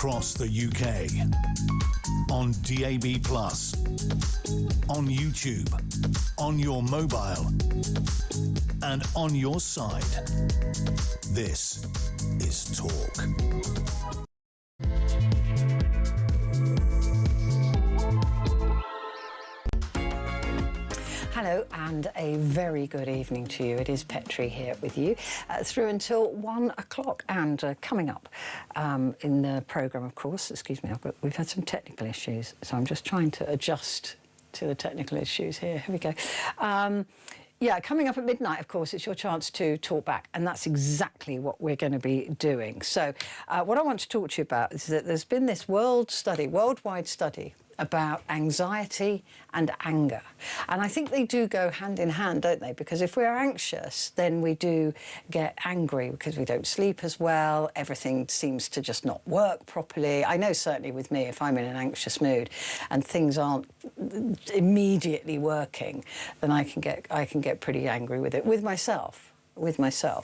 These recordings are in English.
across the UK, on DAB+, on YouTube, on your mobile, and on your side. This is Talk. Hello and a very good evening to you. It is Petrie here with you through until 1 o'clock, and coming up in the programme, of course, excuse me, we've had some technical issues, so I'm just trying to adjust to the technical issues here. Here we go. Yeah, coming up at midnight, of course, it's your chance to talk back, and that's exactly what we're going to be doing. So what I want to talk to you about is that there's been this worldwide study about anxiety and anger. And I think they do go hand in hand, don't they? Because if we're anxious, then we do get angry because we don't sleep as well. Everything seems to just not work properly. I know certainly with me, if I'm in an anxious mood and things aren't immediately working, then I can get pretty angry with myself. So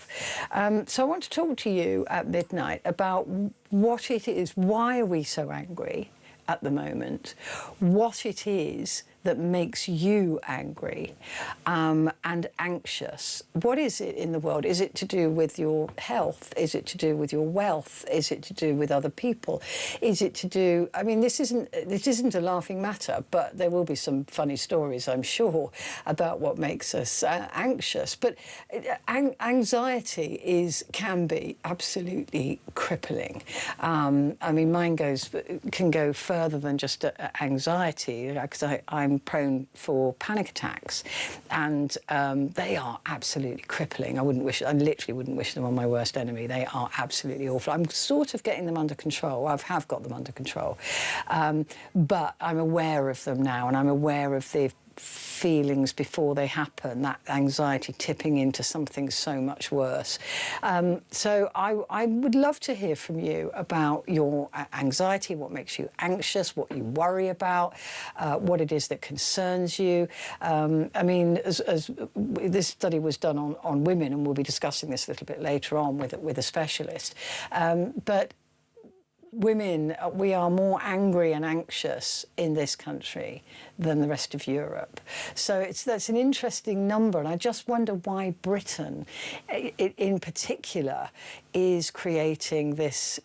I want to talk to you at midnight about what it is, why are we so angry at the moment, what it is that makes you angry and anxious. What is it in the world? Is it to do with your health? Is it to do with your wealth? Is it to do with other people? Is it to do, I mean, this isn't a laughing matter, but there will be some funny stories, I'm sure, about what makes us anxious. But anxiety can be absolutely crippling. I mean, mine can go further than just anxiety, because I'm prone for panic attacks, and they are absolutely crippling. I literally wouldn't wish them on my worst enemy. They are absolutely awful. I'm sort of getting them under control. I have got them under control, but I'm aware of them now, and I'm aware of the feelings before they happen, that anxiety tipping into something so much worse. So I would love to hear from you about your anxiety, what makes you anxious, what you worry about, what it is that concerns you. I mean, as this study was done on women, and we'll be discussing this a little bit later on with a specialist, but women, we are more angry and anxious in this country than the rest of Europe. So that's an interesting number, and I just wonder why Britain, in particular, is creating this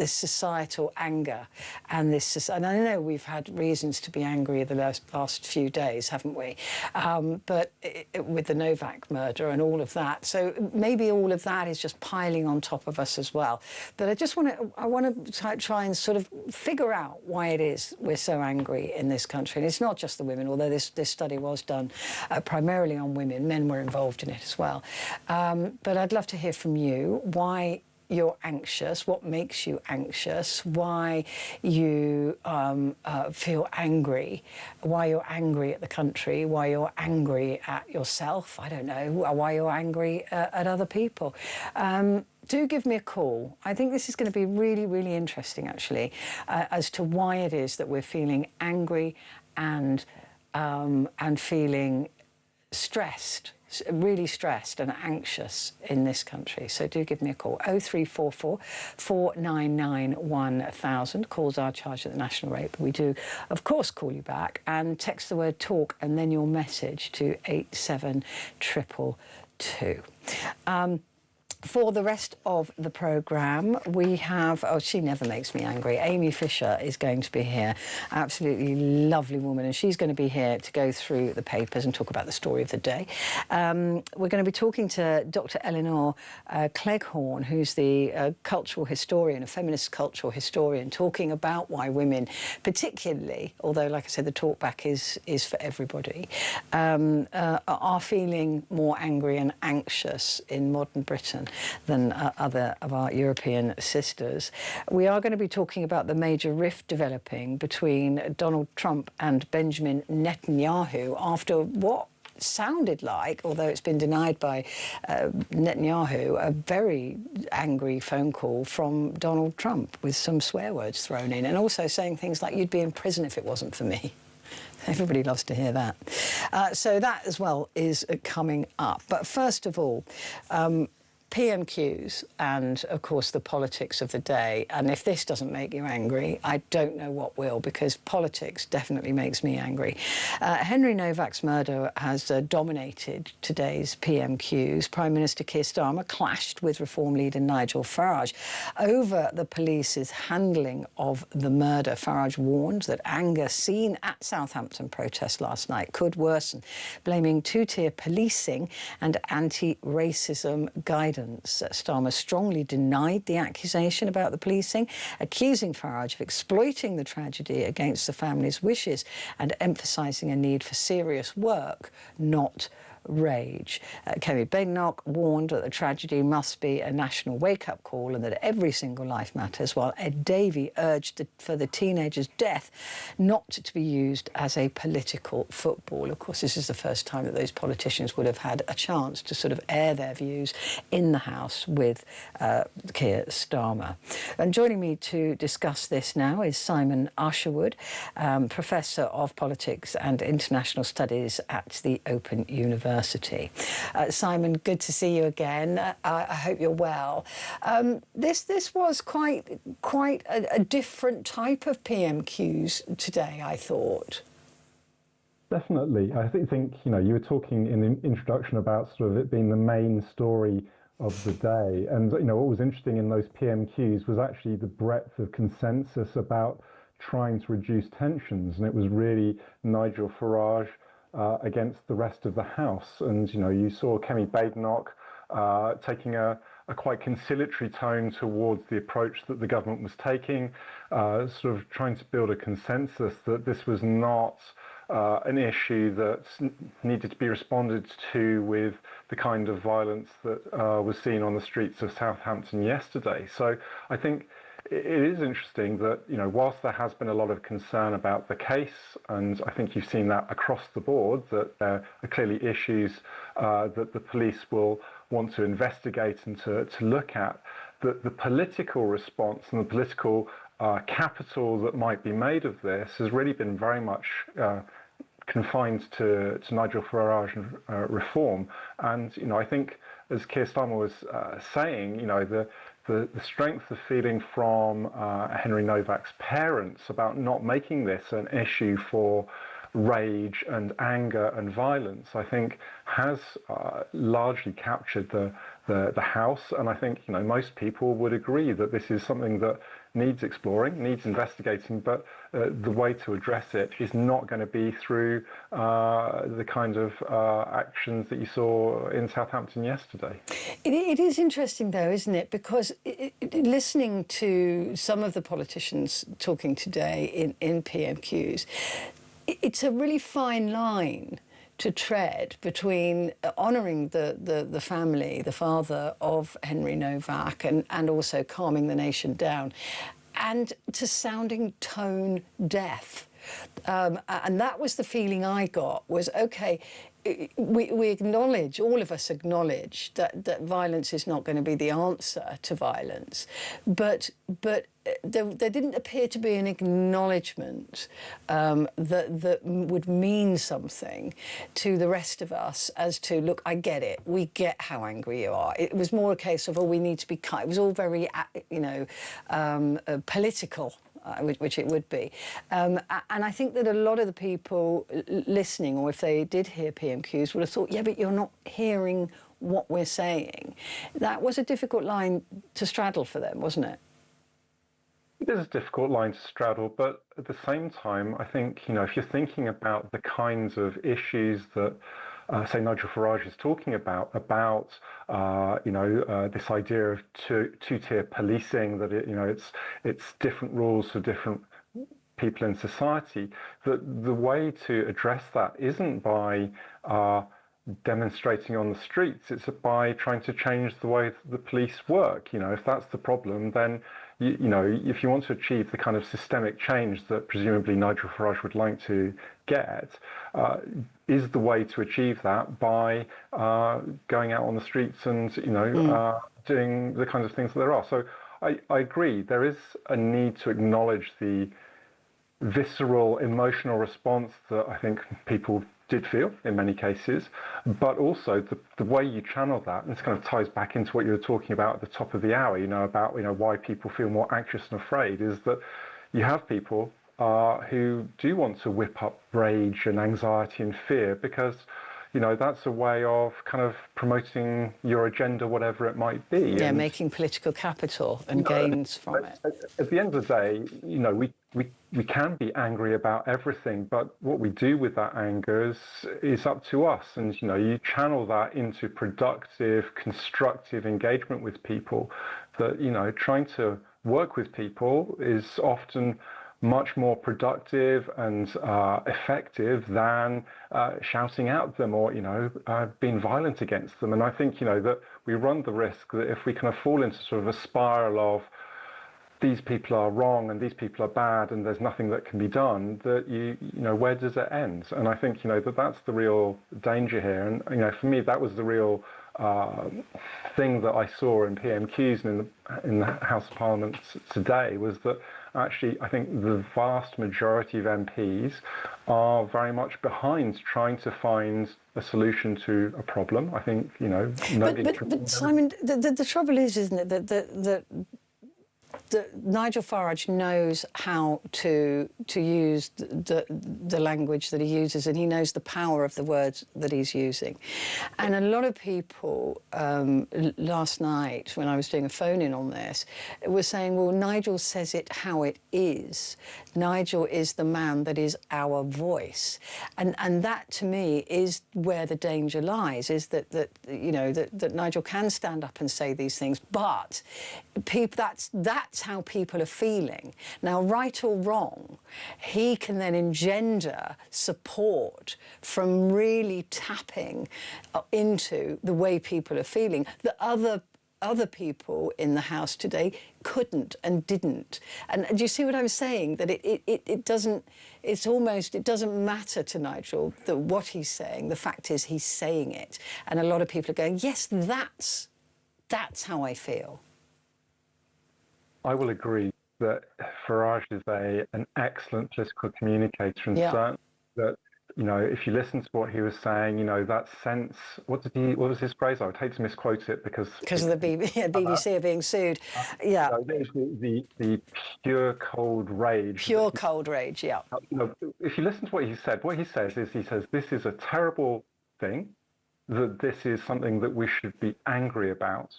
societal anger and this. And I know we've had reasons to be angry the last few days, haven't we? But with the Novak murder and all of that, so maybe all of that is just piling on top of us as well. But I want to try and sort of figure out why it is we're so angry in this country. And it's not just the women, although this study was done primarily on women. Men were involved in it as well. But I'd love to hear from you why you're anxious, what makes you anxious, why you feel angry, why you're angry at the country, why you're angry at yourself, I don't know, why you're angry at other people. Do give me a call. I think this is going to be really, really interesting, actually, as to why it is that we're feeling angry and feeling stressed, really stressed and anxious in this country. So do give me a call. 0344 499 1000. Calls are charged at the national rate, but we do, of course, call you back, and text the word talk and then your message to 87222. For the rest of the programme, we have, she never makes me angry, Amy Fisher is going to be here, absolutely lovely woman, and she's going to be here to go through the papers and talk about the story of the day. We're going to be talking to Dr. Eleanor Cleghorn, who's the cultural historian, a feminist cultural historian, talking about why women particularly, although, like I said, the talkback is for everybody, are feeling more angry and anxious in modern Britain than other of our European sisters. We are going to be talking about the major rift developing between Donald Trump and Benjamin Netanyahu after what sounded like, although it's been denied by Netanyahu, a very angry phone call from Donald Trump with some swear words thrown in, and also saying things like, "You'd be in prison if it wasn't for me." Everybody loves to hear that. So that as well is coming up. But first of all, PMQs and, of course, the politics of the day. And if this doesn't make you angry, I don't know what will, because politics definitely makes me angry. Henry Novak's murder has dominated today's PMQs. Prime Minister Keir Starmer clashed with Reform leader Nigel Farage over the police's handling of the murder. Farage warned that anger seen at Southampton protests last night could worsen, blaming two-tier policing and anti-racism guidance. Starmer strongly denied the accusation about the policing, accusing Farage of exploiting the tragedy against the family's wishes and emphasising a need for serious work, not rage. Kemi Badenoch warned that the tragedy must be a national wake-up call and that every single life matters, while Ed Davey urged for the teenager's death not to be used as a political football. Of course, this is the first time that those politicians would have had a chance to sort of air their views in the House with Keir Starmer. And joining me to discuss this now is Simon Usherwood, Professor of Politics and International Studies at the Open University. Simon, good to see you again. I hope you're well. This was quite a different type of PMQs today, I thought. Definitely. I think you were talking in the introduction about sort of it being the main story of the day, and what was interesting in those PMQs was actually the breadth of consensus about trying to reduce tensions, and it was really Nigel Farage against the rest of the House. And you saw Kemi Badenoch taking a quite conciliatory tone towards the approach that the government was taking, sort of trying to build a consensus that this was not an issue that needed to be responded to with the kind of violence that was seen on the streets of Southampton yesterday. So I think it is interesting that, whilst there has been a lot of concern about the case, and I think you've seen that across the board, that there are clearly issues that the police will want to investigate and to look at, that the political response and the political capital that might be made of this has really been very much confined to Nigel Farage and Reform. And, I think, as Keir Starmer was saying, the strength of feeling from Henry Novak's parents about not making this an issue for rage and anger and violence, I think, has largely captured the House. And I think, most people would agree that this is something that needs exploring, needs investigating, but the way to address it is not going to be through the kind of actions that you saw in Southampton yesterday. It is interesting, though, isn't it? Because listening to some of the politicians talking today in PMQs, it's a really fine line to tread between honouring the family, the father of Henry Novak, and also calming the nation down, and to sounding tone deaf. And that was the feeling I got, was, OK, we acknowledge, all of us acknowledge that violence is not going to be the answer to violence, but there didn't appear to be an acknowledgement that would mean something to the rest of us as to, look, I get it, we get how angry you are. It was more a case of, we need to be kind. It was all very, political. Which it would be. And I think that a lot of the people listening, or if they did hear PMQs, would have thought, yeah, but you're not hearing what we're saying. That was a difficult line to straddle for them, wasn't it? It is a difficult line to straddle, but at the same time, I think, if you're thinking about the kinds of issues that say Nigel Farage is talking about this idea of two-tier policing, that it's different rules for different people in society, that the way to address that isn't by demonstrating on the streets, it's by trying to change the way the police work. If that's the problem, then if you want to achieve the kind of systemic change that presumably Nigel Farage would like to get, is the way to achieve that by going out on the streets and doing the kinds of things that there are. So I agree, there is a need to acknowledge the visceral emotional response that I think people did feel in many cases, but also the way you channel that, and this kind of ties back into what you were talking about at the top of the hour, about why people feel more anxious and afraid, is that you have people who do want to whip up rage and anxiety and fear because that's a way of kind of promoting your agenda, whatever it might be. Yeah, and making political capital and gains from it. At the end of the day, we can be angry about everything, but what we do with that anger is up to us. And you channel that into productive, constructive engagement with people. That trying to work with people is often much more productive and effective than shouting at them or being violent against them. And I think that we run the risk that if we kind of fall into sort of a spiral of these people are wrong and these people are bad and there's nothing that can be done, that where does it end? And I think that's the real danger here. And for me, that was the real thing that I saw in PMQs and in the House of Parliament today, was that actually I think the vast majority of MPs are very much behind trying to find a solution to a problem. I think But Simon, the trouble is, isn't it, that Nigel Farage knows how to use the language that he uses, and he knows the power of the words that he's using. And a lot of people last night, when I was doing a phone-in on this, were saying, well, Nigel says it how it is. Nigel is the man that is our voice. And that, to me, is where the danger lies, is that Nigel can stand up and say these things, but that's how people are feeling. Now, right or wrong, he can then engender support from really tapping into the way people are feeling that other people in the House today couldn't and didn't. And do you see what I'm saying? That it doesn't matter to Nigel that what he's saying. The fact is he's saying it. And a lot of people are going, yes, that's how I feel. I will agree that Farage is an excellent political communicator, and certainly that if you listen to what he was saying, that sense. What was his phrase? I would hate to misquote it because of the BBC are being sued. Yeah, the pure cold rage. Pure cold rage. Yeah. If you listen to what he says this is a terrible thing, that this is something that we should be angry about.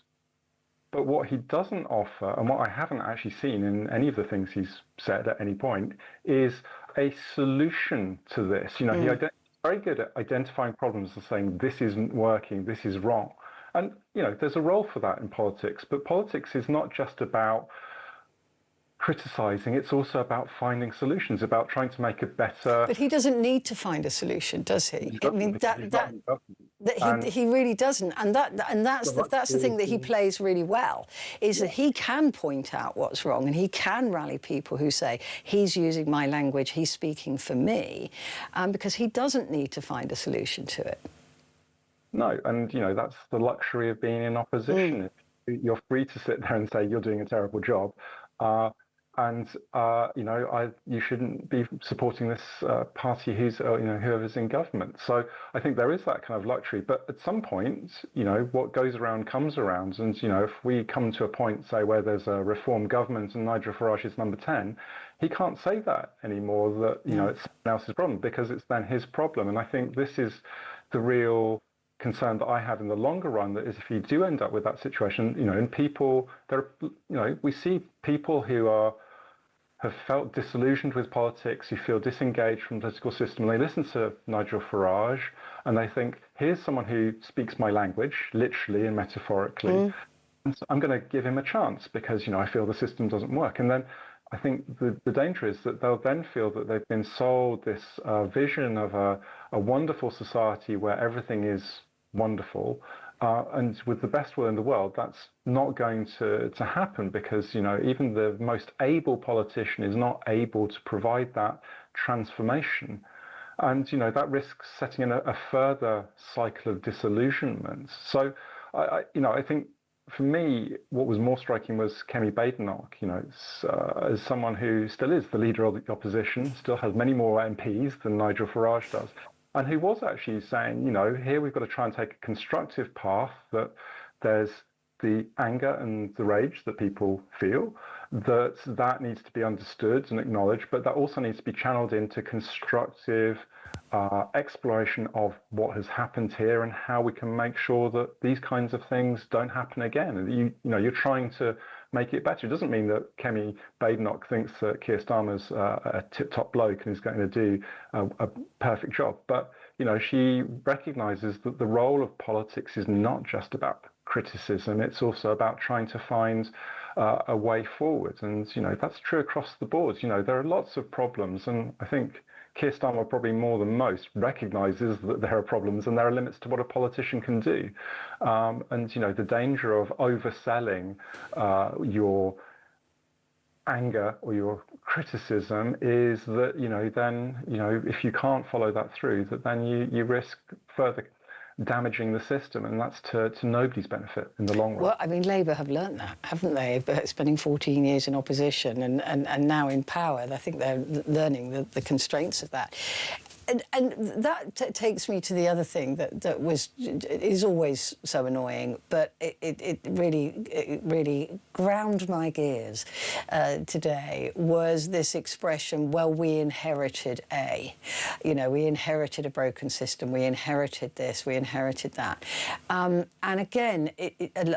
But what he doesn't offer, and what I haven't actually seen in any of the things he's said at any point, is a solution to this. He's very good at identifying problems and saying, this isn't working, this is wrong. And, there's a role for that in politics. But politics is not just about criticising, it's also about finding solutions, about trying to make it better. But he doesn't need to find a solution, does he? I mean, he really doesn't, and that's the thing that he plays really well, is that he can point out what's wrong, and he can rally people who say he's using my language, he's speaking for me, because he doesn't need to find a solution to it. No, and that's the luxury of being in opposition. You're free to sit there and say you're doing a terrible job. You shouldn't be supporting this party who's, whoever's in government. So I think there is that kind of luxury. But at some point, what goes around comes around. And, if we come to a point, say, where there's a reform government and Nigel Farage is number 10, he can't say that anymore, that, it's someone else's problem, because it's then his problem. And I think this is the real concern that I have in the longer run, that is, if you do end up with that situation, and people, we see people who have felt disillusioned with politics, who feel disengaged from the political system, and they listen to Nigel Farage and they think, here's someone who speaks my language, literally and metaphorically, and so I'm going to give him a chance because, I feel the system doesn't work. And then I think the danger is that they'll then feel that they've been sold this vision of a wonderful society where everything is wonderful, and with the best will in the world, that's not going to happen, because even the most able politician is not able to provide that transformation, and that risks setting in a further cycle of disillusionment. So I think for me, what was more striking was Kemi Badenoch, as someone who still is the leader of the opposition, still has many more MPs than Nigel Farage does. and who was actually saying, here we've got to try and take a constructive path, that there's the anger and the rage that people feel, that needs to be understood and acknowledged, but that also needs to be channeled into constructive exploration of what has happened here and how we can make sure that these kinds of things don't happen again. And you're trying to make it better. It doesn't mean that Kemi Badenoch thinks that Keir Starmer's a tip-top bloke and is going to do a perfect job. But she recognises that the role of politics is not just about criticism. It's also about trying to find a way forward. And that's true across the board. There are lots of problems, and I think Keir Starmer, probably more than most, recognises that there are problems and there are limits to what a politician can do. And the danger of overselling your anger or your criticism is that then if you can't follow that through, that then you risk further damaging the system, and that's to nobody's benefit in the long run. Well, I mean, Labour have learnt that, haven't they? Spending 14 years in opposition and now in power, I think they're learning the constraints of that. And that takes me to the other thing that is always so annoying, but it really ground my gears today, was this expression, well, we inherited we inherited a broken system, we inherited this, we inherited that. And again,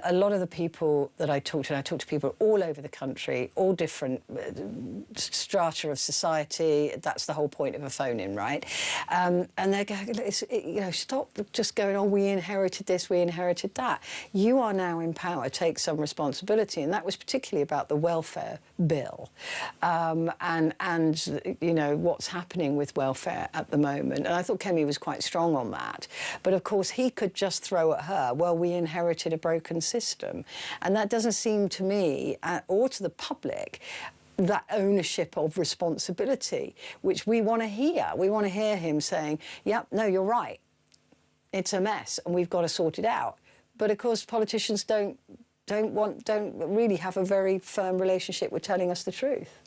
a lot of the people that I talk to people all over the country, all different strata of society. That's the whole point of a phone-in, right? And they're going, stop just going, oh, we inherited this, we inherited that. You are now in power, take some responsibility. And that was particularly about the welfare bill and what's happening with welfare at the moment. And I thought Kemi was quite strong on that. But of course, he could just throw at her, well, we inherited a broken system. And that doesn't seem to me, or to the public, that ownership of responsibility, which we want to hear. We want to hear him saying, yep, no, you're right. It's a mess and we've got to sort it out. But of course, politicians don't really have a very firm relationship with telling us the truth.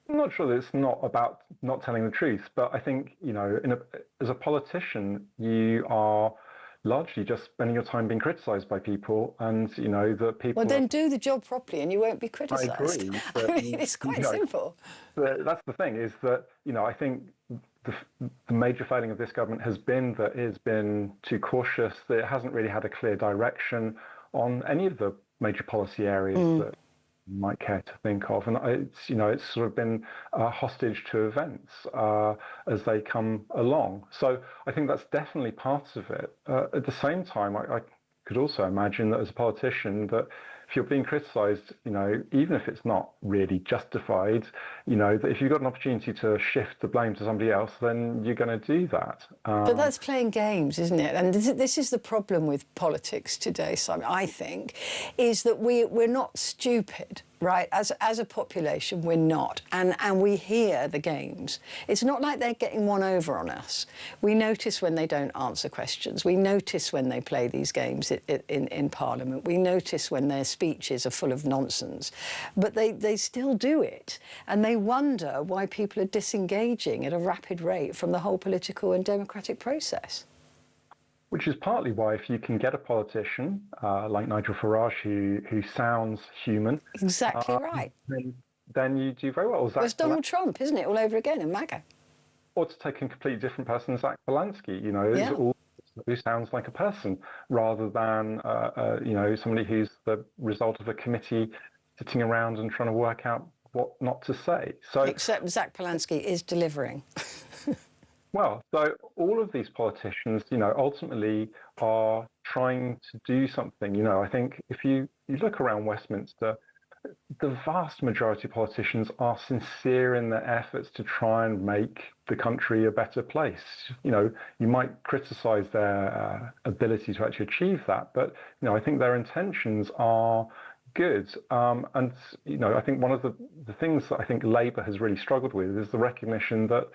I'm not sure that it's not about not telling the truth, but I think, as a politician, you are largely just spending your time being criticised by people, and that people. Well, then do the job properly, and you won't be criticised. I agree. But, I mean, it's quite simple. But that's the thing, is that I think the major failing of this government has been that it has been too cautious. That it hasn't really had a clear direction on any of the major policy areas that you might care to think of, and it's sort of been hostage to events as they come along. So I think that's definitely part of it. At the same time, I could also imagine that as a politician, that if you're being criticised, even if it's not really justified, that if you've got an opportunity to shift the blame to somebody else, then you're going to do that. But that's playing games, isn't it? And this is the problem with politics today, Simon, I think, is that we're not stupid. Right, as a population, we're not, and we hear the games. It's not like they're getting one over on us. We notice when they don't answer questions. We notice when they play these games in Parliament. We notice when their speeches are full of nonsense. But they still do it, and they wonder why people are disengaging at a rapid rate from the whole political and democratic process. Which is partly why, if you can get a politician like Nigel Farage who sounds human, exactly right, then you do very well. It's Donald Trump, isn't it, all over again, and MAGA? Or to take a completely different person, Zach Balansky, who sounds like a person rather than somebody who's the result of a committee sitting around and trying to work out what not to say. So, except Zach Balansky is delivering. Well, so all of these politicians, ultimately are trying to do something. I think if you look around Westminster, the vast majority of politicians are sincere in their efforts to try and make the country a better place. You might criticise their ability to actually achieve that, but, I think their intentions are good. And, I think one of the things that I think Labour has really struggled with is the recognition that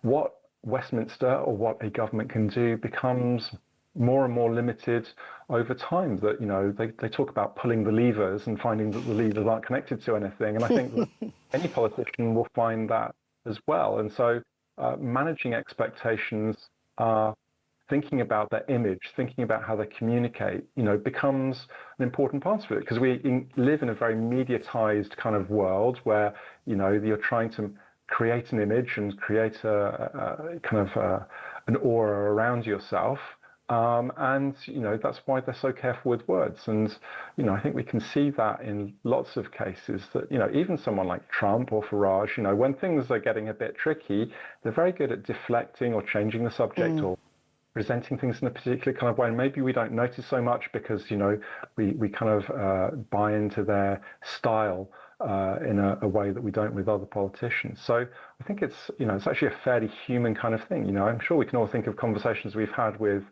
what Westminster or what a government can do becomes more and more limited over time. That they talk about pulling the levers and finding that the levers aren't connected to anything, and I think that any politician will find that as well. And so managing expectations are thinking about their image, thinking about how they communicate, becomes an important part of it, because we live in a very mediatized kind of world where, you're trying to create an image and create a kind of an aura around yourself. And that's why they're so careful with words. And I think we can see that in lots of cases that even someone like Trump or Farage, when things are getting a bit tricky, they're very good at deflecting or changing the subject or presenting things in a particular kind of way. And maybe we don't notice so much because we kind of buy into their style in a way that we don't with other politicians. So I think it's it's actually a fairly human kind of thing. I'm sure we can all think of conversations we've had with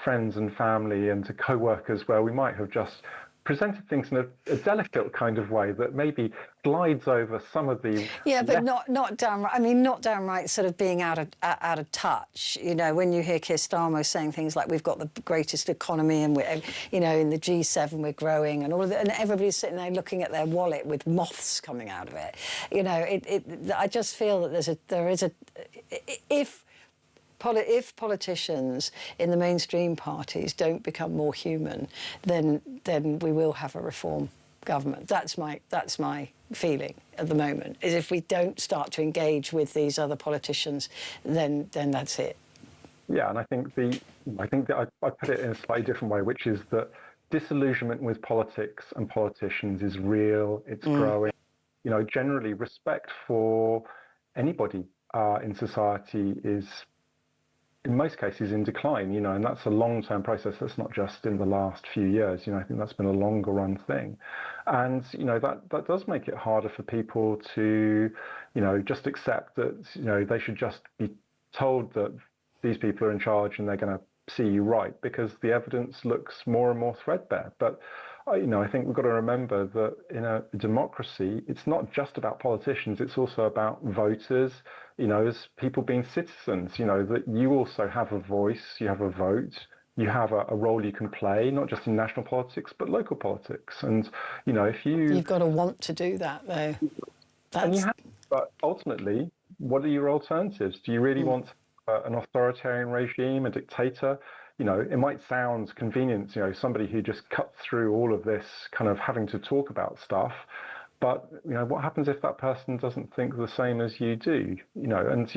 friends and family and to co-workers where we might have just presented things in a delicate kind of way that maybe glides over some of the but not downright. I mean, not downright sort of being out of touch. When you hear Keir Starmer saying things like we've got the greatest economy and we're in the G7 we're growing and all of that, and everybody's sitting there looking at their wallet with moths coming out of it. I just feel that there is a if politicians in the mainstream parties don't become more human, then we will have a reform government. That's my feeling at the moment. Is if we don't start to engage with these other politicians, then that's it. Yeah, and I think that I put it in a slightly different way, which is that disillusionment with politics and politicians is real. It's growing. Generally respect for anybody in society is, in most cases, in decline, and that's a long-term process. That's not just in the last few years. I think that's been a longer run thing. And, that does make it harder for people to, just accept that, they should just be told that these people are in charge and they're going to see you right, because the evidence looks more and more threadbare. But I think we've got to remember that in a democracy, it's not just about politicians, it's also about voters, as people being citizens, that you also have a voice, you have a vote, you have a role you can play, not just in national politics, but local politics. And, if you've got to want to do that, though. And you have, but ultimately, what are your alternatives? Do you really want an authoritarian regime, a dictator? It might sound convenient, somebody who just cuts through all of this kind of having to talk about stuff. But, what happens if that person doesn't think the same as you do? And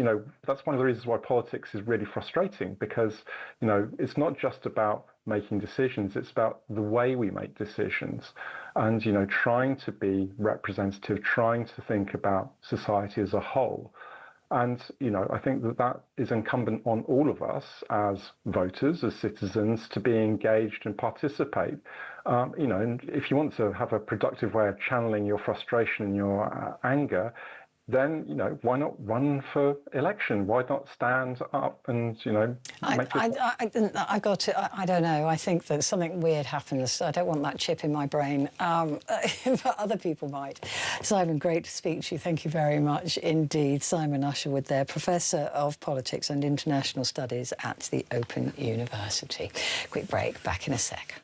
that's one of the reasons why politics is really frustrating, because, it's not just about making decisions, it's about the way we make decisions and, trying to be representative, trying to think about society as a whole. And, I think that is incumbent on all of us as voters, as citizens, to be engaged and participate. And if you want to have a productive way of channeling your frustration and your anger, then, why not run for election? Why not stand up and, make I got to, I don't know. I think that something weird happens. I don't want that chip in my brain, but other people might. Simon, great to speak to you. Thank you very much indeed. Simon Usherwood there, Professor of Politics and International Studies at the Open University. Quick break, back in a sec.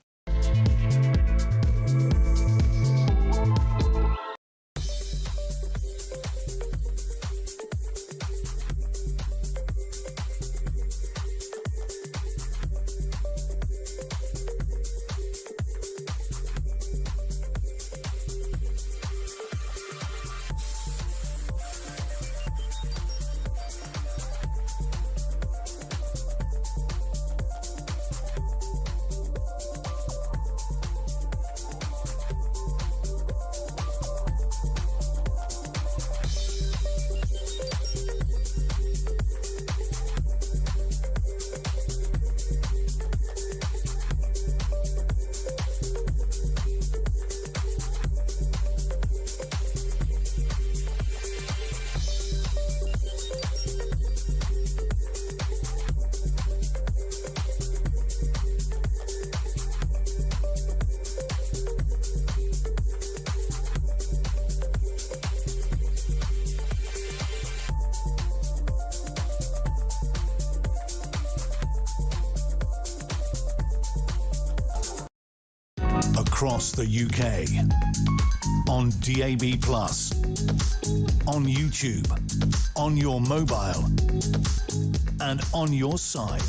across the UK, on DAB+, on YouTube, on your mobile, and on your side.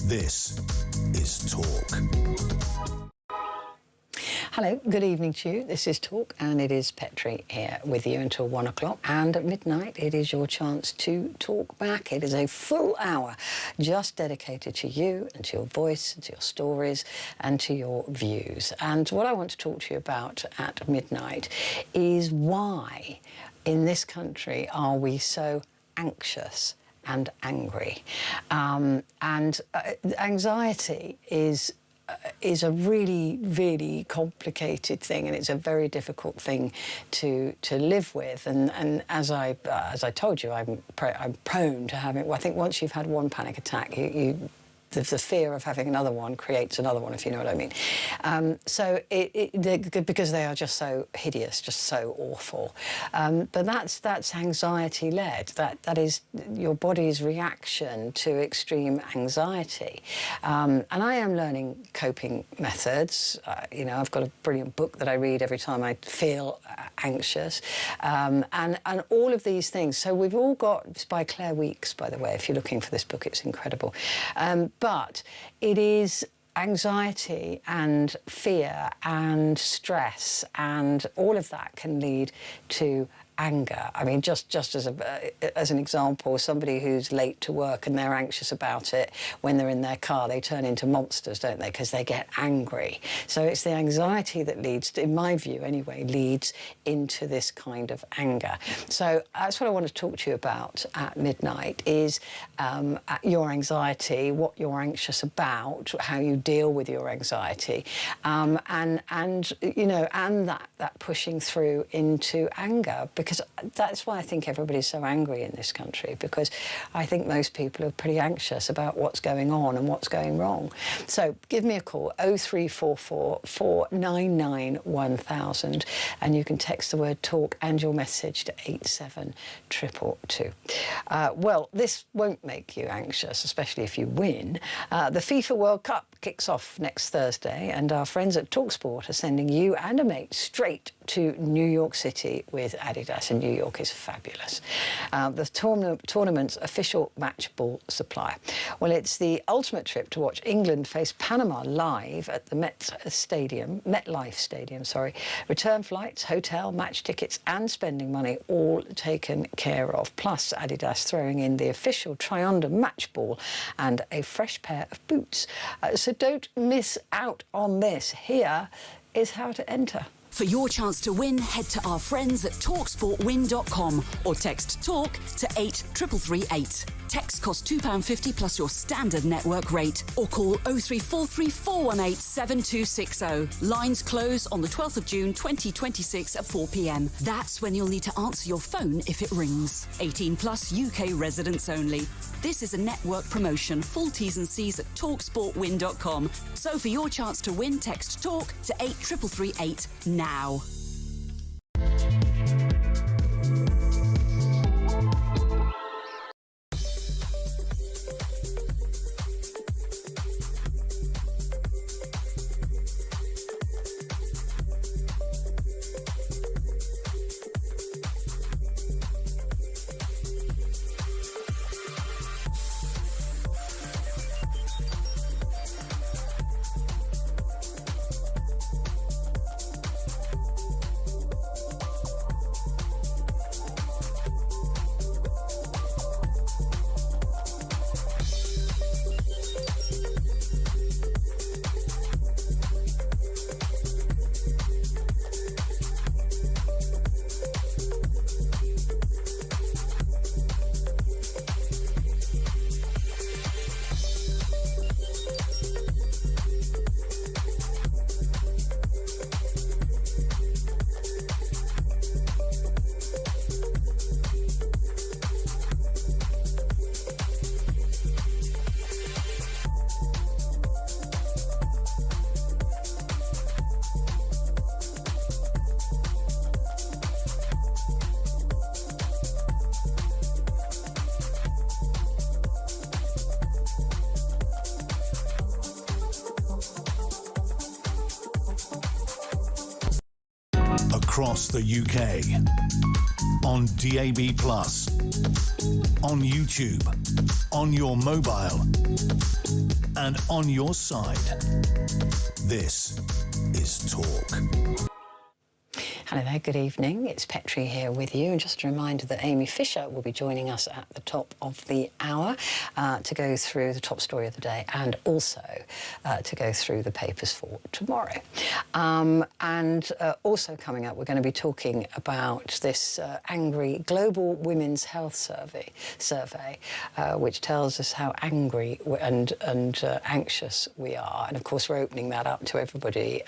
This is Talk. Hello, good evening to you. This is Talk, and it is Petrie here with you until 1 o'clock. And at midnight, it is your chance to talk back. It is a full hour just dedicated to you and to your voice, and to your stories, and to your views. And what I want to talk to you about at midnight is why in this country are we so anxious and angry? Anxiety is a really, really complicated thing, and it's a very difficult thing to live with. And as I told you, I'm prone to having. Well, I think once you've had one panic attack, the fear of having another one creates another one, if you know what I mean. So because they are just so hideous, just so awful. But that's anxiety-led. That is your body's reaction to extreme anxiety. And I am learning coping methods. I've got a brilliant book that I read every time I feel anxious. And all of these things. So we've all got, it's by Claire Weeks, by the way, if you're looking for this book, it's incredible. But it is anxiety and fear and stress, and all of that can lead to anger. I mean, just as an example, somebody who's late to work and they're anxious about it, when they're in their car, they turn into monsters, don't they? Because they get angry. So it's the anxiety that leads, in my view anyway, leads into this kind of anger. So that's what I want to talk to you about at midnight, is your anxiety, what you're anxious about, how you deal with your anxiety, and that pushing through into anger. Because that's why I think everybody's so angry in this country, because I think most people are pretty anxious about what's going on and what's going wrong. So give me a call, 0344 499 1000, and you can text the word talk and your message to 87222. Well, this won't make you anxious, especially if you win. The FIFA World Cup kicks off next Thursday, and our friends at TalkSport are sending you and a mate straight to New York City with Adidas, and New York is fabulous. The tournament's official match ball supplier. Well, it's the ultimate trip to watch England face Panama live at the MetLife Stadium. Return flights, hotel, match tickets and spending money all taken care of. Plus, Adidas throwing in the official Trionder match ball and a fresh pair of boots. So don't miss out on this. Here is how to enter. For your chance to win, head to our friends at talksportwin.com or text TALK to 83338. Text costs £2.50 plus your standard network rate, or call 0343 418 7260. Lines close on the 12th of June 2026 at 4 p.m. That's when you'll need to answer your phone if it rings. 18 plus UK residents only. This is a network promotion. Full T's and C's at talksportwin.com. So for your chance to win, text TALK to 83338 now. across the UK, on DAB+, on YouTube, on your mobile, and on your side. This is Talk. Hello there, good evening. It's Petrie here with you. And just a reminder that Amy Fisher will be joining us at the top of the hour to go through the top story of the day and also to go through the papers for tomorrow. And also coming up, we're going to be talking about this angry Global Women's Health survey which tells us how angry and anxious we are. And of course, we're opening that up to everybody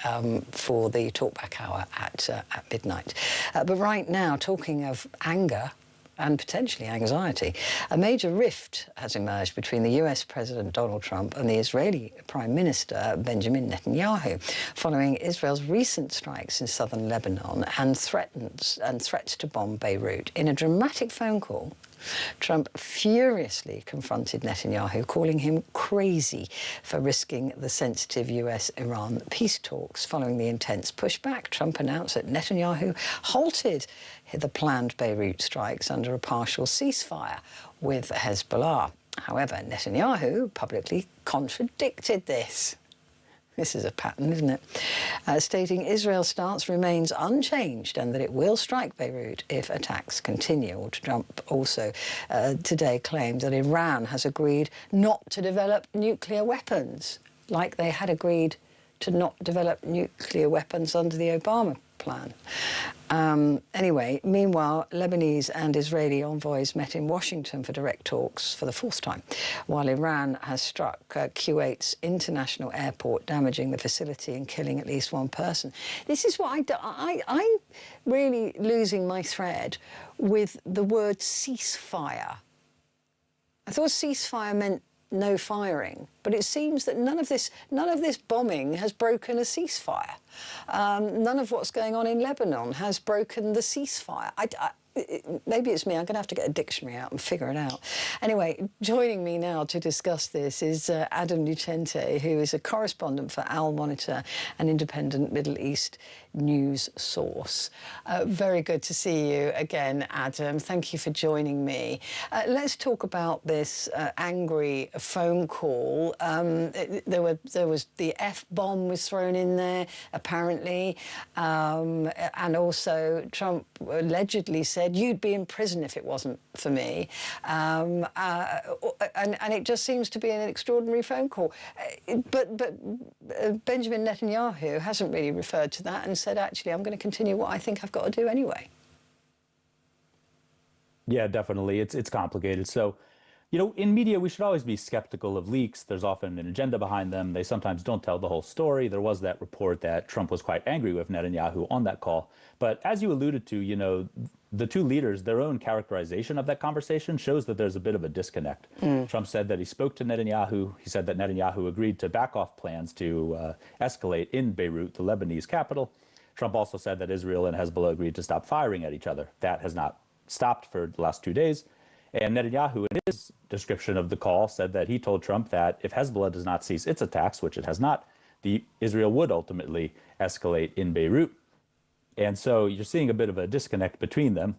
for the talkback hour at midnight. But right now, talking of anger and potentially anxiety, a major rift has emerged between the US President Donald Trump and the Israeli Prime Minister Benjamin Netanyahu, following Israel's recent strikes in southern Lebanon and threats to bomb Beirut. In a dramatic phone call, Trump furiously confronted Netanyahu, calling him crazy for risking the sensitive US-Iran peace talks. Following the intense pushback, Trump announced that Netanyahu halted the planned Beirut strikes under a partial ceasefire with Hezbollah. However, Netanyahu publicly contradicted this. This is a pattern, isn't it? Stating Israel's stance remains unchanged and that it will strike Beirut if attacks continue. Trump also today claimed that Iran has agreed not to develop nuclear weapons, like they had agreed to not develop nuclear weapons under the Obama plan. Anyway, meanwhile, Lebanese and Israeli envoys met in Washington for direct talks for the fourth time, while Iran has struck Kuwait's international airport, damaging the facility and killing at least one person. This is what I'm really losing my thread with the word ceasefire. I thought ceasefire meant no firing, but it seems that none of this bombing has broken a ceasefire. None of what's going on in Lebanon has broken the ceasefire. Maybe it's me. I'm going to have to get a dictionary out and figure it out. Anyway, joining me now to discuss this is Adam Lucente, who is a correspondent for Al Monitor, an independent Middle East news source. Very good to see you again, Adam. Thank you for joining me. Let's talk about this angry phone call. There was the F-bomb was thrown in there, apparently, and also Trump allegedly said, "You'd be in prison if it wasn't for me," and it just seems to be an extraordinary phone call. But Benjamin Netanyahu hasn't really referred to that and said, actually, I'm going to continue what I think I've got to do anyway. Yeah, definitely. It's complicated. So, in media, we should always be skeptical of leaks. There's often an agenda behind them. They sometimes don't tell the whole story. There was that report that Trump was quite angry with Netanyahu on that call. But as you alluded to, the two leaders, their own characterization of that conversation shows that there's a bit of a disconnect. Trump said that he spoke to Netanyahu. He said that Netanyahu agreed to back off plans to escalate in Beirut, the Lebanese capital. Trump also said that Israel and Hezbollah agreed to stop firing at each other. That has not stopped for the last 2 days. And Netanyahu, in his description of the call, said that he told Trump that if Hezbollah does not cease its attacks, which it has not, Israel would ultimately escalate in Beirut. And so you're seeing a bit of a disconnect between them.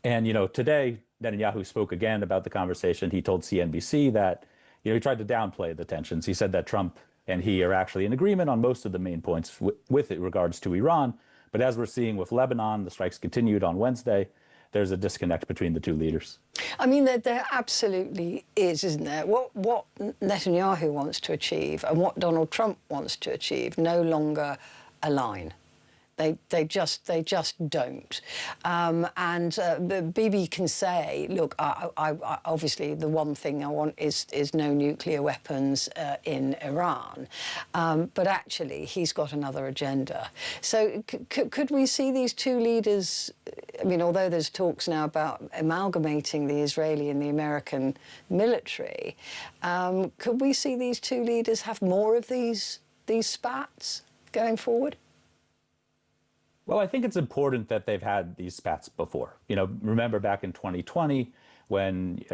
And, today, Netanyahu spoke again about the conversation. He told CNBC that, he tried to downplay the tensions. He said that Trump and he are actually in agreement on most of the main points with regards to Iran. But as we're seeing with Lebanon, the strikes continued on Wednesday. There's a disconnect between the two leaders. I mean, there absolutely is, isn't there? What Netanyahu wants to achieve and what Donald Trump wants to achieve no longer align. They just don't. The Bibi can say, look, I obviously the one thing I want is no nuclear weapons in Iran. But actually, he's got another agenda. So could we see these two leaders, I mean, although there's talks now about amalgamating the Israeli and the American military, could we see these two leaders have more of these spats going forward? Well, I think it's important that they've had these spats before. Remember back in 2020 when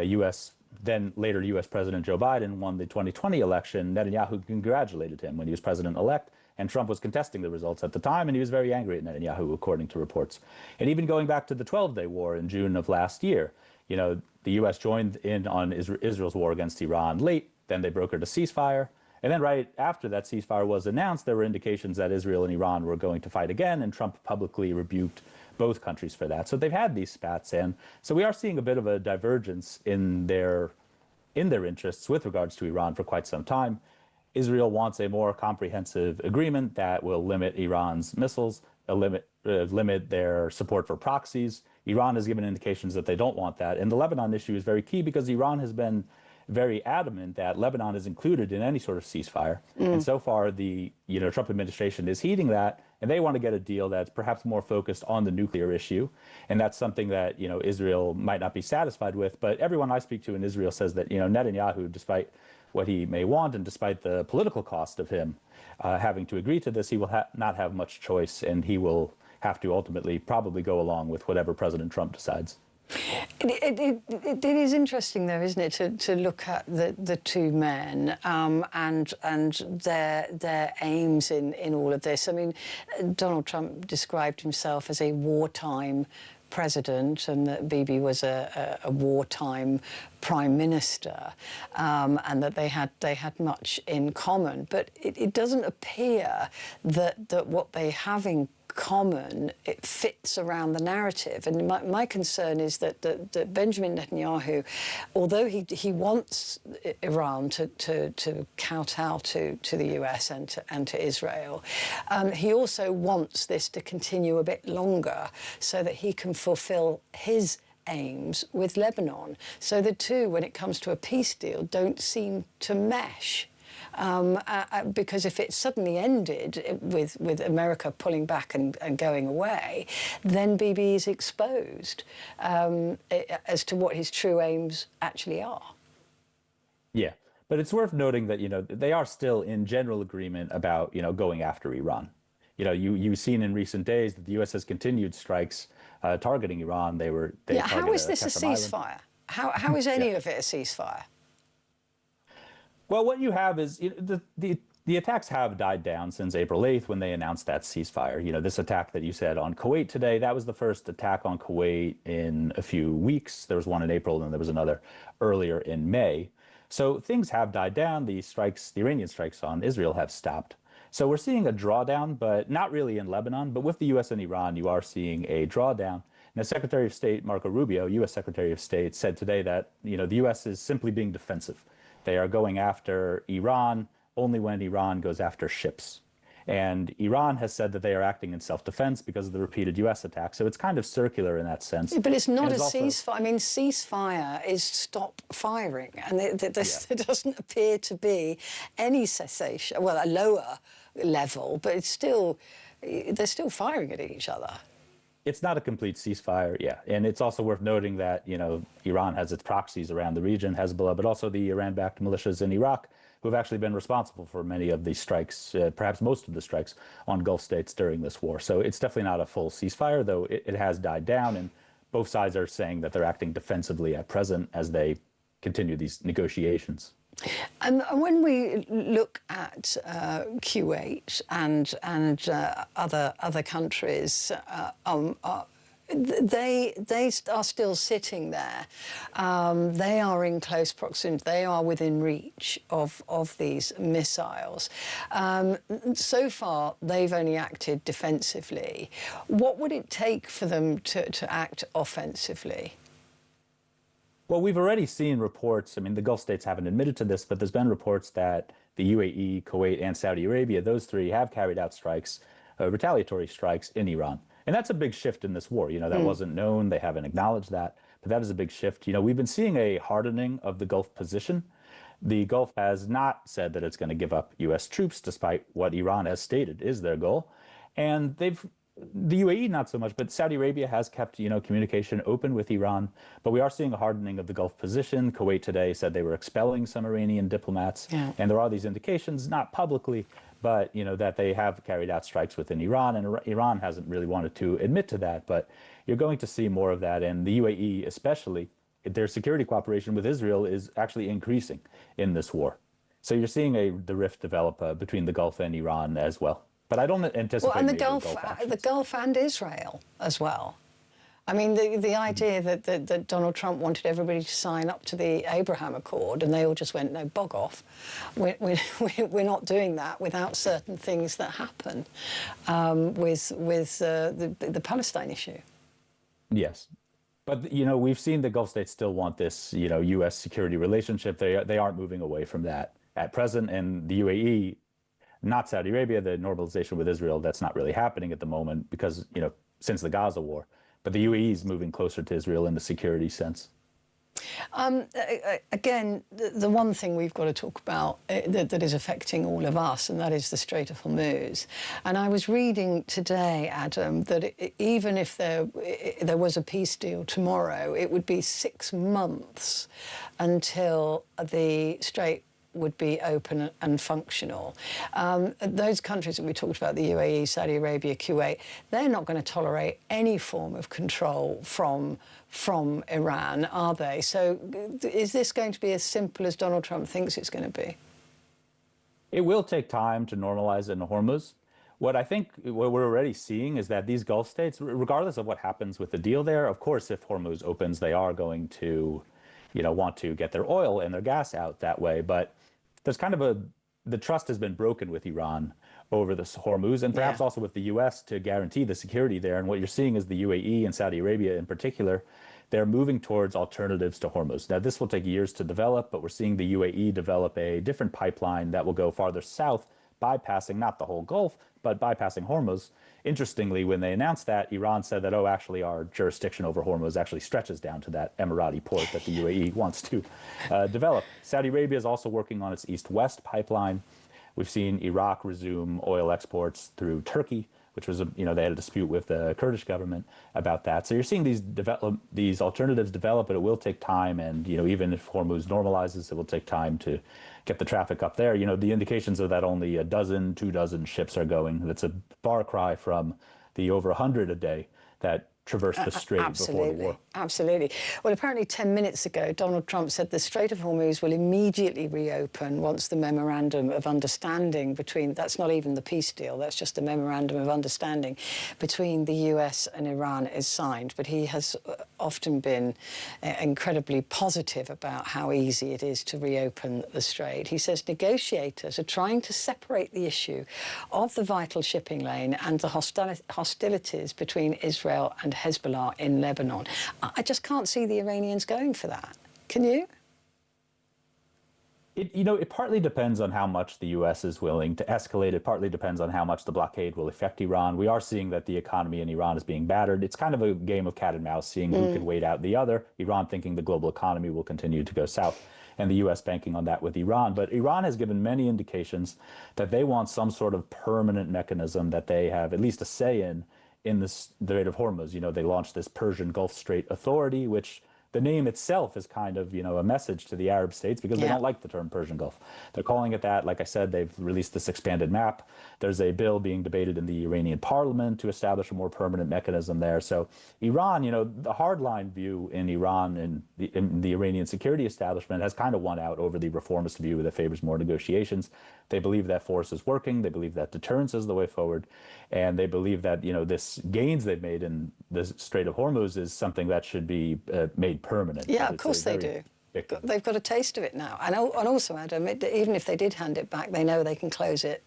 later U.S. President Joe Biden won the 2020 election, Netanyahu congratulated him when he was president-elect And Trump was contesting the results at the time, and he was very angry at Netanyahu, according to reports. And even going back to the 12-day war in June of last year, the U.S. joined in on Israel's war against Iran late. Then they brokered a ceasefire. And then right after that ceasefire was announced, there were indications that Israel and Iran were going to fight again, and Trump publicly rebuked both countries for that. So they've had these spats, and so we are seeing a bit of a divergence in their interests with regards to Iran for quite some time. Israel wants a more comprehensive agreement that will limit Iran's missiles, limit their support for proxies. Iran has given indications that they don't want that. And the Lebanon issue is very key because Iran has been very adamant that Lebanon is included in any sort of ceasefire. And so far, the Trump administration is heeding that, and they want to get a deal that's perhaps more focused on the nuclear issue. And that's something that Israel might not be satisfied with. But everyone I speak to in Israel says that Netanyahu, despite what he may want and despite the political cost of him having to agree to this, he will not have much choice, and he will have to ultimately probably go along with whatever President Trump decides. It is interesting, though, isn't it, to look at the two men and their aims in all of this. I mean, Donald Trump described himself as a wartime president, and that Bibi was a wartime prime minister, and that they had much in common. But it doesn't appear that what they have in common, it fits around the narrative. And my concern is that Benjamin Netanyahu, although he wants Iran to kowtow to the US and to Israel, he also wants this to continue a bit longer so that he can fulfill his aims with Lebanon. So the two, when it comes to a peace deal, don't seem to mesh. Because if it suddenly ended with America pulling back and going away, then Bibi is exposed as to what his true aims actually are. Yeah, but it's worth noting that they are still in general agreement about going after Iran. You've seen in recent days that the U.S. has continued strikes targeting Iran. How is this a ceasefire? How is any of it a ceasefire? Well, what you have is the attacks have died down since April 8th when they announced that ceasefire. This attack that you said on Kuwait today, that was the first attack on Kuwait in a few weeks. There was one in April, and there was another earlier in May. So things have died down. The Iranian strikes on Israel have stopped. So we're seeing a drawdown, but not really in Lebanon. But with the U.S. and Iran, you are seeing a drawdown. Now, Secretary of State Marco Rubio, U.S. Secretary of State, said today that the U.S. is simply being defensive. They are going after Iran only when Iran goes after ships. And Iran has said that they are acting in self-defense because of the repeated U.S. attacks. So it's kind of circular in that sense. But it's not a ceasefire. I mean, ceasefire is stop firing. And there doesn't appear to be any cessation. Well, a lower level, but they're still firing at each other. It's not a complete ceasefire, yeah. And it's also worth noting that, Iran has its proxies around the region, Hezbollah, but also the Iran-backed militias in Iraq, who have actually been responsible for many of these strikes, perhaps most of the strikes on Gulf states during this war. So it's definitely not a full ceasefire, though it has died down, and both sides are saying that they're acting defensively at present as they continue these negotiations. And when we look at Kuwait and other countries, they are still sitting there. They are in close proximity. They are within reach of these missiles. So far, they've only acted defensively. What would it take for them to act offensively? Well, we've already seen reports. I mean, the Gulf states haven't admitted to this, but there's been reports that the UAE, Kuwait, and Saudi Arabia, those three have carried out strikes, retaliatory strikes in Iran. And that's a big shift in this war. That wasn't known. They haven't acknowledged that. But that is a big shift. We've been seeing a hardening of the Gulf position. The Gulf has not said that it's going to give up U.S. troops, despite what Iran has stated is their goal. And the UAE, not so much, but Saudi Arabia has kept, communication open with Iran. But we are seeing a hardening of the Gulf position. Kuwait today said they were expelling some Iranian diplomats. Yeah. And there are these indications, not publicly, but, that they have carried out strikes within Iran. And Iran hasn't really wanted to admit to that. But you're going to see more of that. And the UAE especially, their security cooperation with Israel is actually increasing in this war. So you're seeing the rift develop between the Gulf and Iran as well. But I don't anticipate and major Gulf actions. the Gulf and Israel as well. I mean, the idea that Donald Trump wanted everybody to sign up to the Abraham Accord and they all just went, no, bog off. We're not doing that without certain things that happen with the Palestine issue. Yes. But, we've seen the Gulf states still want this, U.S. security relationship. They aren't moving away from that at present. And the UAE, not Saudi Arabia, the normalization with Israel, that's not really happening at the moment because, since the Gaza war. But the UAE is moving closer to Israel in the security sense. Again, the one thing we've got to talk about that is affecting all of us, and that is the Strait of Hormuz. And I was reading today, Adam, that even if there was a peace deal tomorrow, it would be 6 months until the Strait would be open and functional. Those countries that we talked about, the UAE, Saudi Arabia, Kuwait, they're not going to tolerate any form of control from Iran, are they? So is this going to be as simple as Donald Trump thinks it's going to be? It will take time to normalize in Hormuz. What we're already seeing is that these Gulf states, regardless of what happens with the deal there, of course, if Hormuz opens, they are going to want to get their oil and their gas out that way. But there's kind of the trust has been broken with Iran over this Hormuz and perhaps also with the U.S. to guarantee the security there. And what you're seeing is the UAE and Saudi Arabia in particular, they're moving towards alternatives to Hormuz. Now, this will take years to develop, but we're seeing the UAE develop a different pipeline that will go farther south, bypassing not the whole Gulf, but bypassing Hormuz. Interestingly, when they announced that, Iran said that, actually, our jurisdiction over Hormuz actually stretches down to that Emirati port that the UAE wants to develop. Saudi Arabia is also working on its east-west pipeline. We've seen Iraq resume oil exports through Turkey, which was, they had a dispute with the Kurdish government about that. So you're seeing these alternatives develop, but it will take time. And, even if Hormuz normalizes, it will take time to get the traffic up there. The indications are that only 2 dozen ships are going. That's a far cry from the over 100 a day that traversed the Strait before the war. Absolutely. Well, apparently 10 minutes ago, Donald Trump said the Strait of Hormuz will immediately reopen once the memorandum of understanding between, that's not even the peace deal, that's just the memorandum of understanding between the US and Iran is signed. But he has often been incredibly positive about how easy it is to reopen the Strait. He says negotiators are trying to separate the issue of the vital shipping lane and the hostilities between Israel and Hezbollah in Lebanon. I just can't see the Iranians going for that. Can you? It partly depends on how much the U.S. is willing to escalate. It partly depends on how much the blockade will affect Iran. We are seeing that the economy in Iran is being battered. It's kind of a game of cat and mouse, seeing who can wait out the other. Iran thinking the global economy will continue to go south, and the U.S. banking on that with Iran. But Iran has given many indications that they want some sort of permanent mechanism that they have at least a say in the Strait of Hormuz. They launched this Persian Gulf Strait Authority, which the name itself is kind of, a message to the Arab states because they don't like the term Persian Gulf. They're calling it that. Like I said, they've released this expanded map. There's a bill being debated in the Iranian parliament to establish a more permanent mechanism there. So Iran, the hardline view in Iran and in the Iranian security establishment has kind of won out over the reformist view that favors more negotiations. They believe that force is working. They believe that deterrence is the way forward. And they believe that, this gains they've made in the Strait of Hormuz is something that should be made permanent. Yeah, of course they do. They've got a taste of it now. And also, Adam, even if they did hand it back, they know they can close it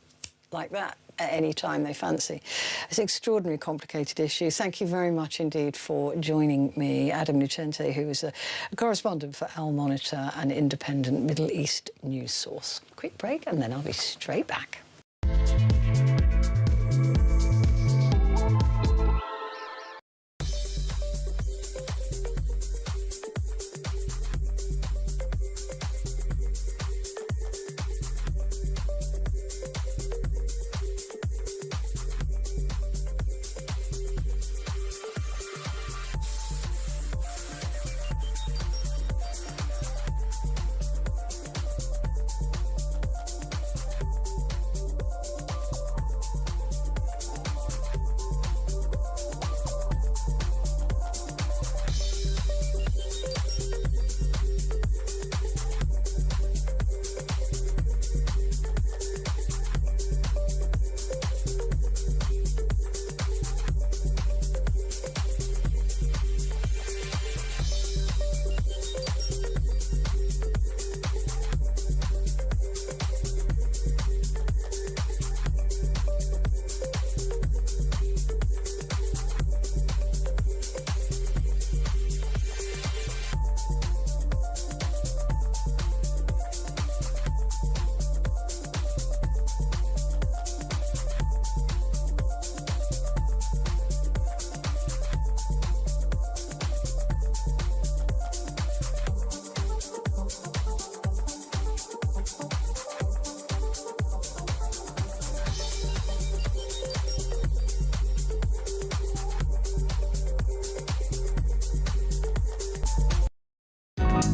like that at any time they fancy. It's an extraordinarily complicated issue. Thank you very much indeed for joining me, Adam Lucente, who is a correspondent for Al Monitor, an independent Middle East news source. Quick break, and then I'll be straight back.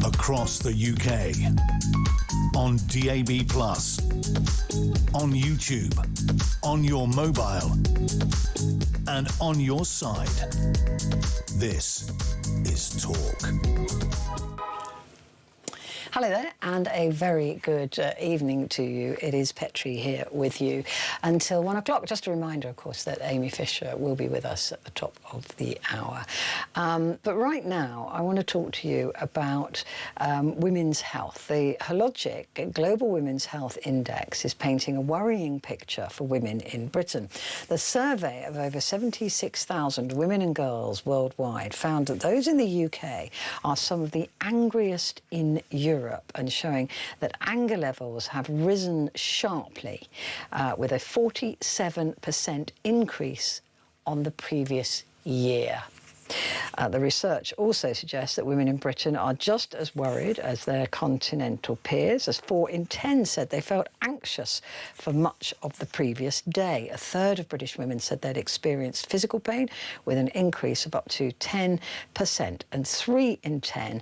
across the UK, on DAB+, on YouTube, on your mobile, and on your side. This is Talk. Hello there, and a very good evening to you. It is Petrie here with you until 1 o'clock. Just a reminder, of course, that Amy Fisher will be with us at the top of the hour. But right now, I want to talk to you about women's health. The Hologic Global Women's Health Index is painting a worrying picture for women in Britain. The survey of over 76,000 women and girls worldwide found that those in the UK are some of the angriest in Europe, and showing that anger levels have risen sharply with a 47% increase on the previous year. The research also suggests that women in Britain are just as worried as their continental peers, as 4 in 10 said they felt anxious for much of the previous day. A third of British women said they'd experienced physical pain, with an increase of up to 10%. And 3 in 10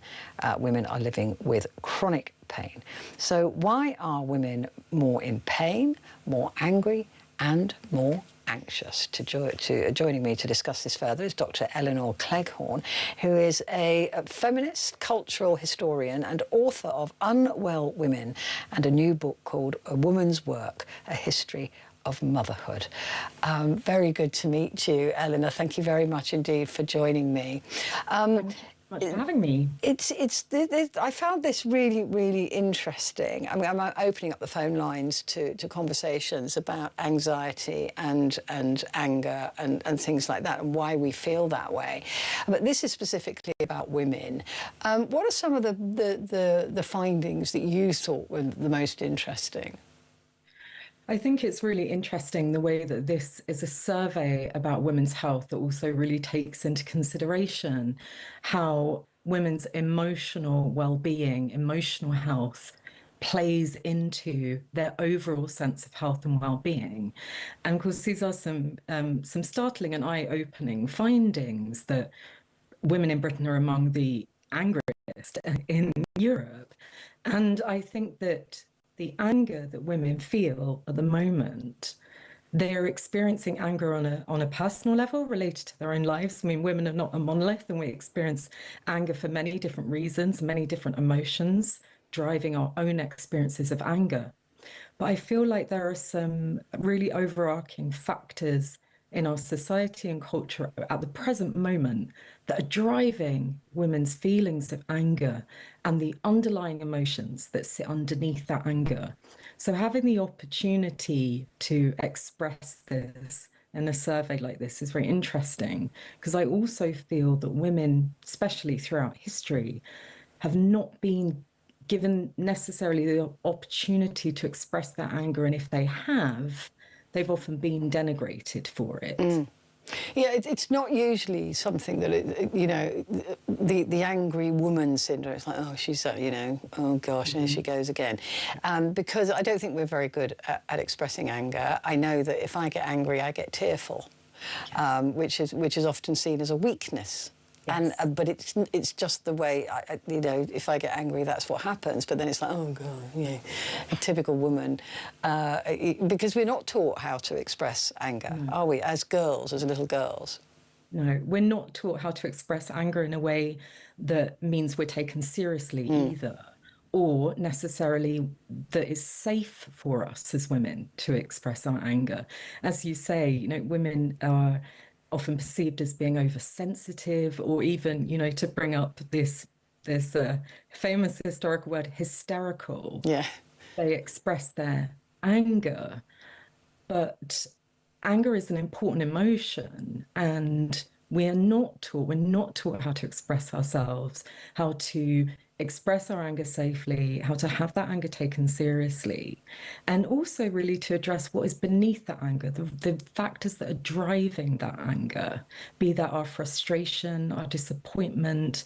women are living with chronic pain. So why are women more in pain, more angry, and more anxious? Joining me to discuss this further is Dr. Eleanor Cleghorn, who is a feminist, cultural historian and author of Unwell Women and a new book called A Woman's Work, A History of Motherhood. Very good to meet you, Eleanor. Thank you very much indeed for joining me. Much for having me. I found this really, really interesting. I mean, I'm opening up the phone lines to conversations about anxiety and anger and things like that, and why we feel that way. But this is specifically about women. What are some of the findings that you thought were the most interesting? I think it's really interesting the way that this is a survey about women's health that also really takes into consideration how women's emotional well-being, emotional health plays into their overall sense of health and well-being. And of course, these are some startling and eye-opening findings that women in Britain are among the angriest in Europe. And I think that the anger that women feel at the moment, they're experiencing anger on a personal level related to their own lives. I mean, women are not a monolith, and we experience anger for many different reasons, many different emotions driving our own experiences of anger. But I feel like there are some really overarching factors in our society and culture at the present moment that are driving women's feelings of anger and the underlying emotions that sit underneath that anger. So having the opportunity to express this in a survey like this is very interesting, because I also feel that women, especially throughout history, have not been given necessarily the opportunity to express their anger, and if they have, they've often been denigrated for it. Yeah, it's not usually something that, the angry woman syndrome. It's like, oh, she's, oh gosh, there she goes again. Because I don't think we're very good at expressing anger. I know that if I get angry, I get tearful, which is often seen as a weakness. Yes. But it's just the way, if I get angry, that's what happens. But then it's like, oh, God, a typical woman. Because we're not taught how to express anger, are we, as girls, as little girls? No, we're not taught how to express anger in a way that means we're taken seriously either, or necessarily that is safe for us as women to express our anger. As you say, women are often perceived as being oversensitive, or even, to bring up this famous historical word, hysterical. Yeah. They express their anger, but anger is an important emotion, and we're not taught how to express ourselves, how to express our anger safely, how to have that anger taken seriously, and also really to address what is beneath that anger, the factors that are driving that anger, be that our frustration, our disappointment,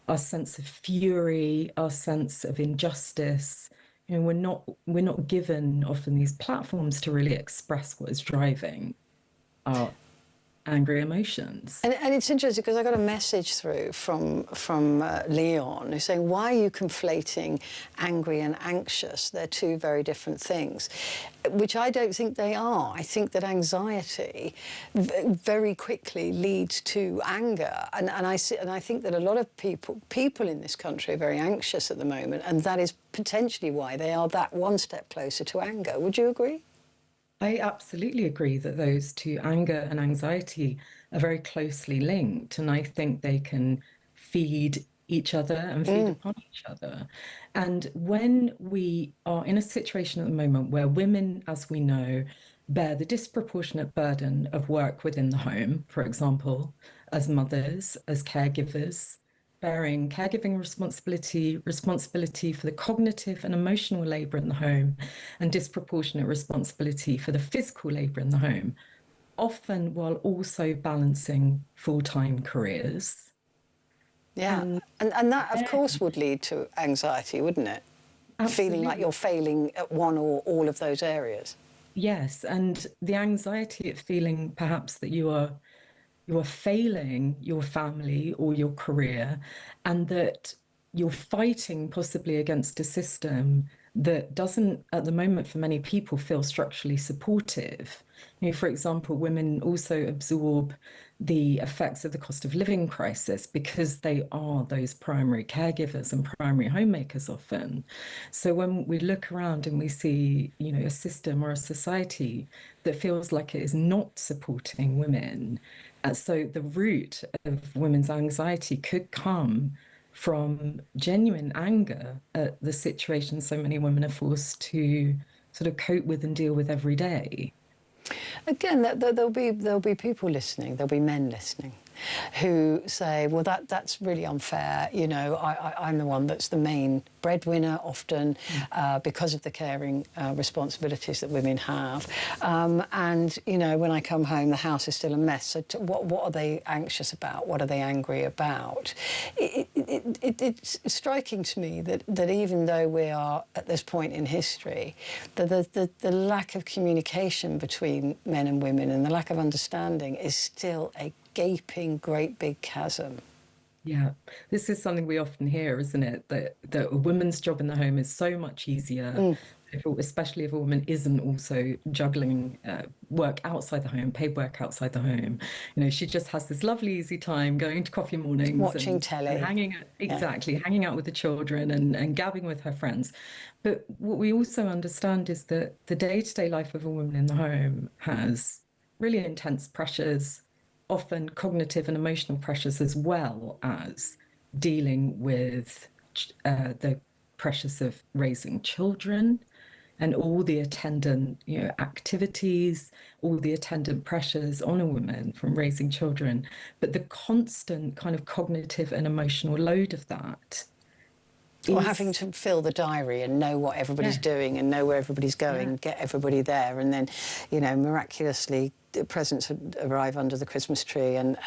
our sense of fury, our sense of injustice. We're not given often these platforms to really express what is driving our angry emotions. And it's interesting because I got a message through from Leon who's saying, why are you conflating angry and anxious? They're two very different things, which I don't think they are. I think that anxiety very quickly leads to anger. And I think that a lot of people in this country are very anxious at the moment, and that is potentially why they are that one step closer to anger. Would you agree? I absolutely agree that those two, anger and anxiety, are very closely linked. And I think they can feed each other and feed upon each other. And when we are in a situation at the moment where women, as we know, bear the disproportionate burden of work within the home, for example, as mothers, as caregivers, bearing caregiving responsibility for the cognitive and emotional labour in the home, and disproportionate responsibility for the physical labour in the home, often while also balancing full-time careers. Yeah, and that, of course, would lead to anxiety, wouldn't it? Absolutely. Feeling like you're failing at one or all of those areas. Yes, and the anxiety at feeling perhaps that you are failing your family or your career, and that you're fighting possibly against a system that doesn't, at the moment, for many people, feel structurally supportive. For example, women also absorb the effects of the cost of living crisis because they are those primary caregivers and primary homemakers often. So when we look around and we see, a system or a society that feels like it is not supporting women, so the root of women's anxiety could come from genuine anger at the situation so many women are forced to sort of cope with and deal with every day. Again, there'll be people listening, there'll be men listening, who say, well, that's really unfair. I'm the one that's the main breadwinner often because of the caring responsibilities that women have. And, when I come home, the house is still a mess. So what are they anxious about? What are they angry about? It's striking to me that even though we are at this point in history, the lack of communication between men and women and the lack of understanding is still a gaping, great big chasm. Yeah, this is something we often hear, isn't it? That a woman's job in the home is so much easier, especially if a woman isn't also juggling work outside the home, paid work outside the home. She just has this lovely, easy time going to coffee mornings, watching telly, and hanging out with the children and gabbing with her friends. But what we also understand is that the day-to-day life of a woman in the home has really intense pressures, often cognitive and emotional pressures, as well as dealing with the pressures of raising children and all the attendant activities, all the attendant pressures on a woman from raising children. But the constant kind of cognitive and emotional load of that. Or having to fill the diary and know what everybody's doing and know where everybody's going, get everybody there, and then, miraculously presents arrive under the Christmas tree and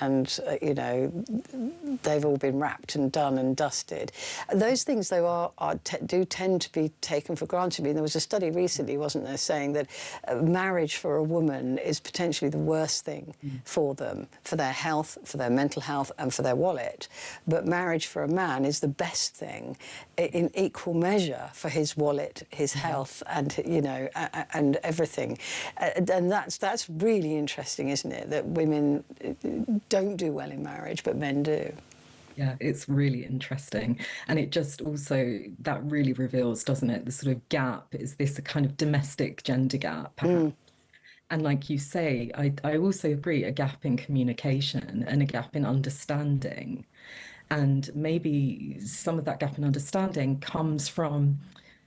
they've all been wrapped and done and dusted. Those things, though, do tend to be taken for granted. I mean, there was a study recently, wasn't there, saying that marriage for a woman is potentially the worst thing for them, for their health, for their mental health and for their wallet. But marriage for a man is the best thing in equal measure for his wallet, his health and, and everything. And that's really interesting, isn't it, that women don't do well in marriage, but men do. Yeah, it's really interesting. And it just also, that really reveals, doesn't it, the sort of gap, is this a kind of domestic gender gap, perhaps? And like you say, I also agree, a gap in communication and a gap in understanding. And maybe some of that gap in understanding comes from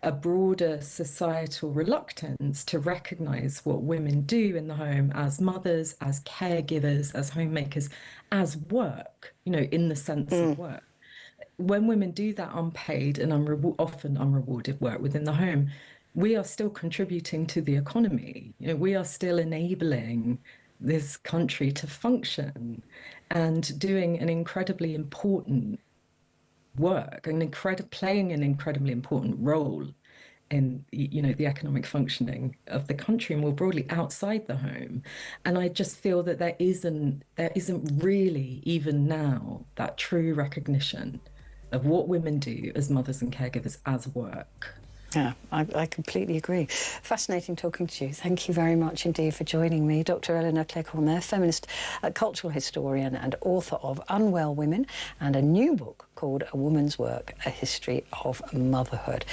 a broader societal reluctance to recognise what women do in the home as mothers, as caregivers, as homemakers, as work, in the sense of work. When women do that unpaid and often unrewarded work within the home, we are still contributing to the economy. We are still enabling this country to function and doing an incredibly important work, playing an incredibly important role in, you know, the economic functioning of the country more broadly outside the home. And I just feel that there isn't really, even now, that true recognition of what women do as mothers and caregivers as work. Yeah, I completely agree. Fascinating talking to you. Thank you very much indeed for joining me. Dr. Eleanor Cleghorn there, feminist, cultural historian and author of Unwell Women and a new book called A Woman's Work, A History of Motherhood.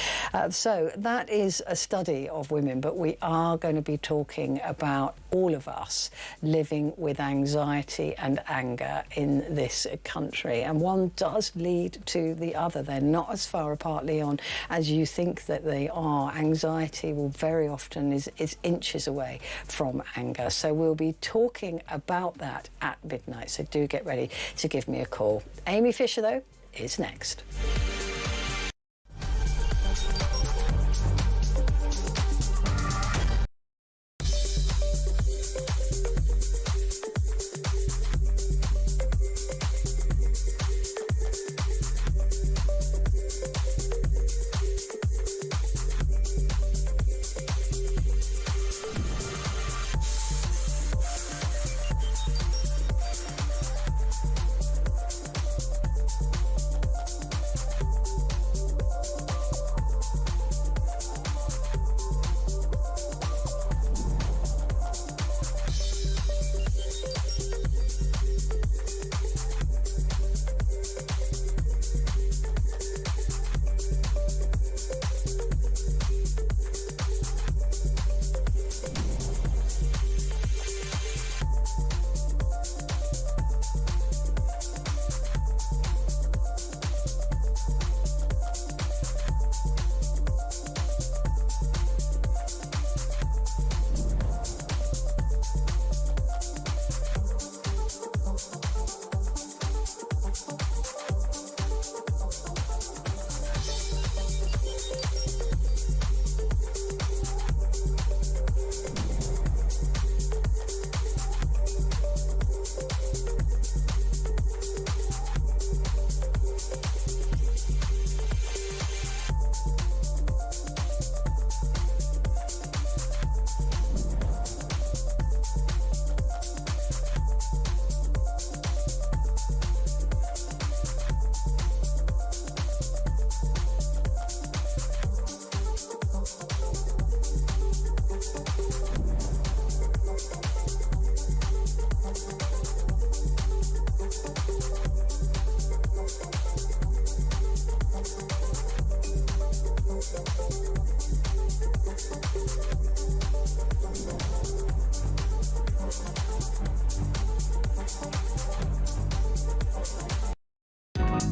So that is a study of women, but we are going to be talking about all of us living with anxiety and anger in this country. And one does lead to the other. They're not as far apart, Leon, as you think that they are. Anxiety will very often is inches away from anger. So we'll be talking about that at midnight. So do get ready to give me a call. Amy Fisher, though, is next.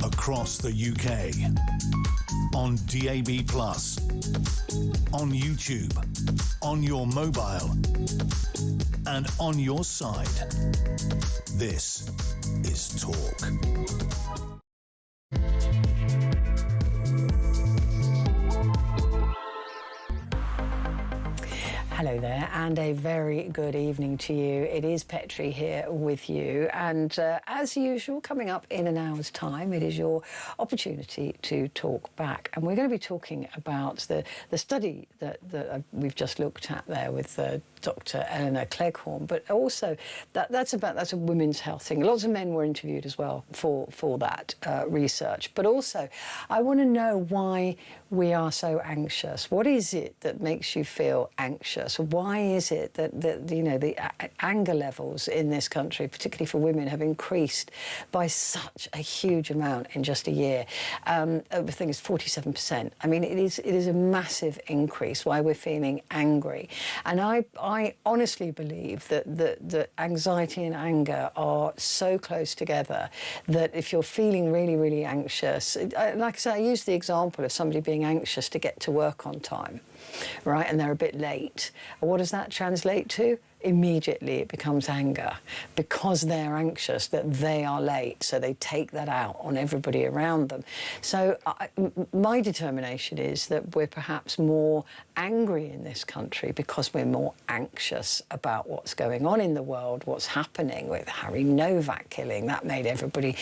Across the UK, on DAB+, on YouTube, on your mobile, and on your side. This is Talk. Hello there, and a very good evening to you. It is Petrie here with you, and as usual, coming up in an hour's time, it is your opportunity to talk back. And we're going to be talking about the study that we've just looked at there with Dr. Eleanor Cleghorn, but also that's a women's health thing. Lots of men were interviewed as well for that research. But also, I want to know why we are so anxious. What is it that makes you feel anxious? Why is it that you know, the anger levels in this country, particularly for women, have increased by such a huge amount in just a year? I think it's 47%. I mean, it is a massive increase. Why we're feeling angry, and I honestly believe that anxiety and anger are so close together that if you're feeling really, really anxious, like I say, I use the example of somebody being anxious to get to work on time, right? And they're a bit late. What does that translate to? immediately it becomes anger because they're anxious that they are late. So they take that out on everybody around them. So my determination is that we're perhaps more angry in this country because we're more anxious about what's going on in the world, what's happening with Harry Novak killing. That made everybody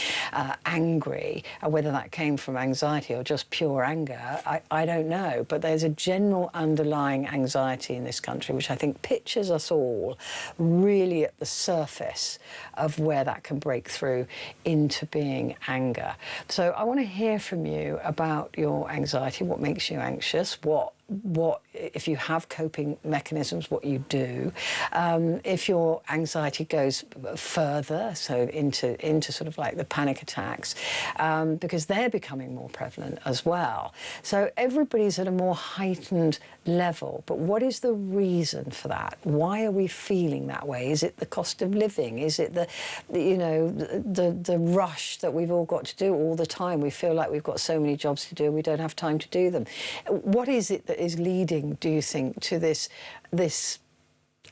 angry. Whether that came from anxiety or just pure anger, I don't know. But there's a general underlying anxiety in this country, which I think pictures us all really at the surface of where that can break through into being anger. So I want to hear from you about your anxiety, what makes you anxious, what if you have coping mechanisms, what you do, if your anxiety goes further, so into sort of like the panic attacks, because they're becoming more prevalent as well. So everybody's at a more heightened level, but what is the reason for that? Why are we feeling that way? Is it the cost of living? Is it the rush that we've all got to do all the time? We feel like we've got so many jobs to do and we don't have time to do them. What is it that is leading, do you think, to this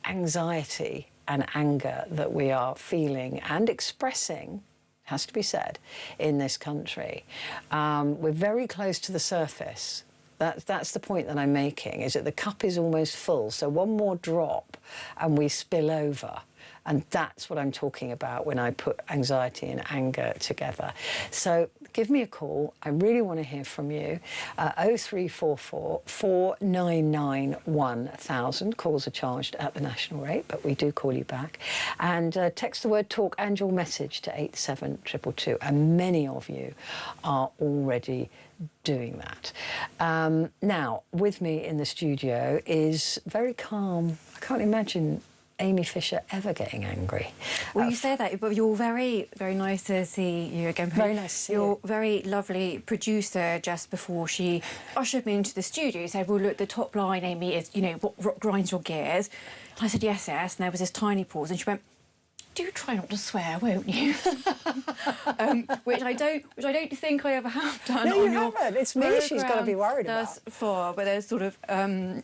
anxiety and anger that we are feeling and expressing, has to be said, in this country? We're very close to the surface. That's the point that I'm making, is that the cup is almost full. So one more drop and we spill over. And that's what I'm talking about when I put anxiety and anger together. So give me a call. I really want to hear from you. 0344 499 1000. Calls are charged at the national rate, but we do call you back. And text the word talk and your message to 87222. And many of you are already doing that. Now, with me in the studio is very calm. I can't imagine Amy Fisher ever getting angry. Well, you say that, but you're very, very nice to see you again. Very nice to see you. Your very lovely producer, just before she ushered me into the studio, said, well, look, the top line, Amy, is, you know, what grinds your gears? And I said, yes, yes. And there was this tiny pause, and she went, do try not to swear, won't you? Which I don't think I ever have done. No, on you haven't. It's me she's got to be worried about. Thus far, but there's sort of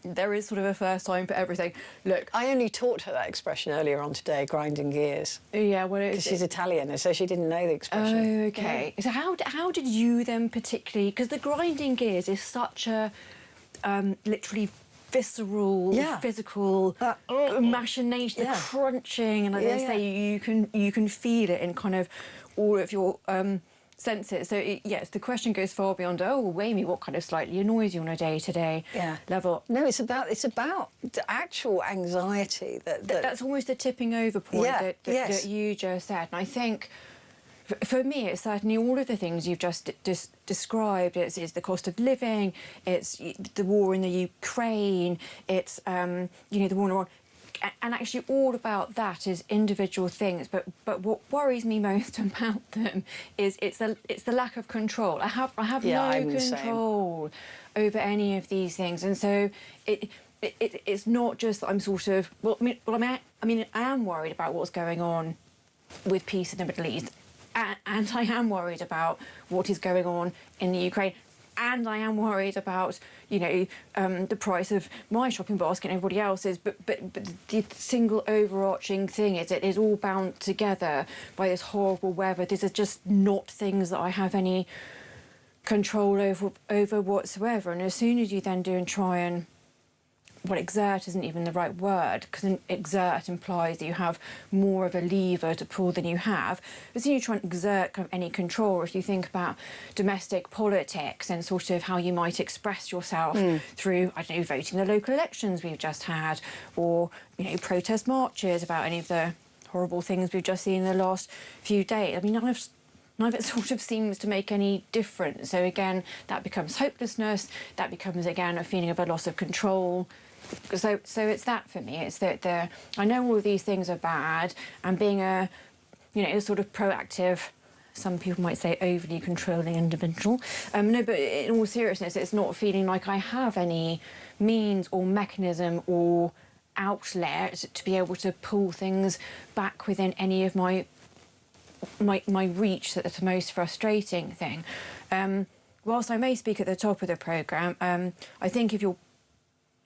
there is sort of a first time for everything. Look, I only taught her that expression earlier on today, grinding gears. Yeah, well, because she's Italian, and so she didn't know the expression. Oh, okay. Yeah. So how did you then particularly? Because the grinding gears is such a literally visceral, physical machination, the crunching, and as I say, you can feel it in kind of all of your senses. So yes, the question goes far beyond, oh, Amy, what kind of slightly annoys you on a day-to-day level? No, it's about the actual anxiety that's almost the tipping over point that you just said. And I think for me, it's certainly all of the things you've just described. It's the cost of living, it's the war in the Ukraine, it's the war in Iran, and actually all about that is individual things. But what worries me most about them is it's the lack of control. I have no control over any of these things, and so it's not just that I'm sort of I am worried about what's going on with peace in the Middle East. And I am worried about what is going on in the Ukraine, and I am worried about, the price of my shopping basket and everybody else's. But the single overarching thing is it is all bound together by this horrible weather. These are just not things that I have any control over whatsoever. And as soon as you then do and try and exert isn't even the right word, because exert implies that you have more of a lever to pull than you have. As soon as you try and exert kind of any control, if you think about domestic politics and sort of how you might express yourself through, I don't know, voting the local elections we've just had, or, protest marches about any of the horrible things we've just seen in the last few days. I mean, none of it sort of seems to make any difference. So again, that becomes hopelessness. That becomes, again, a feeling of a loss of control. So it's that for me. It's that I know all of these things are bad, and being a sort of proactive, some people might say overly controlling individual. No, but in all seriousness, it's not feeling like I have any means or mechanism or outlet to be able to pull things back within any of my reach. That's the most frustrating thing. Whilst I may speak at the top of the programme, I think if you're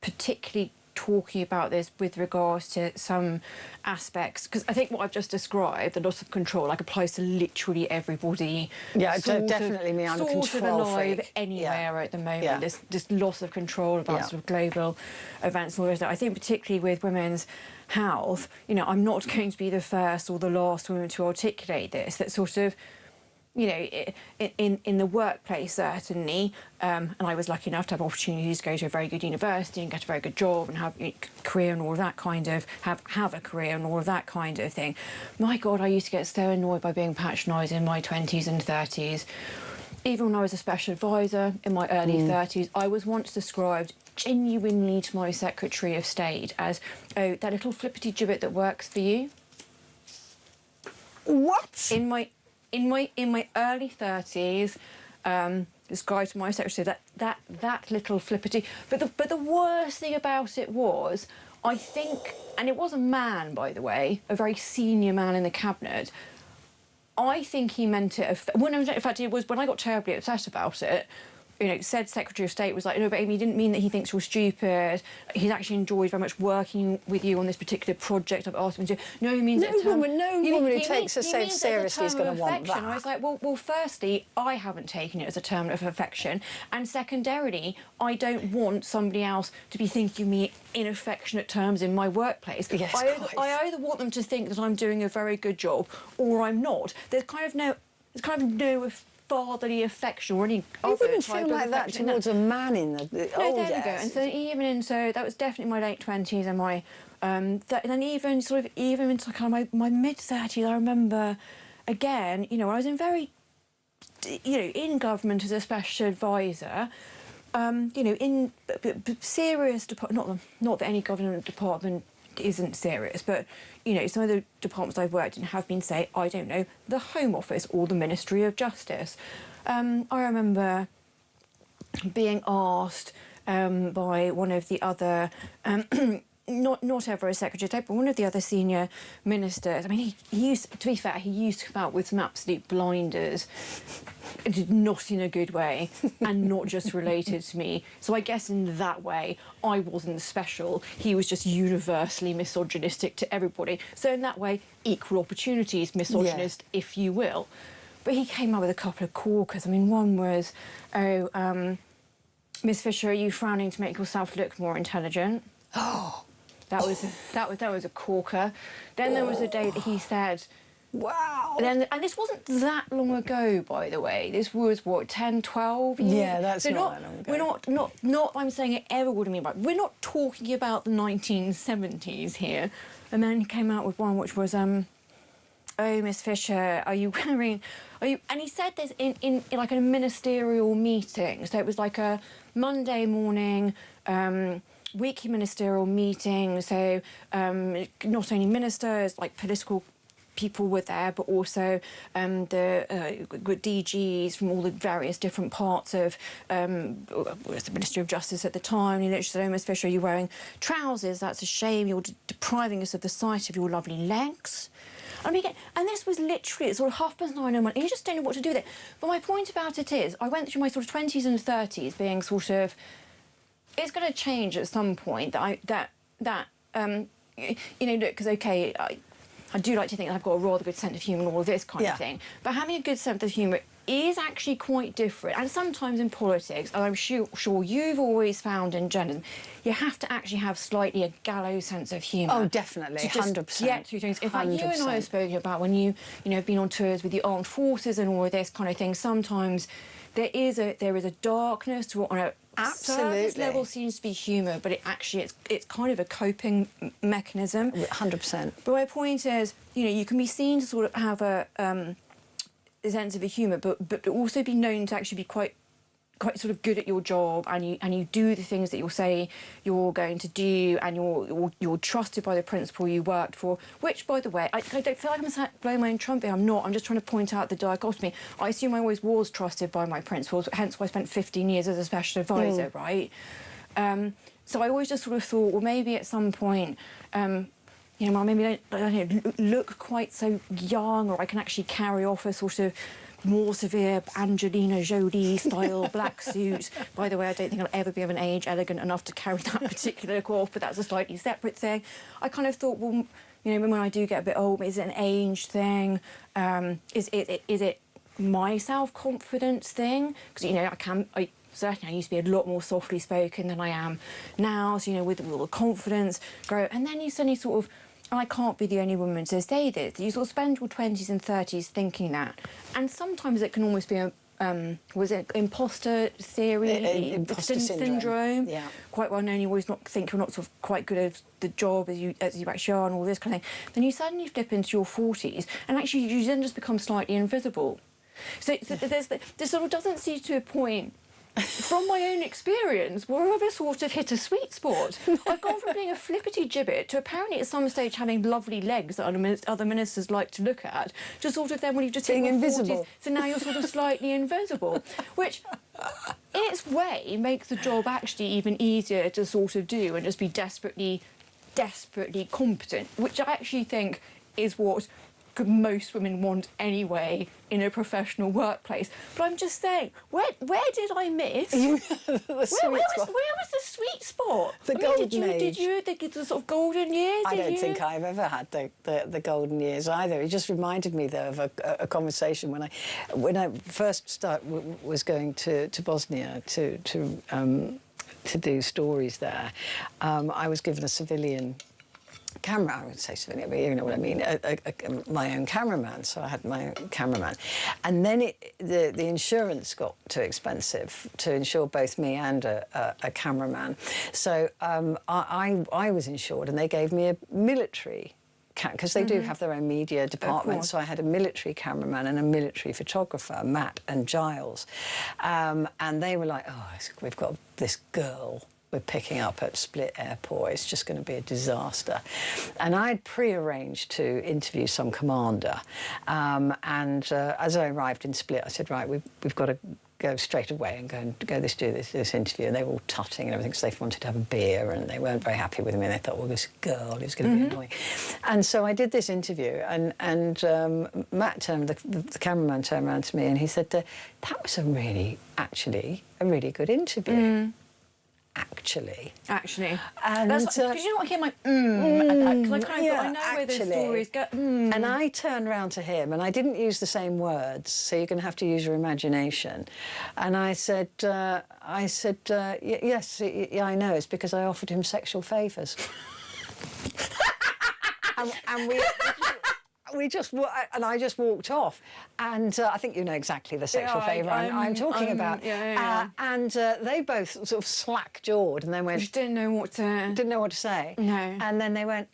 particularly talking about this with regards to some aspects, because I think what I've just described, the loss of control, like applies to literally everybody. Yeah, definitely me. I'm a control sort of alive freak. anywhere at the moment. Yeah. There's this loss of control about sort of global events and all this. I think particularly with women's health, you know, I'm not going to be the first or the last woman to articulate this. That sort of, you know, in the workplace certainly, and I was lucky enough to have opportunities to go to a very good university and get a very good job and have a career and all of that kind of, have a career and all of that kind of thing. My God, I used to get so annoyed by being patronised in my 20s and 30s. Even when I was a special advisor in my early 30s, I was once described genuinely to my Secretary of State as, oh, that little flippity gibbet that works for you. What? In my early 30s, this guy to my secretary said that little flippity. But the worst thing about it was, I think, and it was a man, by the way, a very senior man in the cabinet. I think he meant it. In fact, it was when I got terribly upset about it. You know, said Secretary of State was like, no, but Amy, he didn't mean that he thinks you're stupid. He's actually enjoyed very much working with you on this particular project. I've asked him to. No, he means no woman who takes herself seriously is going to want that. I was like, well, firstly, I haven't taken it as a term of affection, and secondarily, I don't want somebody else to be thinking me in affectionate terms in my workplace. Yes, I either want them to think that I'm doing a very good job, or I'm not. There's kind of no fatherly affection or any other type of affection. You wouldn't feel like that towards a man in the old days. There we go. And so that was definitely my late 20s and my and then even into kind of my mid 30s. I remember again, you know, I was in in government as a special advisor. You know, in serious not that any government department isn't serious, but you know, some of the departments I've worked in have been, say, I don't know, the Home Office or the Ministry of Justice. I remember being asked by one of the other, not ever a Secretary of State, but one of the other senior ministers. I mean, he used to be fair, he used to come out with some absolute blinders, not in a good way, and not just related to me. So I guess in that way, I wasn't special. He was just universally misogynistic to everybody. So in that way, equal opportunities misogynist, if you will. But he came up with a couple of corkers. I mean, one was, Miss Fisher, are you frowning to make yourself look more intelligent? Oh. That was a corker. Then there was a day that he said, wow. And this wasn't that long ago, by the way. This was, what, 10, 12 years? Yeah, that's so not that long ago. We're not I'm saying it ever would have been right. We're not talking about the 1970s here. And then he came out with one which was, oh, Miss Fisher, are you... And he said this in like a ministerial meeting. So it was like a Monday morning... weekly ministerial meeting, so not only ministers, like political people were there, but also the DGs from all the various different parts of the Ministry of Justice at the time. He literally said, oh, Miss Fisher, are you wearing trousers? That's a shame. You're depriving us of the sight of your lovely legs. I mean, and this was literally at sort of 9:30, and you just don't know what to do with it. But my point about it is, I went through my sort of 20s and 30s being sort of... It's going to change at some point. You know, look, because okay, I do like to think that I've got a rather good sense of humour and all of this kind of thing. But having a good sense of humour is actually quite different. And sometimes in politics, and I'm sure you've always found in journalism, you have to actually have slightly a gallows sense of humour. Oh, definitely, 100%. Get through things. In fact, you and I have spoken about when you have been on tours with the armed forces and all of this kind of thing. Sometimes there is a darkness to what on a surface level seems to be humour, but it's kind of a coping mechanism. 100%. But my point is, you know, you can be seen to sort of have a sense of humour, but also be known to actually be quite sort of good at your job, and you do the things that you'll say you're going to do, and you're trusted by the principal you worked for, which, by the way, I don't feel like I'm blowing my own trumpet. I'm not. I'm just trying to point out the dichotomy. I assume I always was trusted by my principals, hence why I spent 15 years as a special advisor, right? So I always just sort of thought, well, maybe at some point, you know, maybe I don't look quite so young, or I can actually carry off a sort of more severe Angelina Jolie style black suit. By the way, I don't think I'll ever be of an age elegant enough to carry that particular coif, but that's a slightly separate thing. I kind of thought, well, you know, when I do get a bit old, is it an age thing? Is it my self-confidence thing? Because, you know, certainly I used to be a lot more softly spoken than I am now, so, you know, with all the confidence grow. And then you suddenly sort of, I can't be the only woman to say this. You sort of spend your 20s and 30s thinking that. And sometimes it can almost be a, was it imposter theory? Imposter syndrome. Yeah. Quite well known, you always not think you're not sort of quite good at the job as you actually are and all this kind of thing. Then you suddenly flip into your 40s and actually you then just become slightly invisible. So there sort of doesn't seem to a point, from my own experience, where I've sort of hit a sweet spot. I've gone from being a flippity gibbet to apparently at some stage having lovely legs that other ministers like to look at, to sort of then when you've just hit your 40s, so now you're sort of slightly invisible, which in its way makes the job actually even easier to sort of do and just be desperately competent, which I actually think is what most women want anyway in a professional workplace. But I'm just saying, where did I miss? Where was the sweet spot? The golden age. Did you the sort of golden years? I don't think I've ever had the golden years either. It just reminded me though of a conversation when I first was going to Bosnia to do stories there. I was given a civilian camera, I would say civilian, but you know what I mean, my own cameraman, so I had my own cameraman. And then the insurance got too expensive to insure both me and a cameraman. So I was insured and they gave me a military, because they do have their own media department, so I had a military cameraman and a military photographer, Matt and Giles. And they were like, oh, we've got this girl we're picking up at Split Airport. It's just going to be a disaster. And I'd pre-arranged to interview some commander. As I arrived in Split, I said, right, we've got to go straight away and do this interview. And they were all tutting and everything because they wanted to have a beer and they weren't very happy with me. And they thought, well, this girl is going to be annoying. And so I did this interview and Matt, the cameraman, turned around to me and he said, that was actually a really good interview. Actually. And that's because you know what, I hear my because I kind of thought, I know where those stories go. And I turned round to him and I didn't use the same words, so you're going to have to use your imagination. And I said, yes, yeah, I know, it's because I offered him sexual favours. and I just walked off, and I think you know exactly the sexual favour I'm talking about. And they both sort of slack-jawed, and then went. Just didn't know what to say. No. And then they went,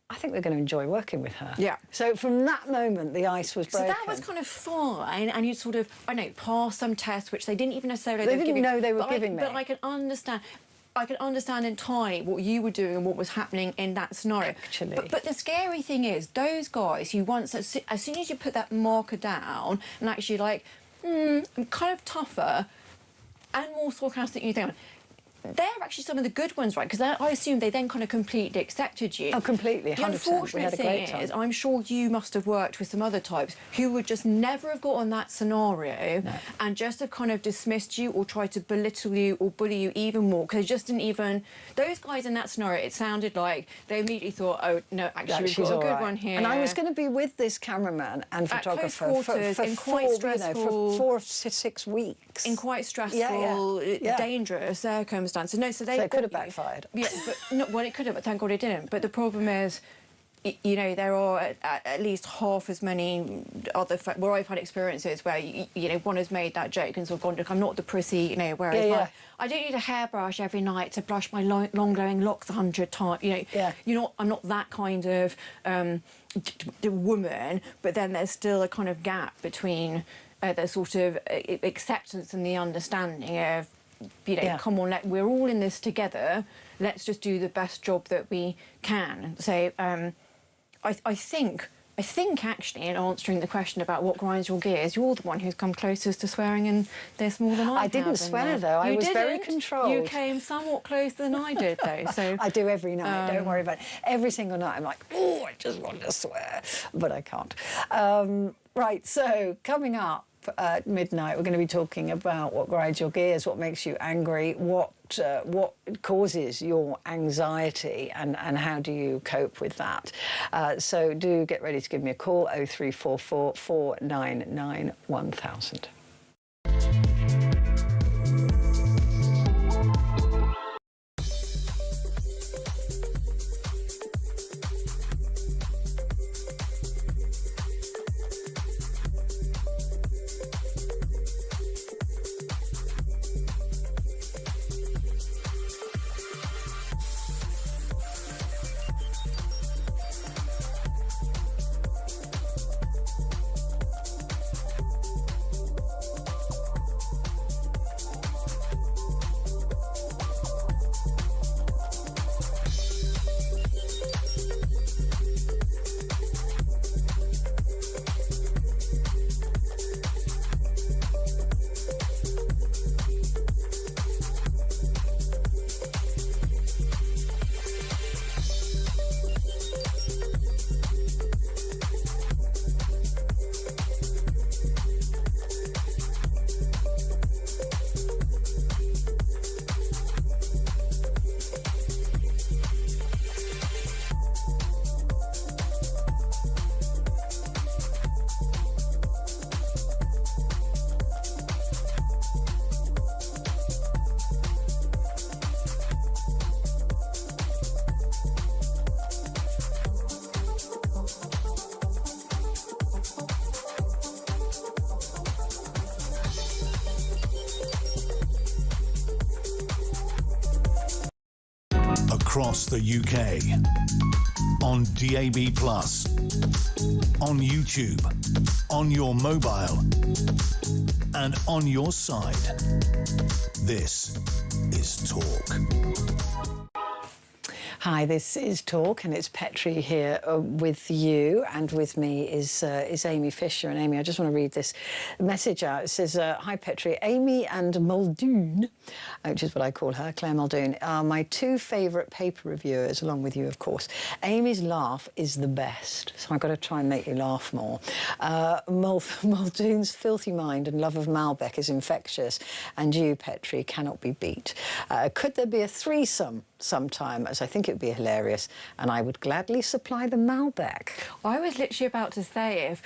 I think we're going to enjoy working with her. Yeah. So from that moment, the ice was broken. So that was kind of fine, and you sort of, I know, passed some tests which they didn't even necessarily. They didn't know they were giving me. But I can understand entirely what you were doing and what was happening in that scenario. Actually. But the scary thing is, those guys who once, as soon as you put that marker down and actually like, I'm kind of tougher and more sarcastic than you think, they're actually some of the good ones, right? Because I assume they then kind of completely accepted you. Oh, completely, 100%. The unfortunate thing is, I'm sure you must have worked with some other types who would just never have got on that scenario and just have kind of dismissed you or tried to belittle you or bully you even more because they just didn't even... Those guys in that scenario, it sounded like they immediately thought, oh, no, actually, we've got a good one here. And I was going to be with this cameraman and photographer for quite stressful... for 4 to 6 weeks. In quite stressful, dangerous circumstances. No, so it could have backfired. Yeah, but well, it could have, but thank God it didn't. But the problem is, you know, there are at least half as many other where I've had experiences where you know one has made that joke and sort of gone, look, I'm not the prissy, you know, whereas I don't need a hairbrush every night to brush my long glowing locks 100 times. You know, I'm not that kind of woman. But then there's still a kind of gap between the sort of acceptance and the understanding of. You know, come on, we're all in this together. Let's just do the best job that we can. So, I think actually, in answering the question about what grinds your gears, you're the one who's come closest to swearing in this more than I have. I didn't swear though. I was very controlled. You came somewhat closer than I did though. So I do every night. Don't worry about it. Every single night, I'm like, oh, I just want to swear, but I can't. Right. So coming up. at midnight, we're going to be talking about what grinds your gears, what makes you angry, what causes your anxiety, and how do you cope with that. So do get ready to give me a call, 0344 499 1000. Across the UK, on DAB+, on YouTube, on your mobile, and on your side. This is Talk. Hi, this is Talk, and it's Petrie here with you, and with me is Amy Fisher. And Amy, I just want to read this message out. It says, "Hi Petrie, Amy and Muldoon," which is what I call her, Claire Muldoon, are my two favourite paper reviewers, along with you, of course. Amy's laugh is the best, so I've got to try and make you laugh more. Muldoon's filthy mind and love of Malbec is infectious, and you, Petrie, cannot be beat. Could there be a threesome sometime, as I think it would be hilarious, and I would gladly supply the Malbec. I was literally about to say, if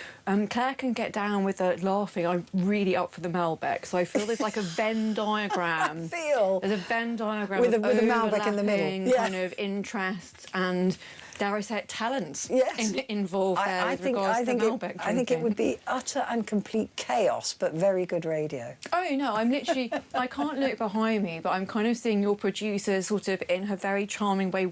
Claire can get down with the laughing, I'm really up for the Malbec. So I feel there's like a Venn diagram. There's a Venn diagram with a Malbec in the middle. Yeah. Kind of interests and, dare I say it, talents involved there I think Malbec I think it would be utter and complete chaos, but very good radio. Oh, no, I'm literally... I can't look behind me, but I'm kind of seeing your producer sort of in her very charming way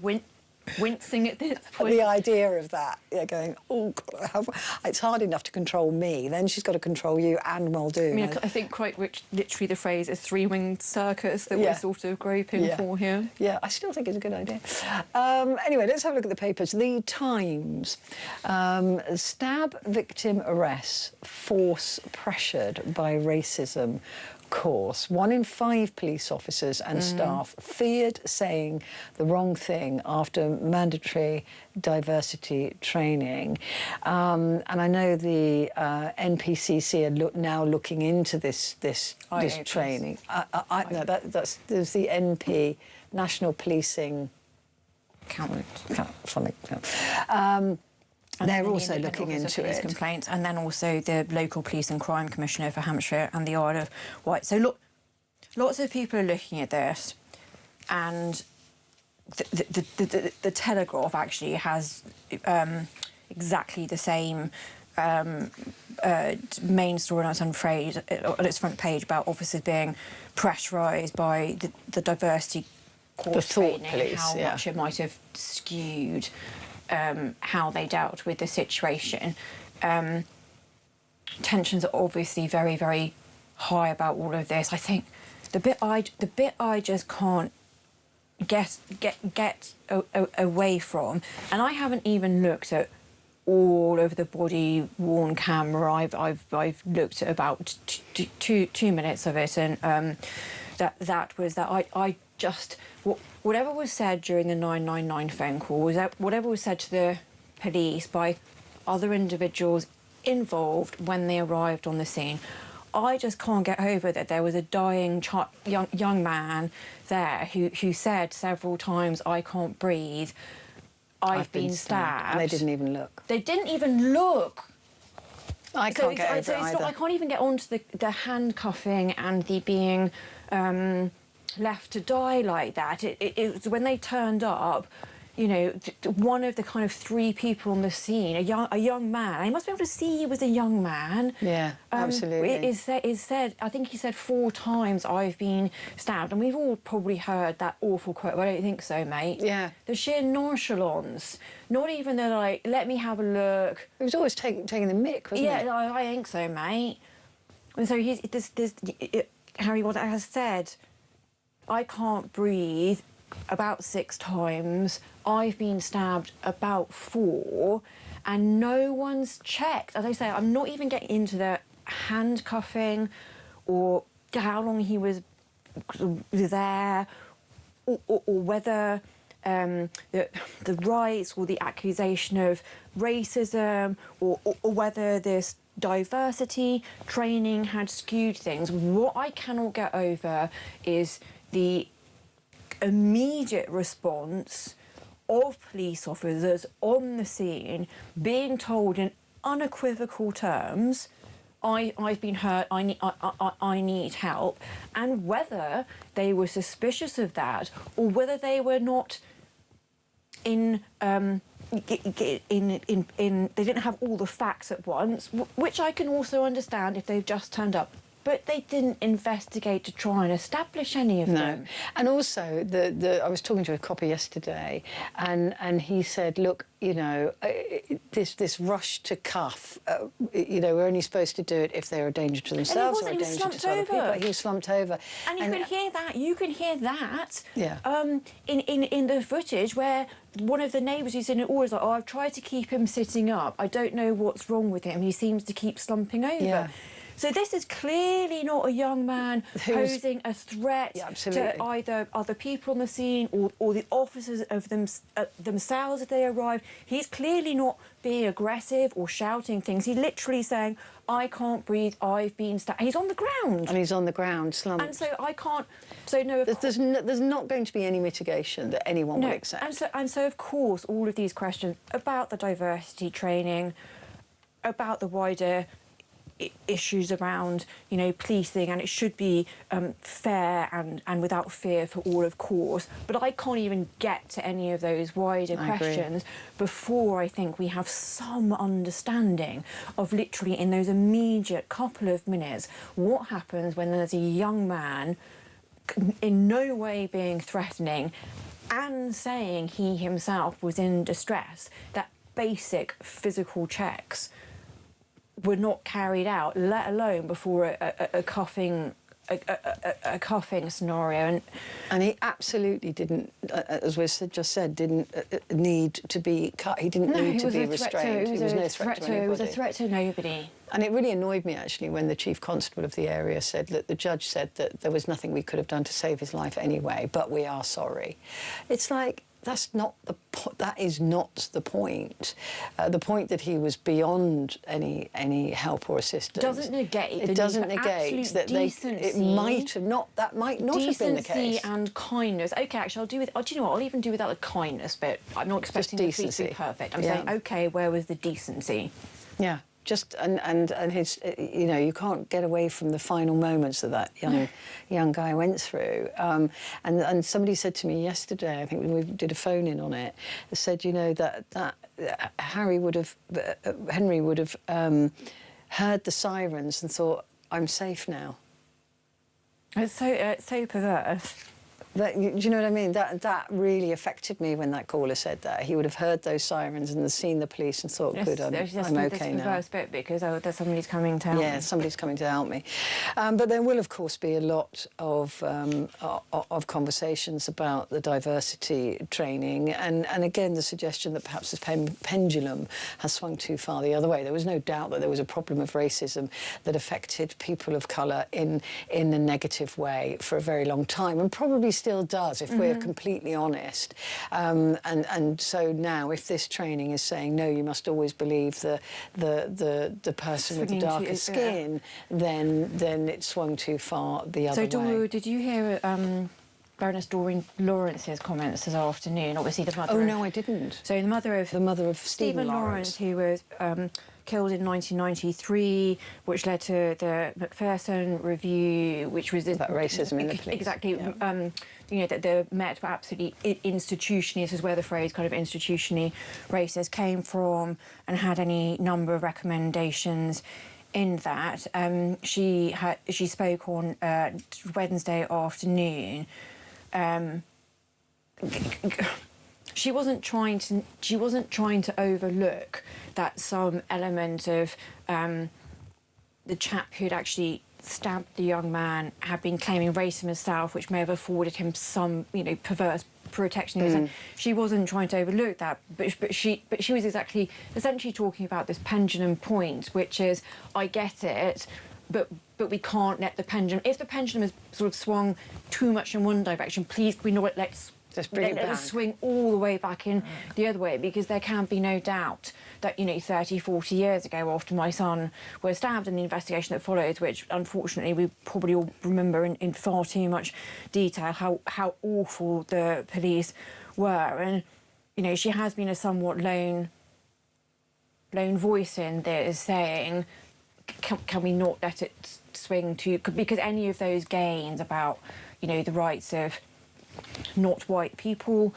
wincing at this point. The idea of that, going, oh, God, it's hard enough to control me, then she's got to control you and Muldoon. I mean, I think quite literally the phrase is three-winged circus that we're sort of groping for here. Yeah, I still think it's a good idea. Anyway, let's have a look at the papers. The Times. Stab victim arrests, force pressured by racism. Course. 1 in 5 police officers and staff feared saying the wrong thing after mandatory diversity training. And I know the NPCC are now looking into this training. No, there's the NP, National Policing Council, something. And they're also looking into it. Complaints, and then also the local police and crime commissioner for Hampshire and the Isle of Wight. So lots of people are looking at this, and the Telegraph actually has exactly the same main story on its front page about officers being pressurised by the diversity course training, police, how much it might have skewed how they dealt with the situation. Tensions are obviously very, very high about all of this. I think the bit I just can't get away from, and I haven't even looked at all of the body worn camera. I've looked at about two minutes of it, and that was that I just whatever was said during the 999 phone call, whatever was said to the police by other individuals involved when they arrived on the scene, I just can't get over that there was a dying young man there who said several times, "I can't breathe. I've been stabbed." And they didn't even look. They didn't even look. I can't get over it either. I can't even get onto the handcuffing and the being left to die like that. It was when they turned up, you know, one of the kind of three people on the scene, a young man. I must be able to see he was a young man. Yeah, absolutely. It said, I think he said 4 times, "I've been stabbed," and we've all probably heard that awful quote. I don't think so, mate. Yeah. The sheer nonchalance. Not even the like, "Let me have a look." He was always taking the mick, wasn't Yeah, he? I think so, mate. And so Harry has said, "I can't breathe," about 6 times. "I've been stabbed about 4, and no one's checked. As I say, I'm not even getting into the handcuffing or how long he was there, or whether the rights or the accusation of racism, or whether this diversity training had skewed things. What I cannot get over is the immediate response of police officers on the scene being told in unequivocal terms, I've been hurt, I need help, and whether they were suspicious of that or whether they were not they didn't have all the facts at once, which I can also understand if they've just turned up. But they didn't investigate to try and establish any of them. And also, I was talking to a copper yesterday, and he said, look, you know, this rush to cuff, you know, we're only supposed to do it if they're a danger to themselves or a danger to other people. He was slumped over. And you can hear that. You can hear that. Yeah. In the footage where one of the neighbours who's in it always like, "Oh, I've tried to keep him sitting up. I don't know what's wrong with him. He seems to keep slumping over." Yeah. So this is clearly not a young man posing a threat to either other people on the scene or the officers of themselves as they arrive. He's clearly not being aggressive or shouting things. He's literally saying, "I can't breathe, I've been stabbed." He's on the ground. And he's on the ground, slumped. And so I can't... So no, there's not going to be any mitigation that anyone will accept. And so, of course, all of these questions about the diversity training, about the wider issues around, you know, policing, and it should be fair and without fear for all, of course. But I can't even get to any of those wider questions before I think we have some understanding of literally in those immediate couple of minutes what happens when there's a young man in no way being threatening and saying he himself was in distress, that basic physical checks were not carried out, let alone before a cuffing scenario. And he absolutely didn't, as we just said, didn't need to be cut. He didn't need to be restrained. He was no threat to anybody. He was a threat to nobody. And it really annoyed me, actually, when the chief constable of the area said that the judge said that there was nothing we could have done to save his life anyway, but we are sorry. It's like, that is not the point. The point that he was beyond any help or assistance doesn't negate. It doesn't negate that it might not have been the case. Decency and kindness. Okay, actually, I'll do with. Do you know what? I'll even do without the kindness bit. I'm not expecting the police to be perfect. I'm saying, okay, where was the decency? Yeah. Just and his, you know, you can't get away from the final moments that young guy went through. And somebody said to me yesterday, I think when we did a phone in on it, said, you know, that Henry would have heard the sirens and thought, "I'm safe now." It's so perverse. Do you know what I mean? That really affected me when that caller said that. He would have heard those sirens and seen the police and thought, "Good, I'm okay now." This bit because there's somebody's coming to help me. Yeah, somebody's coming to help me. But there will, of course, be a lot of conversations about the diversity training, and again the suggestion that perhaps the pendulum has swung too far the other way. There was no doubt that there was a problem of racism that affected people of colour in a negative way for a very long time, and probably still does, if we're completely honest. And so now, if this training is saying, no, you must always believe the person with the darker skin, then it's swung too far the other way. So, did you hear Baroness Doreen Lawrence's comments this afternoon? Obviously, the mother. Oh no, I didn't. So the mother of Stephen Lawrence, who was killed in 1993, which led to the Macpherson Review, which was about racism in the police. Exactly. Yeah. You know, that the Met were absolutely institutionally. This is where the phrase kind of institutionally racist came from, and had any number of recommendations in that. She spoke on Wednesday afternoon. She wasn't trying to overlook that some element of the chap who'd actually stabbed the young man had been claiming racism himself, which may have afforded him some, you know, perverse protection. She wasn't trying to overlook that, but she was essentially talking about this pendulum point, which is, I get it, but we can't let the pendulum. If the pendulum has sort of swung too much in one direction, please, let's let it swing all the way back in the other way, because there can be no doubt that, you know, 30, 40 years ago, after my son was stabbed, in the investigation that followed, which unfortunately we probably all remember in far too much detail, how awful the police were. And, you know, she has been a somewhat lone voice in this, saying, can we not let it swing to... Because any of those gains about, you know, the rights of not white people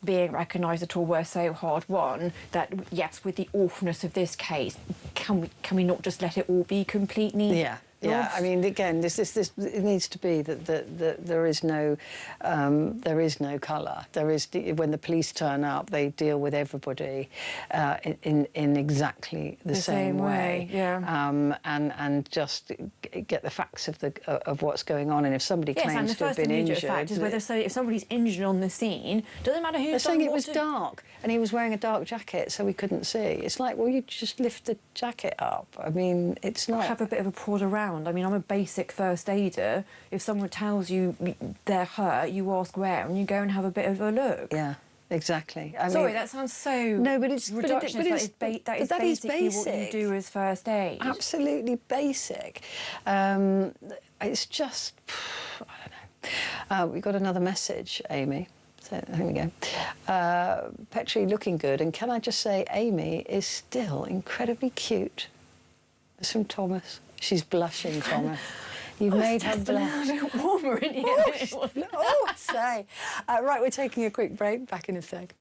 being recognised at all were so hard won that, yes, with the awfulness of this case, can we not just let it all be completely lost? Yeah, I mean, again, it needs to be that there is no colour. There is, when the police turn up, they deal with everybody in exactly the same way. Yeah. And just get the facts of what's going on. And if somebody claims to have been injured, fact is whether if somebody's injured on the scene, doesn't matter who's. They're saying it was dark and he was wearing a dark jacket, so we couldn't see. It's like, well, you just lift the jacket up. I mean, it's not. Have a bit of a prod around. I mean, I'm a basic first aider. If someone tells you they're hurt, you ask where, and you go and have a bit of a look. Yeah, exactly. Sorry, that sounds so. No, but it's reductionist. That is basically what you do as first aid. Absolutely basic. It's just, I don't know. We've got another message, Amy. So here we go. Petrie looking good, and can I just say, Amy is still incredibly cute. It's from Thomas. She's blushing, Thomas. You've made her blush. A little bit warmer in here. I say. Right, we're taking a quick break. Back in a sec.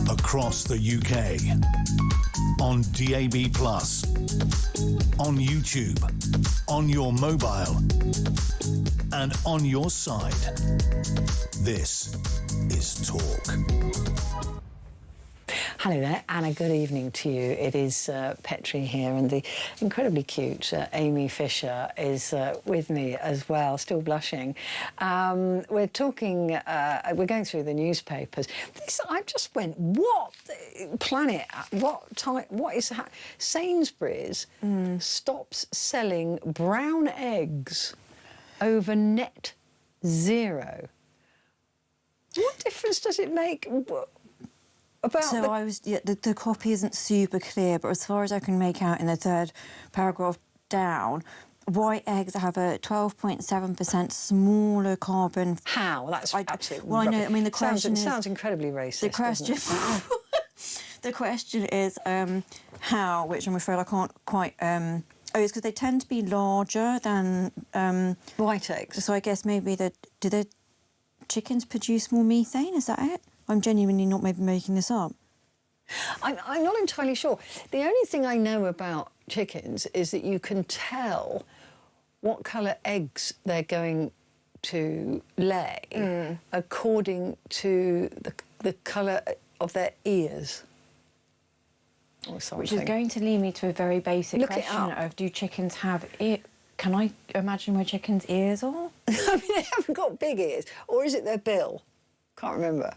Across the UK, on DAB+, on YouTube, on your mobile, and on your side. This is Talk. Hello there, and a good evening to you. It is Petrie here, and the incredibly cute Amy Fisher is with me as well, still blushing. We're talking, we're going through the newspapers. I just went, what planet, what time, what is that? Sainsbury's stops selling brown eggs over net zero. What difference does it make? The copy isn't super clear, but as far as I can make out in the third paragraph down, white eggs have a 12.7% smaller carbon. How? That's absolutely. Well, I know. I mean, the question sounds incredibly racist. The question. The question is how, which I'm afraid I can't quite. Oh, it's because they tend to be larger than white eggs. So I guess maybe do the chickens produce more methane? Is that it? I'm genuinely not maybe making this up. I'm not entirely sure. The only thing I know about chickens is that you can tell what colour eggs they're going to lay according to the colour of their ears. Or something. Which is going to lead me to a very basic question of, do chickens have ear? Can I imagine where chickens' ears are? I mean, they haven't got big ears. Or is it their bill? Can't remember.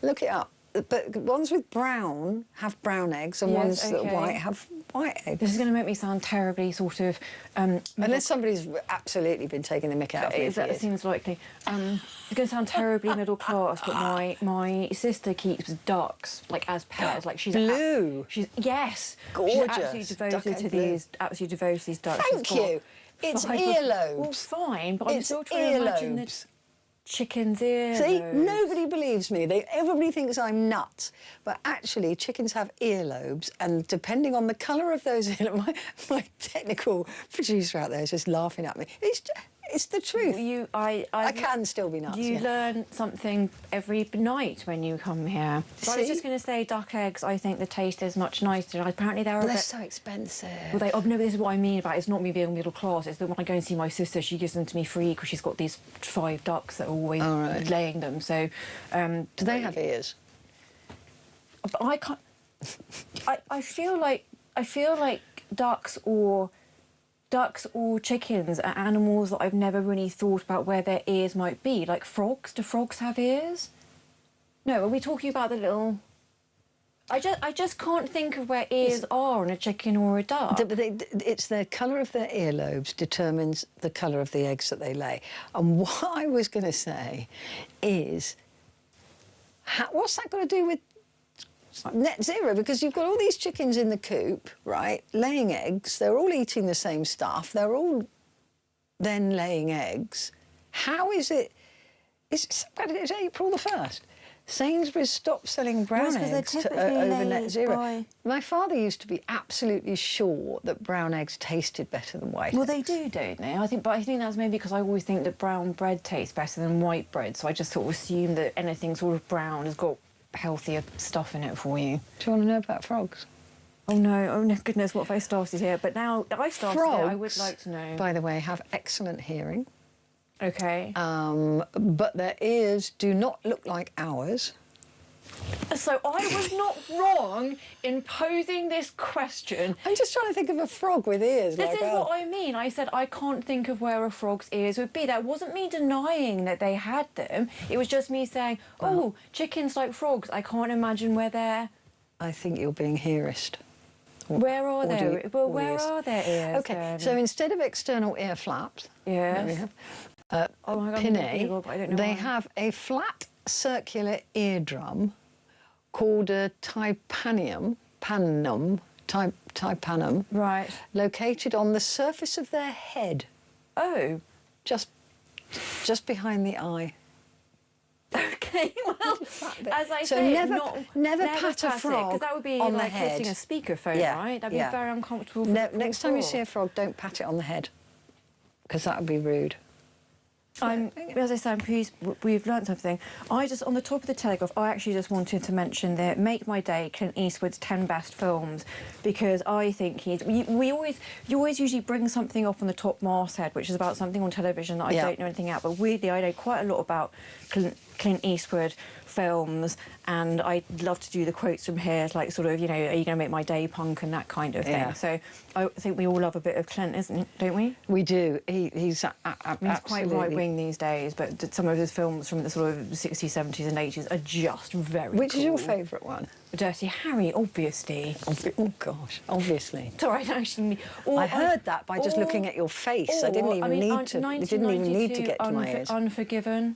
Look it up. But ones with brown have brown eggs, and ones that are white have white eggs. This is going to make me sound terribly sort of... unless somebody's absolutely been taking the mick out of me. That seems likely. It's going to sound terribly middle class, but my sister keeps ducks, like, as pets. Like, she's... Blue? Yes. Gorgeous. She's absolutely devoted to these ducks. Thank you. It's earlobes. Well, fine, but I'm still trying to imagine that... Chicken's earlobes. See, nobody believes me. Everybody thinks I'm nuts. But actually, chickens have earlobes, and depending on the colour of those earlobes, my technical producer out there is just laughing at me. It's the truth. I can still be nuts. You learn something every night when you come here. But I was just going to say, duck eggs, I think the taste is much nicer. Apparently they're so expensive. Well, no, this is what I mean about it's not me being middle class. It's that when I go and see my sister, she gives them to me free because she's got these 5 ducks that are always laying them. So, do they have ears? But I can't. I feel like ducks or chickens are animals that I've never really thought about where their ears might be. Like frogs. Do frogs have ears? No, are we talking about the little... I just can't think of where ears are on a chicken or a duck. It's the colour of their earlobes determines the colour of the eggs that they lay. And what I was going to say is, what's that got to do with net zero? Because you've got all these chickens in the coop, right, laying eggs. They're all eating the same stuff. They're all then laying eggs. How is it... It's April the 1st. Sainsbury's stopped selling brown eggs over net zero. My father used to be absolutely sure that brown eggs tasted better than white eggs. Well, they do, don't they? I think that's maybe because I always think that brown bread tastes better than white bread, so I just sort of assume that anything sort of brown has got healthier stuff in it for you. Do you want to know about frogs? Oh no, goodness, what have I started here? But now I started frogs, it, I would like to know. By the way, have excellent hearing. OK. But their ears do not look like ours. So I was not wrong in posing this question. I'm just trying to think of a frog with ears This is what I mean. I said I can't think of where a frog's ears would be. That wasn't me denying that they had them. It was just me saying, oh, chickens like frogs. I can't imagine where they're... I think you're being hearist. Where are their ears? OK, then? so instead of external ear flaps, yes. pinnae, they have a flat circular eardrum called a tympanum, right, located on the surface of their head. Oh. Just behind the eye. OK, well, as I so say, never pat a frog because that would be on like the head. hitting a speakerphone, right? That'd be very uncomfortable. Next time you see a frog, don't pat it on the head, because that would be rude. As I say, I'm pleased we've learnt something. On the top of the Telegraph, I actually just wanted to mention that Make My Day, Clint Eastwood's 10 best films, because I think you always usually bring something up on the top masthead, which is about something on television that I don't know anything about. But weirdly, I know quite a lot about Clint Clint Eastwood films, and I love to do the quotes from here, like sort of, you know, are you going to make my day, punk, and that kind of thing. So I think we all love a bit of Clint, don't we? We do. He's He's quite right-wing these days, but some of his films from the sort of 60s, 70s and 80s are just very Which cool. is your favourite one? Dirty Harry, obviously. Oh, gosh, obviously. Sorry, actually... I heard that by just looking at your face. I didn't even need to... You didn't even need to get to my ears. Unforgiven.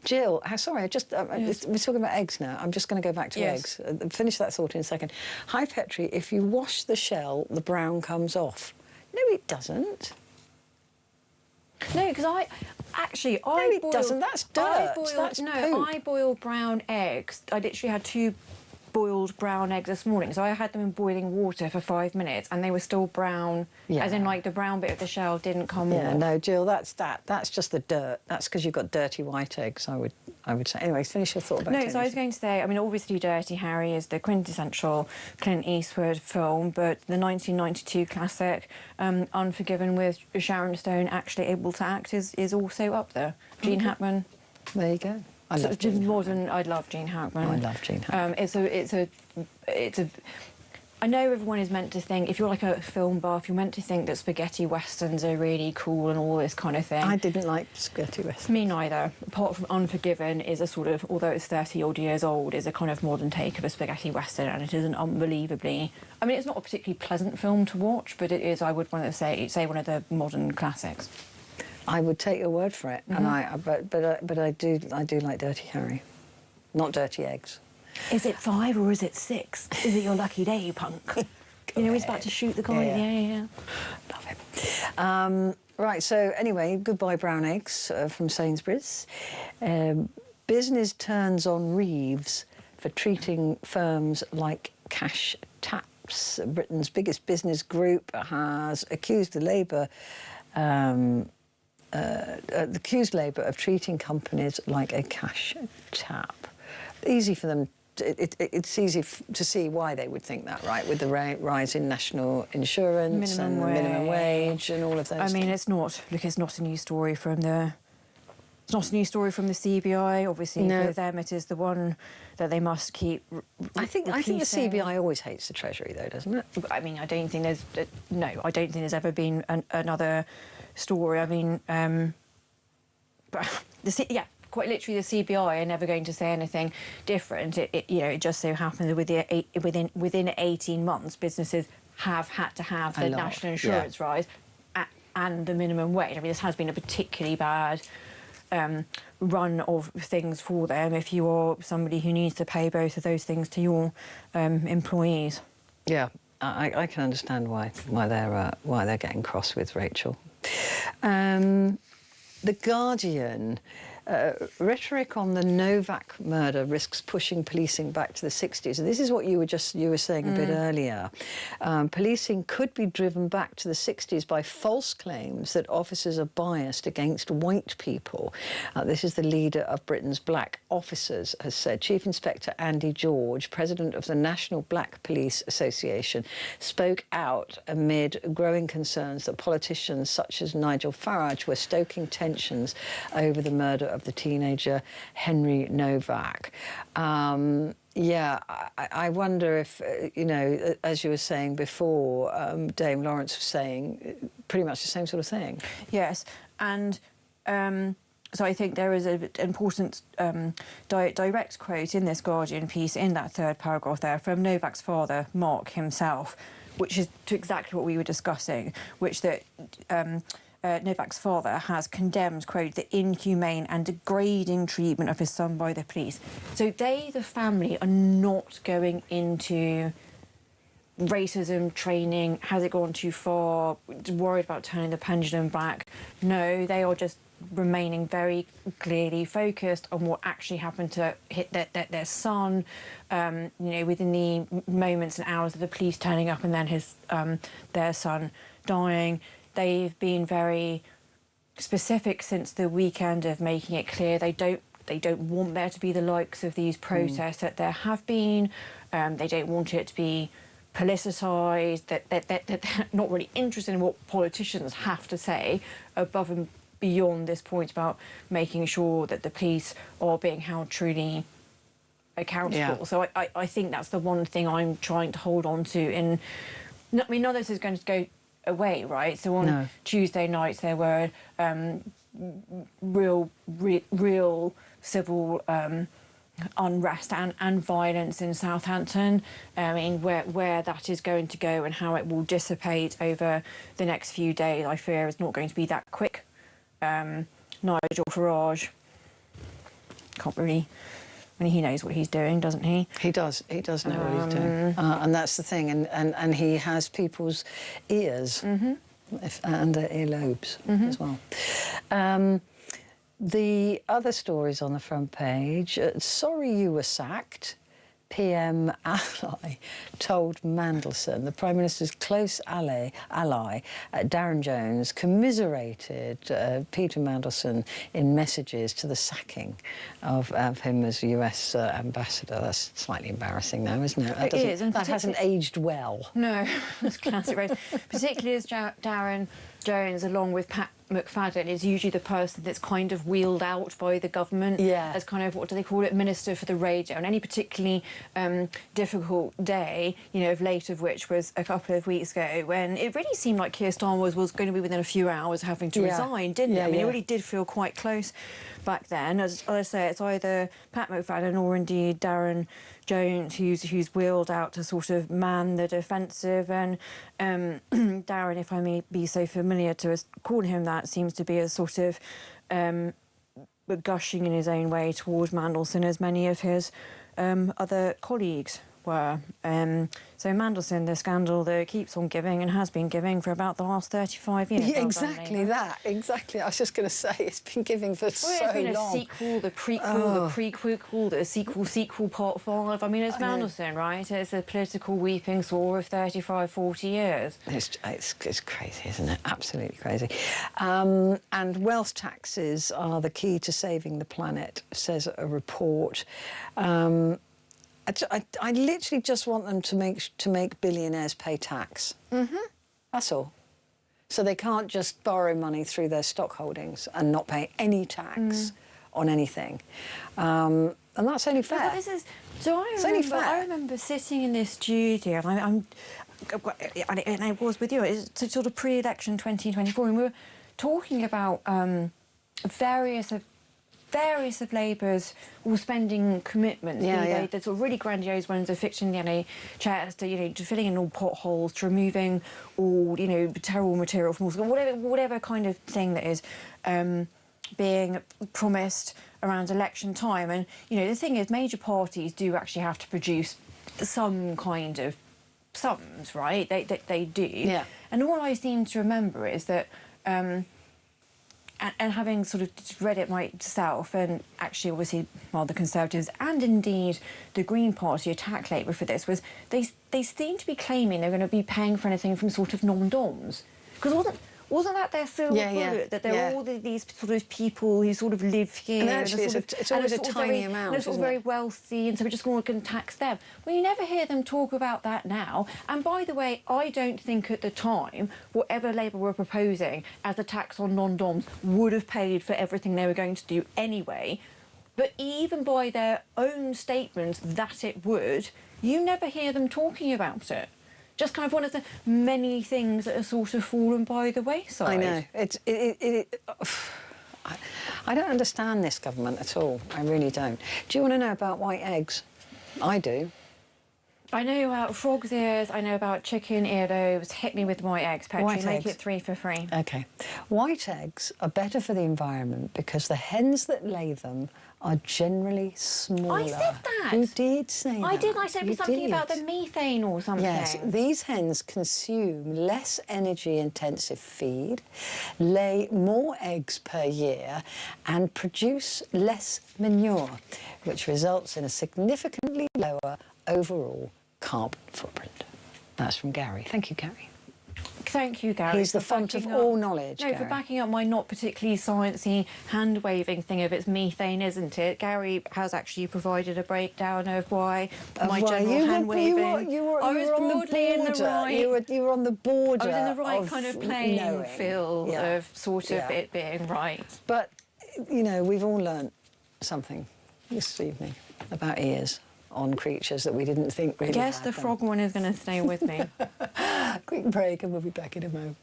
Jill, sorry, we're talking about eggs now. I'm just going to go back to eggs. Finish that thought in a second. Hi, Petrie, if you wash the shell, the brown comes off. No, it doesn't. No, because I it doesn't. That's dirt. That's poop. I boil brown eggs. I literally had 2 boiled brown eggs this morning, so I had them in boiling water for 5 minutes, and they were still brown. As in, like, the brown bit of the shell didn't come off. Yeah, no, Jill, that's just the dirt. That's because you've got dirty white eggs. I would say. Anyway, finish your thought about it. No, so I was going to say, I mean, obviously Dirty Harry is the quintessential Clint Eastwood film, but the 1992 classic Unforgiven with Sharon Stone actually able to act is also up there. Gene Hackman. There you go. I love Gene Hackman. I love Gene Hackman. I love Gene Hackman. It's a. I know everyone is meant to think, if you're like a film buff, you're meant to think that spaghetti westerns are really cool and all this kind of thing. I didn't like spaghetti westerns. Me neither. Apart from Unforgiven is a sort of, although it's 30-odd years old, is a kind of modern take of a spaghetti western, and it is an unbelievably... I mean, it's not a particularly pleasant film to watch, but it is, I would want to say one of the modern classics. I would take your word for it, and but I do like Dirty Harry, not Dirty Eggs. Is it 5 or is it 6? Is it your lucky day, punk? You know, he's about to shoot the guy. Yeah. Love it. Right, so anyway, goodbye brown eggs from Sainsbury's. Business turns on Reeves for treating firms like cash taps. Britain's biggest business group has accused Labour of treating companies like a cash tap. Easy for them. It's easy to see why they would think that, right? With the rise in national insurance and the minimum wage and all of those. I mean, it's not a new story from the. It's not a new story from the CBI. Obviously, for them, it is the one that they must keep. I think the CBI always hates the Treasury, though, doesn't it? I mean, I don't think there's ever been another story. I mean, but quite literally, the CBI are never going to say anything different. It just so happens that within 18 months, businesses have had to have the national insurance rise and the minimum wage. I mean, this has been a particularly bad run of things for them if you are somebody who needs to pay both of those things to your employees. Yeah, I can understand why they're getting cross with Rachel. The Guardian. Rhetoric on the Novak murder risks pushing policing back to the 60s. And this is what you were saying a bit earlier. Policing could be driven back to the 60s by false claims that officers are biased against white people. This is the leader of Britain's black officers, has said. Chief Inspector Andy George, president of the National Black Police Association, spoke out amid growing concerns that politicians such as Nigel Farage were stoking tensions over the murder of the teenager Henry Novak. I wonder if, as you were saying before, Dame Lawrence was saying pretty much the same sort of thing. Yes, and so I think there is an important direct quote in this Guardian piece, in that third paragraph there, from Novak's father, Mark, himself, which is to exactly what we were discussing, which that... Novak's father has condemned, quote, the inhumane and degrading treatment of his son by the police. So they, the family, are not going into racism training. Has it gone too far? Worried about turning the pendulum back? No, they are just remaining very clearly focused on what actually happened to hit their son, within the moments and hours of the police turning up and then their son dying. They've been very specific since the weekend of making it clear they don't want there to be the likes of these protests that there have been. They don't want it to be politicised, that they're not really interested in what politicians have to say above and beyond this point about making sure that the police are being held truly accountable. Yeah. So I think that's the one thing I'm trying to hold on to. I mean, none of this is going to go away, right? So on Tuesday nights there were real civil unrest and violence in Southampton. I mean, where that is going to go and how it will dissipate over the next few days, I fear is not going to be that quick. Nigel Farage can't really... I mean, he knows what he's doing, doesn't he? He does know what he's doing. And that's the thing. And he has people's ears and their earlobes as well. The other stories on the front page, sorry you were sacked. PM ally told Mandelson, the Prime Minister's close ally Darren Jones, commiserated Peter Mandelson in messages to the sacking of him as US ambassador. That's slightly embarrassing now, isn't it? It is. And that hasn't aged well. No, that's classic, right? Particularly as Darren Jones, along with Pat McFadden, is usually the person that's kind of wheeled out by the government as kind of, what do they call it, Minister for the Radio. And any particularly difficult day, you know, of late of which was a couple of weeks ago, when it really seemed like Keir Starmer was going to be within a few hours having to resign, didn't it? I mean, it really did feel quite close back then. As I say, it's either Pat McFadden or indeed Darren Jones who's wheeled out to sort of man the defensive. And Darren, if I may be so familiar to us calling him that, seems to be a sort of gushing in his own way towards Mandelson, as many of his other colleagues were. So Mandelson, the scandal that keeps on giving and has been giving for about the last 35 years. Yeah, exactly that. Exactly. I was just going to say, it's been giving for so long. It's been a sequel, the prequel, the prequel, the sequel part 5. I mean, it's Mandelson, right? It's a political weeping sore of 35, 40 years. It's crazy, isn't it? Absolutely crazy. And wealth taxes are the key to saving the planet, says a report. I literally just want them to make billionaires pay tax. That's all. So they can't just borrow money through their stock holdings and not pay any tax on anything. And that's only fair. I remember sitting in this studio, and I was with you. It's sort of pre-election 2024, and we were talking about various of Labour's all spending commitments, the sort of really grandiose ones of fixing the NHS, to filling in all potholes, to removing all terrible material from schools, whatever kind of thing that is being promised around election time. And the thing is, major parties do actually have to produce some kind of sums, right? They do. Yeah. And all I seem to remember is that. And having sort of read it myself, and actually obviously the Conservatives and indeed the Green Party attacked Labour for this, was they seem to be claiming they're going to be paying for anything from sort of non-doms. Because wasn't that their silver bullet? That there are all these sort of people who sort of live here. And actually, it's always a tiny amount, they're sort of very wealthy, and so we're just going to tax them. Well, you never hear them talk about that now. And by the way, I don't think at the time, whatever Labour were proposing as a tax on non-doms would have paid for everything they were going to do anyway. But even by their own statements that it would, you never hear them talking about it. Just kind of one of the many things that are sort of fallen by the wayside. I know. I don't understand this government at all. I really don't. Do you want to know about white eggs? I do. I know about frog's ears. I know about chicken earlobes. Hit me with white eggs, Petrie. Make it 3 for free. OK. White eggs are better for the environment because the hens that lay them are generally smaller. I said that. You did say that. I did. I said something about the methane or something. Yes. These hens consume less energy-intensive feed, lay more eggs per year, and produce less manure, which results in a significantly lower overall carbon footprint. That's from Gary. Thank you, Gary. Thank you, Gary. He's the font of all knowledge. No, Gary. for backing up my not particularly sciencey hand-waving thing of it's methane, isn't it? Gary has actually provided a breakdown of why my general hand-waving. You were on the border. You were on the border. I was in the right kind of playing field of sort of it being right. But, you know, we've all learnt something this evening about ears on creatures that we didn't think really I guess had the them. frog one is going to stay with me. Quick break and we'll be back in a moment.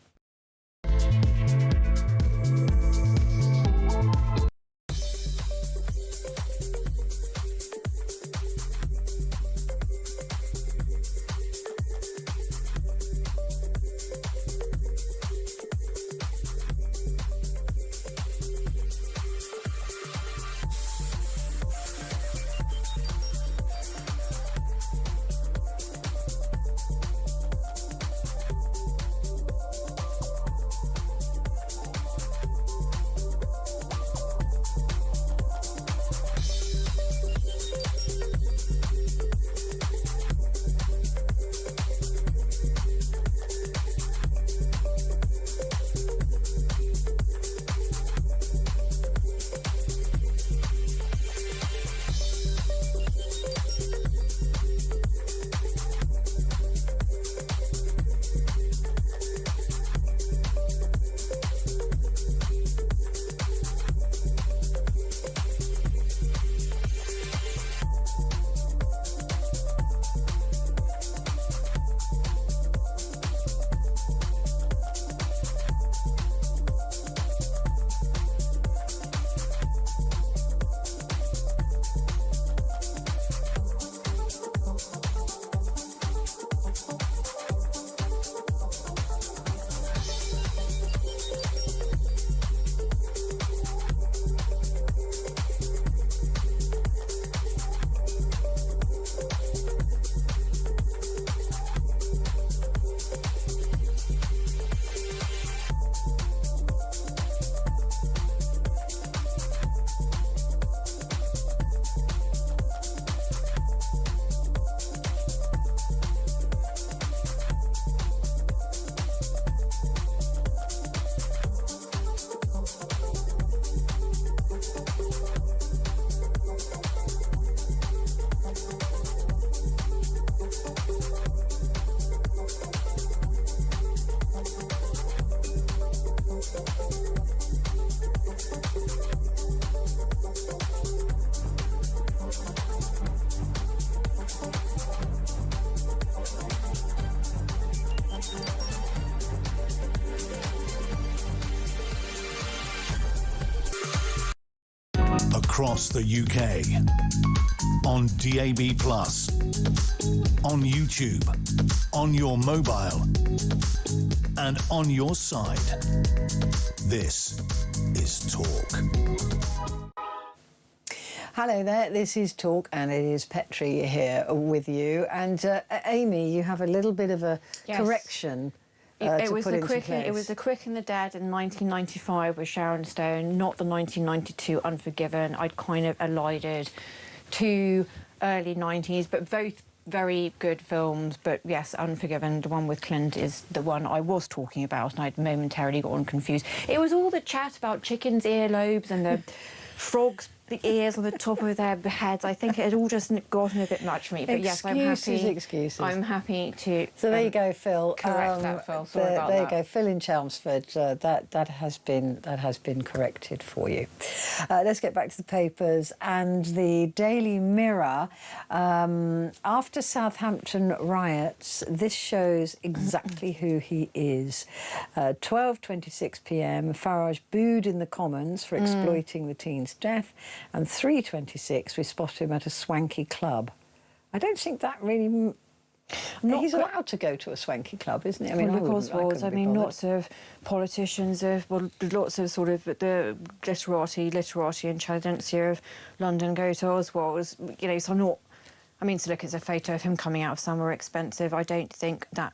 Across the UK, on DAB+, on YouTube, on your mobile, and on your side. This is Talk. Hello there, this is Talk and it is Petrie here with you. And Amy, you have a little bit of a correction It was The Quick and the Dead in 1995 with Sharon Stone, not the 1992 Unforgiven. I'd kind of elided to early 90s, but both very good films. But yes, Unforgiven, the one with Clint, is the one I was talking about, and I'd momentarily gotten confused. It was all the chat about chickens' earlobes and the frogs' the ears on the top of their heads. I think it had all just gotten a bit much for me. But yes, I'm happy. Excuses. I'm happy to. So there you go, Phil. Correct that, Phil. Sorry about that. There you go, Phil in Chelmsford. That has been corrected for you. Let's get back to the papers and the Daily Mirror. After Southampton riots, this shows exactly who he is. 12:26 p.m. Farage booed in the Commons for exploiting the teen's death. And 3:26, we spot him at a swanky club. I don't think that really... he's allowed to go to a swanky club, isn't he? I mean, lots of politicians, lots of sort of the literati intelligentsia of London go to Oswald's, you know, so I'm not... I mean, to look at a photo of him coming out of somewhere expensive, I don't think that...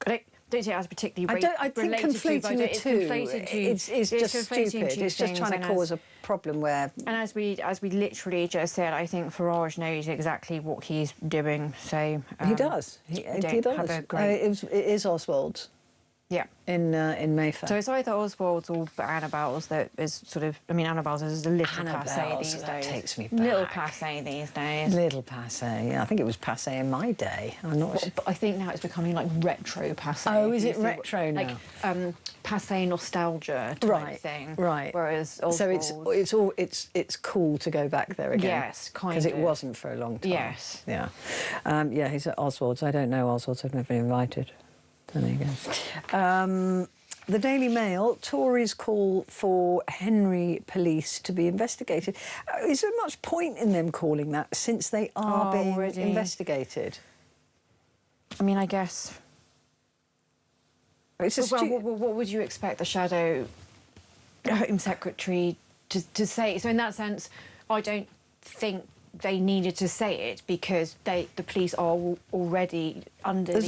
I don't think that's particularly I think conflating the two is just stupid. It's just trying to cause a problem where... And as we literally just said, I think Farage knows exactly what he's doing. So he does. He does. Have a great... it is Oswald's. Yeah. In Mayfair. So it's either Oswald's or Annabelle's that is sort of... I mean, Annabelle's is a little passé these days. That takes me back. Little passé these days. Little passé, yeah. I think it was passé in my day. I'm not sure. But I think now it's becoming like retro passé. Oh, is it retro now? Like passé nostalgia type thing. Right. Whereas Oswald's... So it's cool to go back there again. Yes, kind of. Because it wasn't for a long time. Yes. Yeah. Yeah, he's at Oswald's. I don't know Oswald's. I've never been invited. There you go. The Daily Mail, Tories call for Henry police to be investigated. Is there much point in them calling that since they are being investigated? I mean, I guess... what would you expect the Shadow Home Secretary to say? So in that sense, I don't think they needed to say it because the police are already under of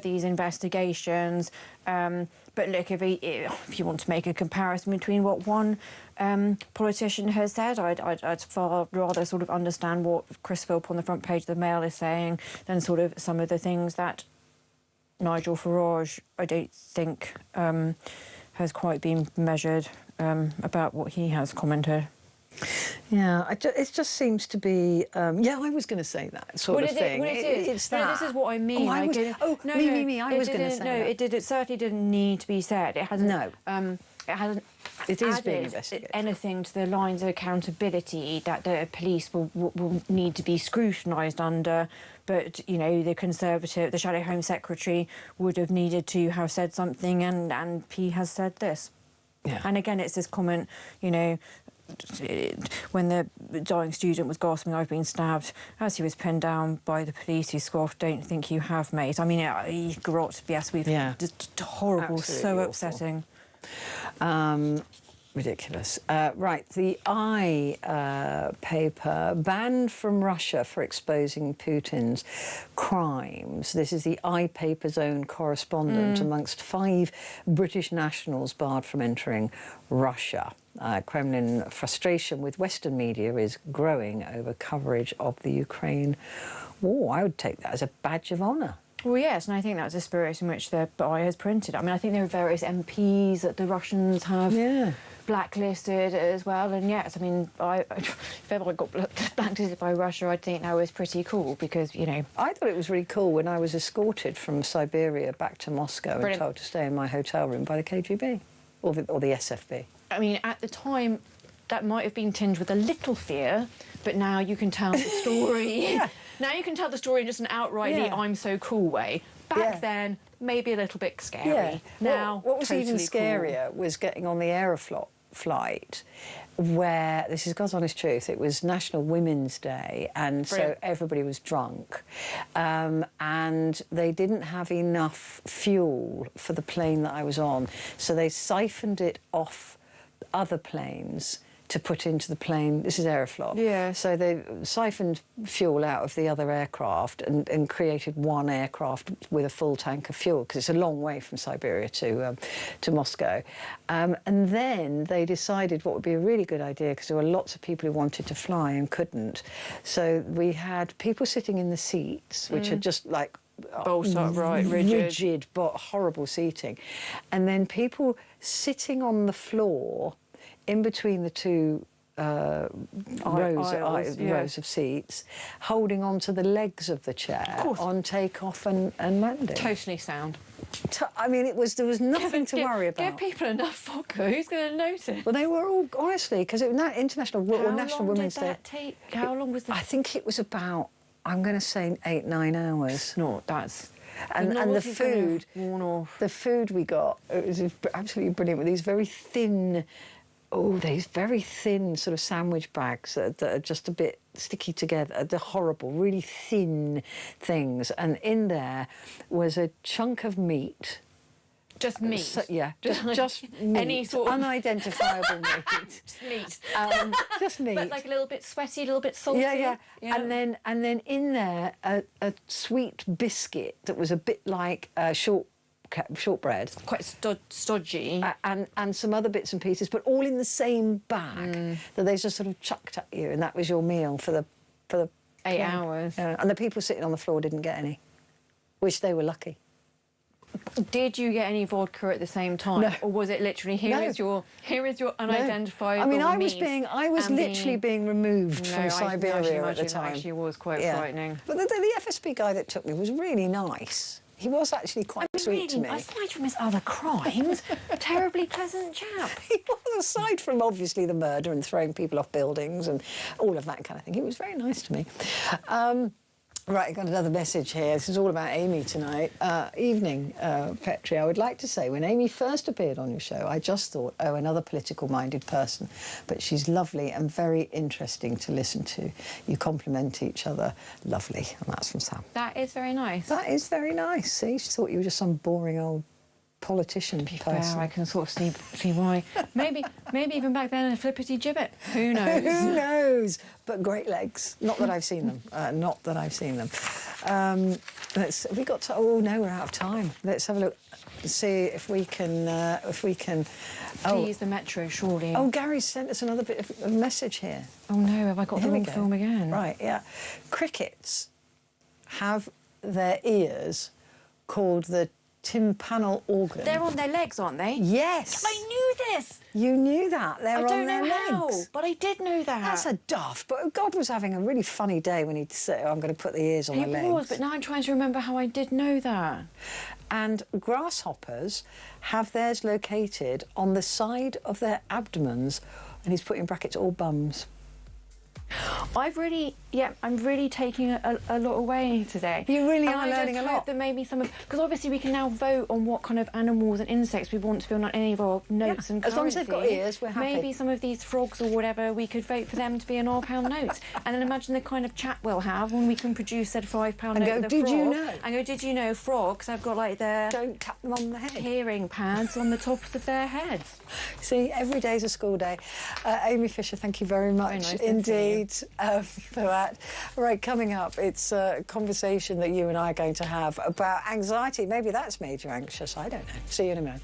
these investigations. But look, if you want to make a comparison between what one politician has said, I'd far rather sort of understand what Chris Philp on the front page of the Mail is saying than sort of some of the things that Nigel Farage, I don't think, has quite been measured about what he has commented. Yeah, it just seems to be... yeah, I was going to say that sort of thing. It's that. No, this is what I mean. I was going to say that. It certainly didn't need to be said. It hasn't... No. It hasn't it is being investigated. Anything to the lines of accountability that the police will need to be scrutinised under. But, you know, the Shadow Home Secretary would have needed to have said something, and he has said this. Yeah. And again, it's this comment, you know... When the dying student was gasping, "I've been stabbed," as he was pinned down by the police, he scoffed, "Don't think you have, mate." I mean, grot, yes, just horrible, absolutely so awful. Upsetting. Ridiculous. Right, the I paper, banned from Russia for exposing Putin's crimes. This is the I paper's own correspondent amongst 5 British nationals barred from entering Russia. Kremlin frustration with Western media is growing over coverage of the Ukraine war. I would take that as a badge of honour. Well, yes, and I think that's the spirit in which the BI has printed. I mean, I think there are various MPs that the Russians have blacklisted as well. And yes, I mean, if ever I got blacklisted by Russia, I'd think that was pretty cool because, you know... I thought it was really cool when I was escorted from Siberia back to Moscow and told to stay in my hotel room by the KGB or the SFB. I mean, at the time, that might have been tinged with a little fear, but now you can tell the story. Now you can tell the story in just an outrightly I'm so cool way. Back then, maybe a little bit scary. Yeah. Now, what was totally even scarier was getting on the Aeroflot flight where, this is God's honest truth, it was National Women's Day and so everybody was drunk and they didn't have enough fuel for the plane that I was on, so they siphoned it off other planes to put into the plane. This is Aeroflot. Yeah. So they siphoned fuel out of the other aircraft and created one aircraft with a full tank of fuel because it's a long way from Siberia to Moscow. And then they decided what would be a really good idea because there were lots of people who wanted to fly and couldn't. So we had people sitting in the seats, which are just like bolt upright, rigid but horrible seating, and then people sitting on the floor in between the two rows of seats, holding on to the legs of the chair on take-off and landing. Totally sound. I mean, there was nothing to worry about. Give people enough vodka, who's going to notice? Well, they were all, honestly, because it was International Women's Day. How long was that? I think it was about, I'm going to say 8-9 hours. No, that's... And the food we got, it was absolutely brilliant with these very thin sort of sandwich bags that are just a bit sticky together. They're horrible, really thin things. And in there was a chunk of meat. Just meat? Just meat. Any sort of... Unidentifiable meat. Just meat. Just meat. But like a little bit sweaty, a little bit salty. Yeah. And then in there, a sweet biscuit that was a bit like shortbread, quite stodgy, and some other bits and pieces, but all in the same bag that they just sort of chucked at you, and that was your meal for the 8 hours. And the people sitting on the floor didn't get any, which they were lucky. Did you get any vodka at the same time, no. or was it literally here is your unidentified? No. I mean, I was literally being removed from Siberia at the time. It actually was quite frightening. But the FSB guy that took me was really nice. He was actually quite sweet to me. Aside from his other crimes, a terribly pleasant chap. He was, aside from obviously the murder and throwing people off buildings and all of that kind of thing. He was very nice to me. Right, I've got another message here. This is all about Amy tonight. Evening, Petrie. I would like to say, when Amy first appeared on your show, I just thought, oh, another political-minded person. But she's lovely and very interesting to listen to. You complement each other. Lovely. And that's from Sam. That is very nice. That is very nice. See, she thought you were just some boring old politician person. Fair, I can sort of see why. Maybe even back then a flippity gibbet. Who knows? Who knows? But great legs. Not that I've seen them. Not that I've seen them. We got to. Oh no, we're out of time. Let's have a look. See if we can. Please, the Metro, surely. Oh, Gary's sent us another bit of a message here. Oh no, have I got the wrong film again? Right. Yeah. Crickets have their ears called the tympanal organ. They're on their legs, aren't they? Yes. I knew this. You knew that. They're on their legs. I don't know how, but I did know that. That's a daft. But God was having a really funny day when he'd say, oh, I'm going to put the ears on my legs. He was, but now I'm trying to remember how I did know that. And grasshoppers have theirs located on the side of their abdomens, and he's put in brackets all bums. I'm really taking a lot away today. You really are learning a lot. I hope that maybe some of, because obviously we can now vote on what kind of animals and insects we want to be on any of our notes and currency. As long as they've got ears, we're happy. Maybe some of these frogs or whatever, we could vote for them to be in our pound notes. And then imagine the kind of chat we'll have when we can produce said £5 note with a frog. Did you know? And go, did you know frogs have got like their... Don't tap them on the head. Hearing pads on the tops of their heads. See, every day's a school day. Amy Fisher, thank you very much nice indeed for that. Right, coming up, it's a conversation that you and I are going to have about anxiety. Maybe that's made you anxious. I don't know. See you in a minute.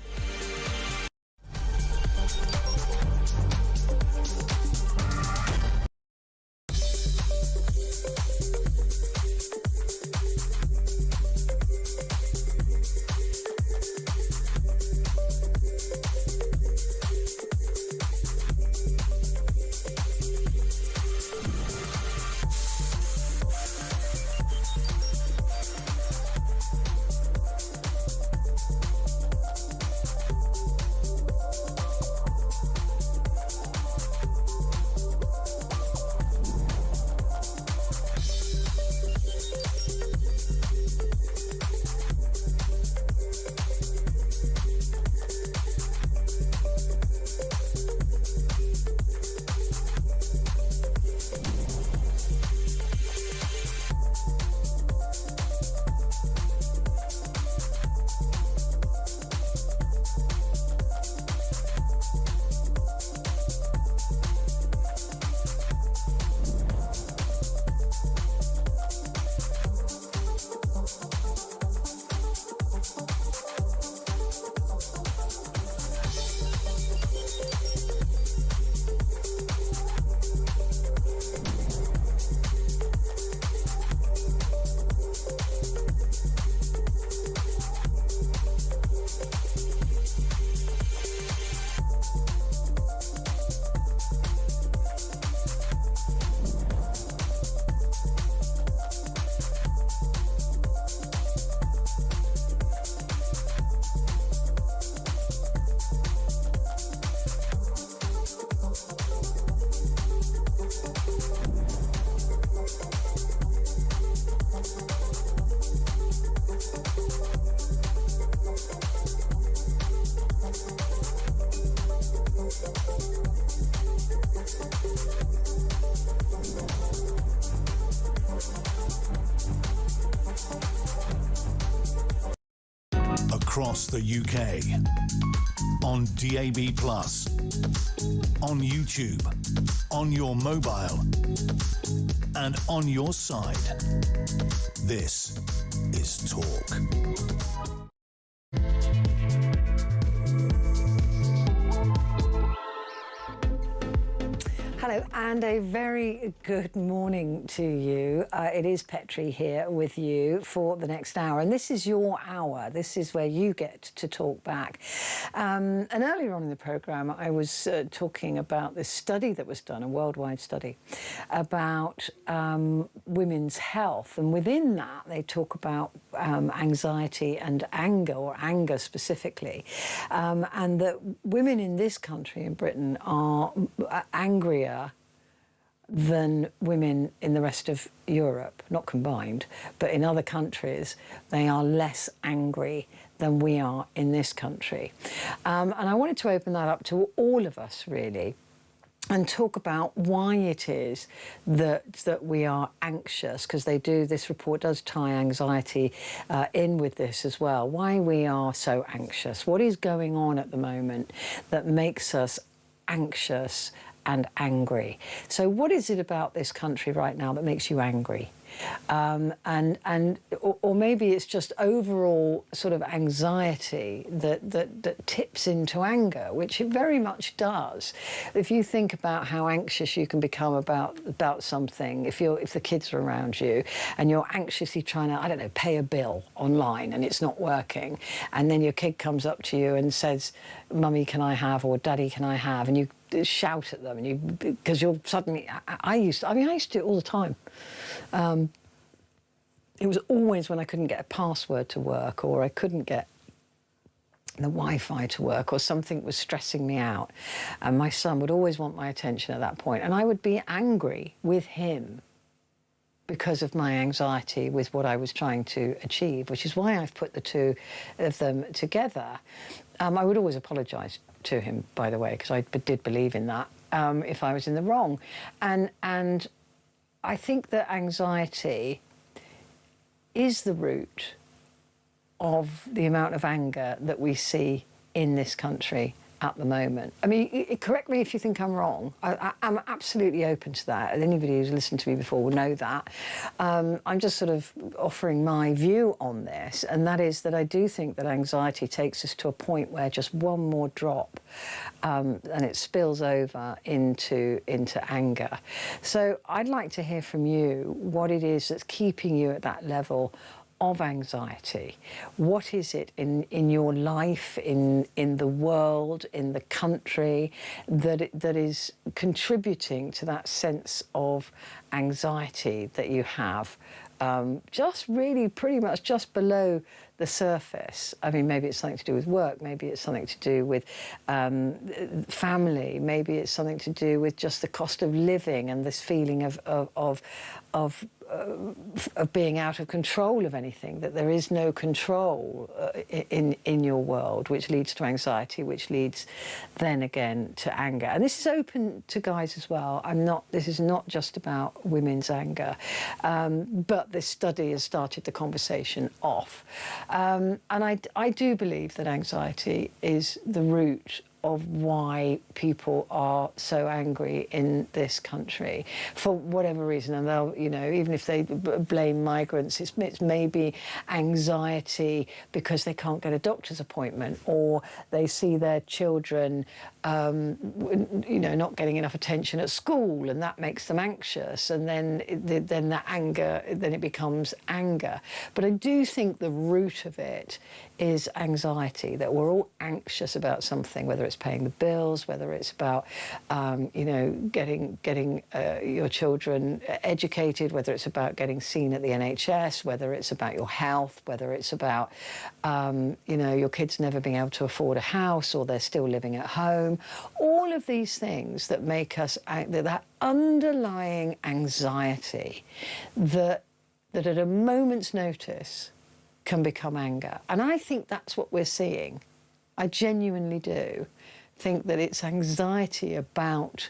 Across the UK, on DAB+, on YouTube, on your mobile, and on your side. This is Talk. Hello and a very good morning to you. It is Petrie here with you for the next hour, and this is your hour. This is where you get to talk back. And earlier on in the programme I was talking about this study that was done, a worldwide study about women's health, and within that they talk about anxiety and anger, or anger specifically, and that women in this country, in Britain, are angrier than women in the rest of Europe, not combined, but in other countries they are less angry than we are in this country. And I wanted to open that up to all of us, really, and talk about why it is that we are anxious, because this report does tie anxiety in with this as well. Why we are so anxious. What is going on at the moment that makes us anxious and angry? So what is it about this country right now that makes you angry? Or maybe it's just overall sort of anxiety that tips into anger, which it very much does. If you think about how anxious you can become about something, if the kids are around you and you're anxiously trying to, I don't know, pay a bill online and it's not working, and then your kid comes up to you and says, "Mummy, can I have?" or "Daddy, can I have?" and you shout at them, and because you're suddenly, I used to do it all the time. It was always when I couldn't get a password to work, or I couldn't get the Wi-Fi to work, or something was stressing me out, and my son would always want my attention at that point, and I would be angry with him because of my anxiety with what I was trying to achieve, which is why I've put the two of them together. I would always apologise to him, by the way, because I did believe in that, if I was in the wrong. And I think that anxiety is the root of the amount of anger that we see in this country at the moment. I mean, correct me if you think I'm wrong. I'm absolutely open to that. Anybody who's listened to me before will know that. I'm just sort of offering my view on this, and that is that I do think that anxiety takes us to a point where just one more drop and it spills over into anger. So I'd like to hear from you what it is that's keeping you at that level of anxiety. What is it in your life, in the world, in the country, that is contributing to that sense of anxiety that you have, just really pretty much just below the surface? I mean, maybe it's something to do with work, maybe it's something to do with family, maybe it's something to do with just the cost of living and this feeling of being out of control of anything, that there is no control in your world, which leads to anxiety, which leads then again to anger. And this is open to guys as well. This is not just about women's anger, but this study has started the conversation off. And I do believe that anxiety is the root of why people are so angry in this country, for whatever reason. And they'll, even if they blame migrants, it's maybe anxiety because they can't get a doctor's appointment, or they see their children, not getting enough attention at school, and that makes them anxious. And then that anger, then it becomes anger. But I do think the root of it is anxiety, that we're all anxious about something, whether it's paying the bills, whether it's about, getting your children educated, whether it's about getting seen at the NHS, whether it's about your health, whether it's about, your kids never being able to afford a house, or they're still living at home. All of these things that make us, that underlying anxiety that at a moment's notice can become anger. And I think that's what we're seeing. I genuinely do think that it's anxiety about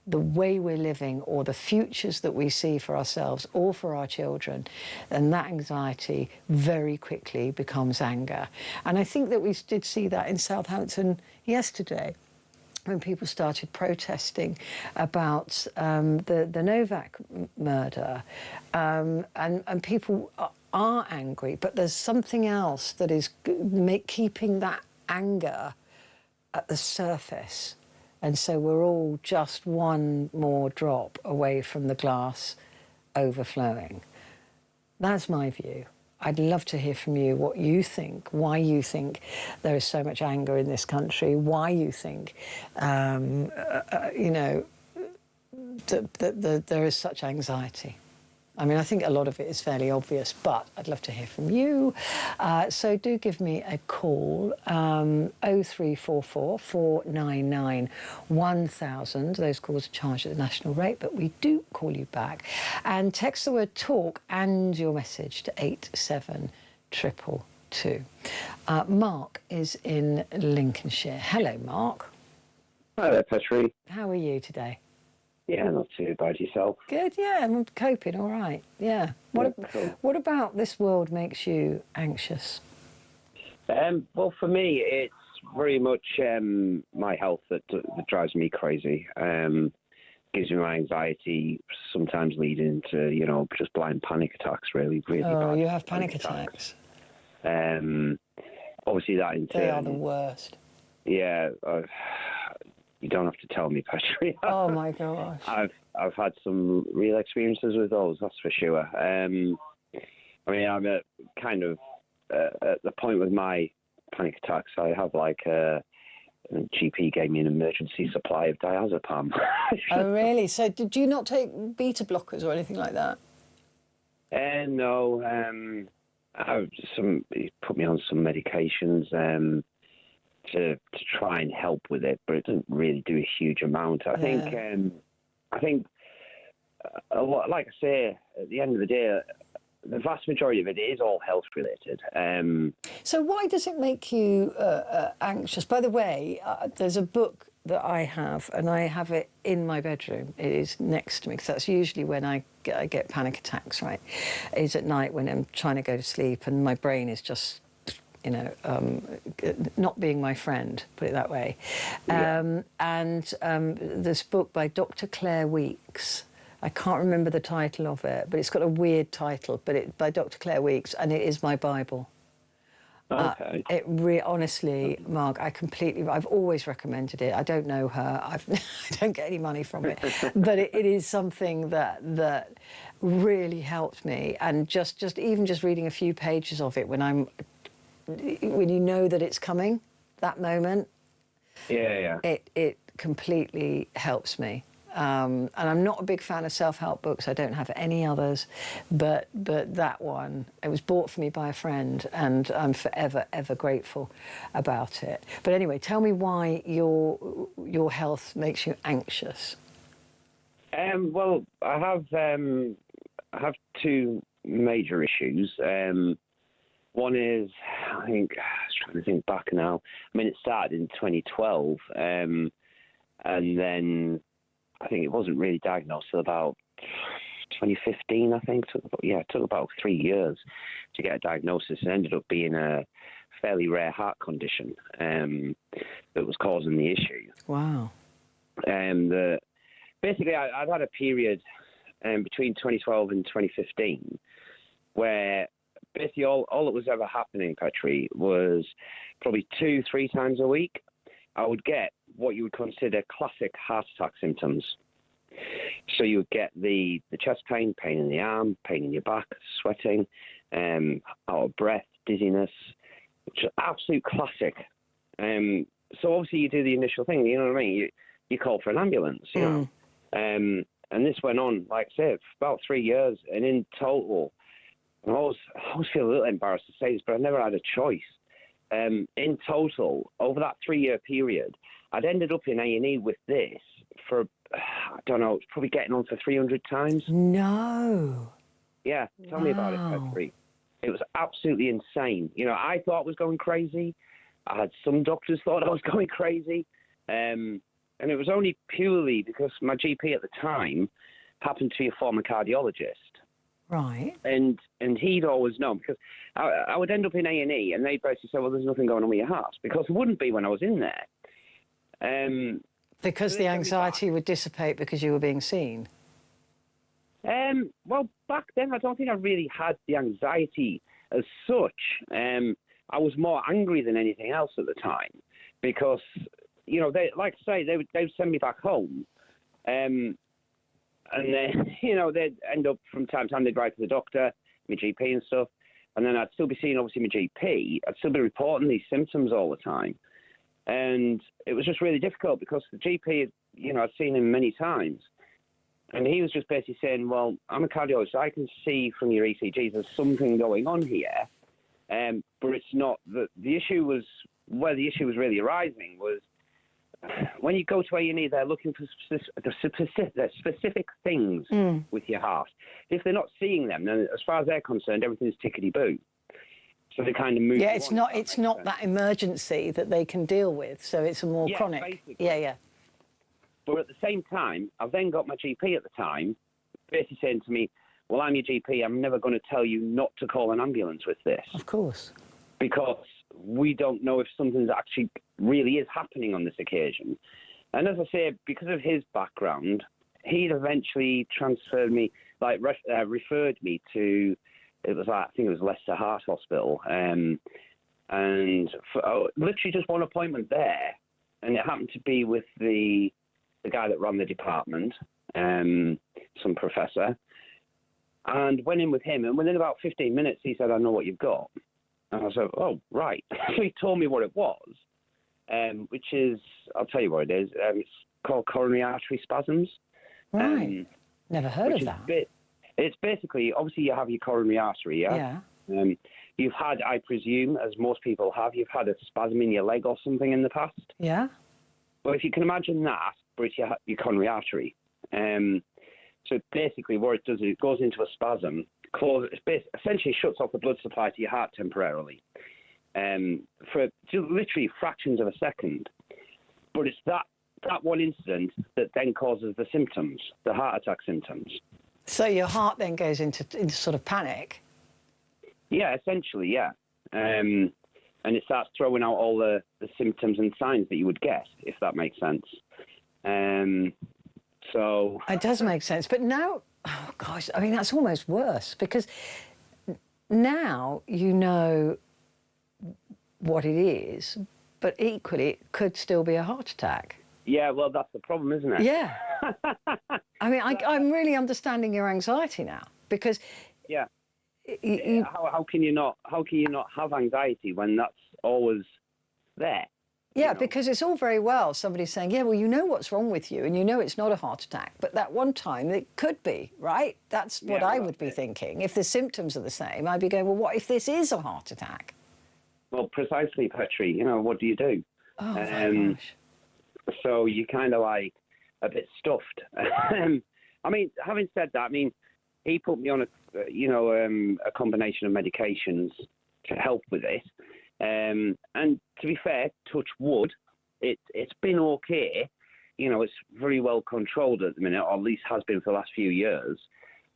the way we're living, or the futures that we see for ourselves or for our children, and that anxiety very quickly becomes anger. And I think that we did see that in Southampton yesterday, when people started protesting about the Novak murder, and people are angry, but there's something else that is keeping that anger at the surface, And so we're all just one more drop away from the glass overflowing. That's my view. I'd love to hear from you what you think, why you think there is so much anger in this country, why you think, you know, that there is such anxiety. I mean, I think a lot of it is fairly obvious, but I'd love to hear from you. So do give me a call, 0344 499 1000. Those calls are charged at the national rate, but we do call you back. And text the word talk and your message to 87222. Mark is in Lincolnshire. Hello, Mark. Hi there, Petrie. How are you today? Yeah, not too bad. Yourself? Good, yeah, I'm coping all right, yeah. What about this world makes you anxious? Well, for me, it's very much my health that drives me crazy. Gives me my anxiety, sometimes leading to, you know, just blind panic attacks, really bad. Oh, you have panic attacks? Obviously that in turn... They are the worst. Yeah, you don't have to tell me, Petrie. Oh my gosh! I've had some real experiences with those, that's for sure. I mean, I'm at kind of at the point with my panic attacks. I have like a GP gave me an emergency supply of diazepam. Oh really? So did you not take beta blockers or anything like that? No. He put me on some medications. To try and help with it, but it doesn't really do a huge amount. I think a lot, like I say, at the end of the day, the vast majority of it is all health related. So why does it make you anxious? By the way, there's a book that I have, and I have it in my bedroom. It is next to me, because that's usually when I get panic attacks, right? Is at night when I'm trying to go to sleep and my brain is just, you know, not being my friend, put it that way. This book by Dr. Claire Weekes, I can't remember the title of it, but it's got a weird title, but it's by Dr. Claire Weekes, and it is my Bible. Okay. Honestly, Mark, I've always recommended it. I don't know her. I don't get any money from it, but it is something that really helped me. And just reading a few pages of it when you know that it's coming, that moment, it completely helps me. And I'm not a big fan of self-help books. I don't have any others, but that one, it was bought for me by a friend, and I'm forever, ever grateful about it. But anyway, tell me why your health makes you anxious. Well, I have two major issues. One is, I think, I was trying to think back now. I mean, it started in 2012, and then I think it wasn't really diagnosed till about 2015, I think. It took about 3 years to get a diagnosis. It ended up being a fairly rare heart condition that was causing the issue. Wow. Basically, I'd had a period between 2012 and 2015 where basically all that was ever happening, Petrie, was probably 2-3 times a week I would get what you would consider classic heart attack symptoms. So you would get the chest pain, pain in the arm, pain in your back, sweating, out of breath, dizziness, which is absolute classic. So obviously you do the initial thing, you know what I mean? You call for an ambulance, you know. And this went on, like I said, for about 3 years. And in total, I always feel a little embarrassed to say this, but I never had a choice. In total, over that 3-year period, I'd ended up in A&E with this for, I don't know, it's probably getting on for 300 times. No. Yeah, tell me about it, Petrie. It was absolutely insane. You know, I thought I was going crazy. I had some doctors thought I was going crazy. And it was only purely because my GP at the time happened to be a former cardiologist. Right. And he'd always known, because I would end up in A&E and they'd basically say, well, there's nothing going on with your heart, because there wouldn't be when I was in there. Because the anxiety would dissipate because you were being seen? Well, back then, I don't think I really had the anxiety as such. I was more angry than anything else at the time, because you know, they, like I say, they would send me back home. And then, you know, they'd end up from time to time, they'd write to the doctor, my GP and stuff. And then I'd still be seeing, obviously, my GP. I'd still be reporting these symptoms all the time. And it was just really difficult because the GP, you know, I'd seen him many times. And he was just basically saying, well, I'm a cardiologist, so I can see from your ECGs there's something going on here. But it's not, the issue was, where the issue was really arising was, when you go to A&E, they're looking for specific things with your heart. If they're not seeing them, then as far as they're concerned, everything's tickety-boo. So they kind of move. Yeah, it's not that emergency that they can deal with. So it's a more chronic. Basically. Yeah. But at the same time, I've then got my GP at the time basically saying to me, well, I'm your GP. I'm never going to tell you not to call an ambulance with this. Of course. Because we don't know if something's actually really is happening on this occasion. And as I say, because of his background, he'd eventually transferred me, referred me to, it was I think it was Leicester Heart Hospital. And for, literally just one appointment there. And it happened to be with the guy that ran the department, some professor. And went in with him. And within about 15 minutes, he said, I know what you've got. And I was like, oh, right. So he told me what it was, which is, I'll tell you what it is. It's called coronary artery spasms. Right. Never heard of that. It's basically, obviously, you have your coronary artery, yeah? Yeah. You've had, I presume, as most people have, you've had a spasm in your leg or something in the past. Yeah. Well, if you can imagine that, but it's your coronary artery. So basically what it does is it goes into a spasm, essentially shuts off the blood supply to your heart temporarily for literally fractions of a second. But it's that one incident that then causes the symptoms, the heart attack symptoms. So your heart then goes into sort of panic? Yeah, essentially, yeah. And it starts throwing out all the symptoms and signs that you would get, if that makes sense. So it does make sense. But now, oh gosh, I mean, that's almost worse because now you know what it is, but equally it could still be a heart attack. Yeah, well, that's the problem, isn't it? Yeah. I mean, I'm really understanding your anxiety now because yeah. How can you not have anxiety when that's always there? Yeah, because it's all very well somebody saying, yeah, well, you know what's wrong with you and you know it's not a heart attack, but that one time it could be, right? That's what I would be thinking. If the symptoms are the same, I'd be going, well, what if this is a heart attack? Well, precisely, Petrie. You know, what do you do? Oh, my gosh. So you're kind of like a bit stuffed. I mean, having said that, I mean, he put me on a combination of medications to help with it. And to be fair, touch wood, it's been okay. You know, it's very well controlled at the minute, or at least has been for the last few years.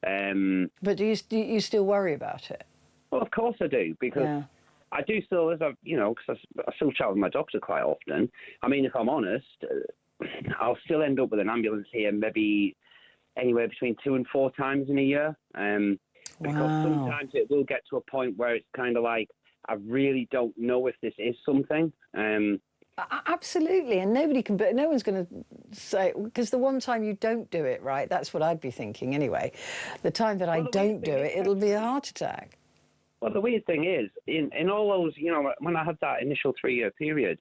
But do you still worry about it? Well, of course I do, because I do still, because I still chat with my doctor quite often. I mean, if I'm honest, I'll still end up with an ambulance here maybe anywhere between 2 and 4 times in a year. Because sometimes it will get to a point where it's kind of like, I really don't know if this is something. Absolutely, and no one's going to say, because the one time you don't do it, right, that's what I'd be thinking anyway. The time that I don't do it, it'll be a heart attack. Well, the weird thing is, in all those, when I had that initial 3-year period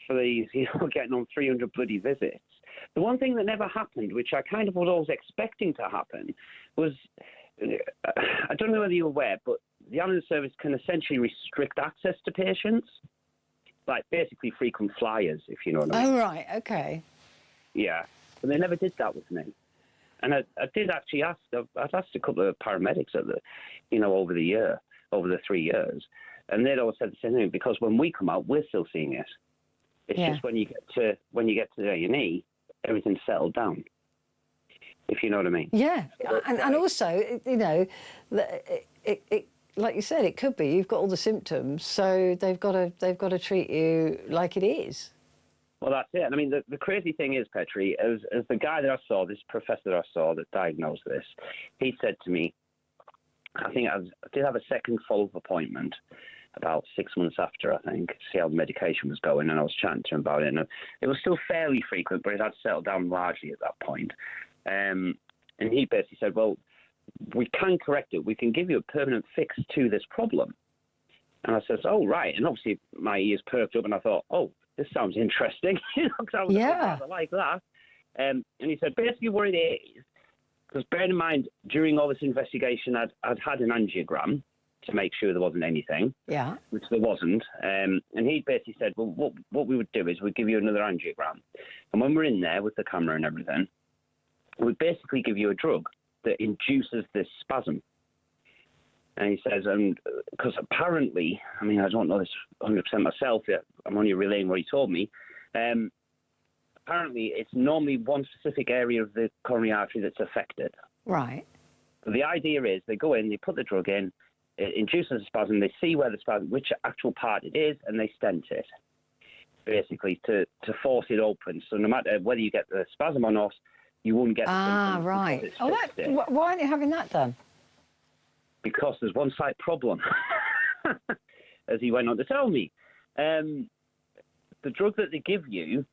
for these, getting on 300 bloody visits, the one thing that never happened, which I kind of was always expecting to happen, was, I don't know whether you're aware, but the ambulance service can essentially restrict access to patients, like basically frequent flyers, if you know what I mean. Oh, right, okay. Yeah, but they never did that with me. And I did actually ask, I've asked a couple of paramedics over the 3 years, and they'd always said the same thing, because when we come out, we're still seeing it. It's just when you get to the A&E, everything's settled down, if you know what I mean. Yeah, and also, it like you said, it could be you've got all the symptoms, so they've got to treat you like it is. Well, that's it. I mean, the crazy thing is, Petrie, as the guy that I saw, this professor that I saw that diagnosed this, he said to me, I think I did have a second follow-up appointment, about 6 months after, I think, see how the medication was going, and I was chatting to him about it, and it was still fairly frequent, but it had settled down largely at that point. And he basically said, well, we can correct it. We can give you a permanent fix to this problem. And I says, oh, right. And obviously my ears perked up, and I thought, oh, this sounds interesting, because I was rather like that. And he said, basically what it is, because bear in mind, during all this investigation, I'd had an angiogram to make sure there wasn't anything, which there wasn't. And he basically said, well, what we would do is we'd give you another angiogram. And when we're in there with the camera and everything, we'd basically give you a drug that induces this spasm. And he says, because apparently, I mean, I don't know this 100% myself yet, I'm only relaying what he told me, apparently it's normally one specific area of the coronary artery that's affected. Right. So the idea is they go in, they put the drug in, it induces a spasm, they see where the spasm, which actual part it is, and they stent it, basically, to force it open. So no matter whether you get the spasm or not, you won't get the symptoms. Right. Why aren't you having that done? Because there's one slight problem, as he went on to tell me. The drug that they give you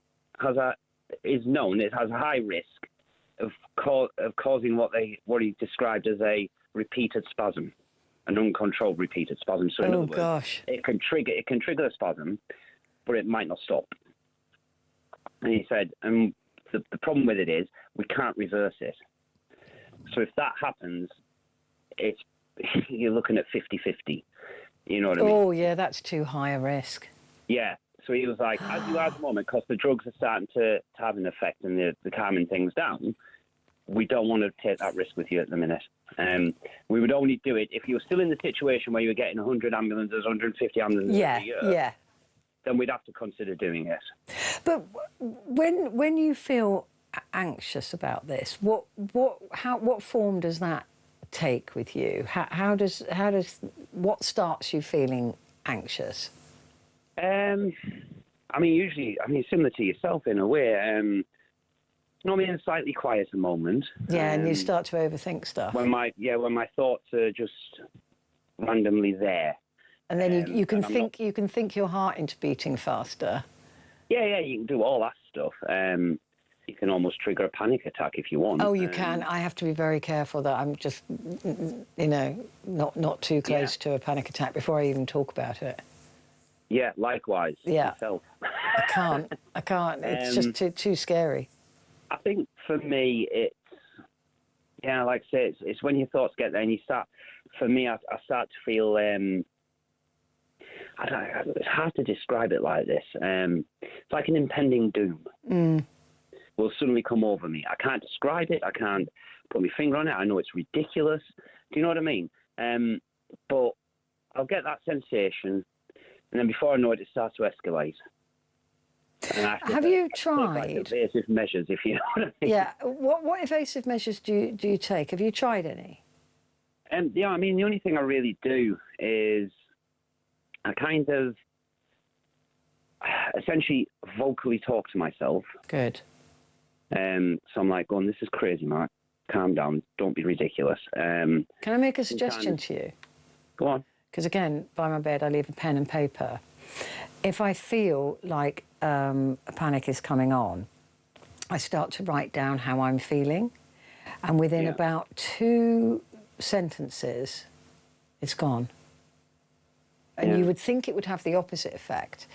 is known, it has a high risk of causing what he described as a repeated spasm, an uncontrolled repeated spasm. So in other words, it can trigger the spasm, but it might not stop. And he said, the problem with it is we can't reverse it. So if that happens, you're looking at 50-50. You know what I mean? Oh, yeah, that's too high a risk. Yeah. So he was like, as you are at the moment, because the drugs are starting to have an effect and they're calming things down, we don't want to take that risk with you at the minute. We would only do it if you were still in the situation where you were getting 100 ambulances, 150 ambulances a year. Yeah. Then we'd have to consider doing it. But when you feel anxious about this, what form does that take with you? What starts you feeling anxious? Usually, similar to yourself in a way. Normally in a slightly quieter moment. Yeah, and you start to overthink stuff. When my thoughts are just randomly there. And then you can think your heart into beating faster. Yeah, you can do all that stuff. You can almost trigger a panic attack if you want. Oh, you can. I have to be very careful that I'm just, not too close to a panic attack before I even talk about it. Yeah, likewise. Yeah. Myself. I can't. It's just too scary. I think for me, it's, like I say, it's when your thoughts get there and you start, for me, I start to feel, it's hard to describe it like this. It's like an impending doom will suddenly come over me. I can't describe it. I can't put my finger on it. I know it's ridiculous. Do you know what I mean? But I'll get that sensation, and then before I know it, it starts to escalate. Have you tried evasive measures, if you know what I mean? Yeah. What evasive measures do you take? Have you tried any? The only thing I really do is I kind of essentially vocally talk to myself. Good. So I'm like going, this is crazy, Mark. Calm down. Don't be ridiculous. Can I make a suggestion to you? Go on. Because again, by my bed, I leave a pen and paper. If I feel like a panic is coming on, I start to write down how I'm feeling. And within about 2 sentences, it's gone. And you would think it would have the opposite effect.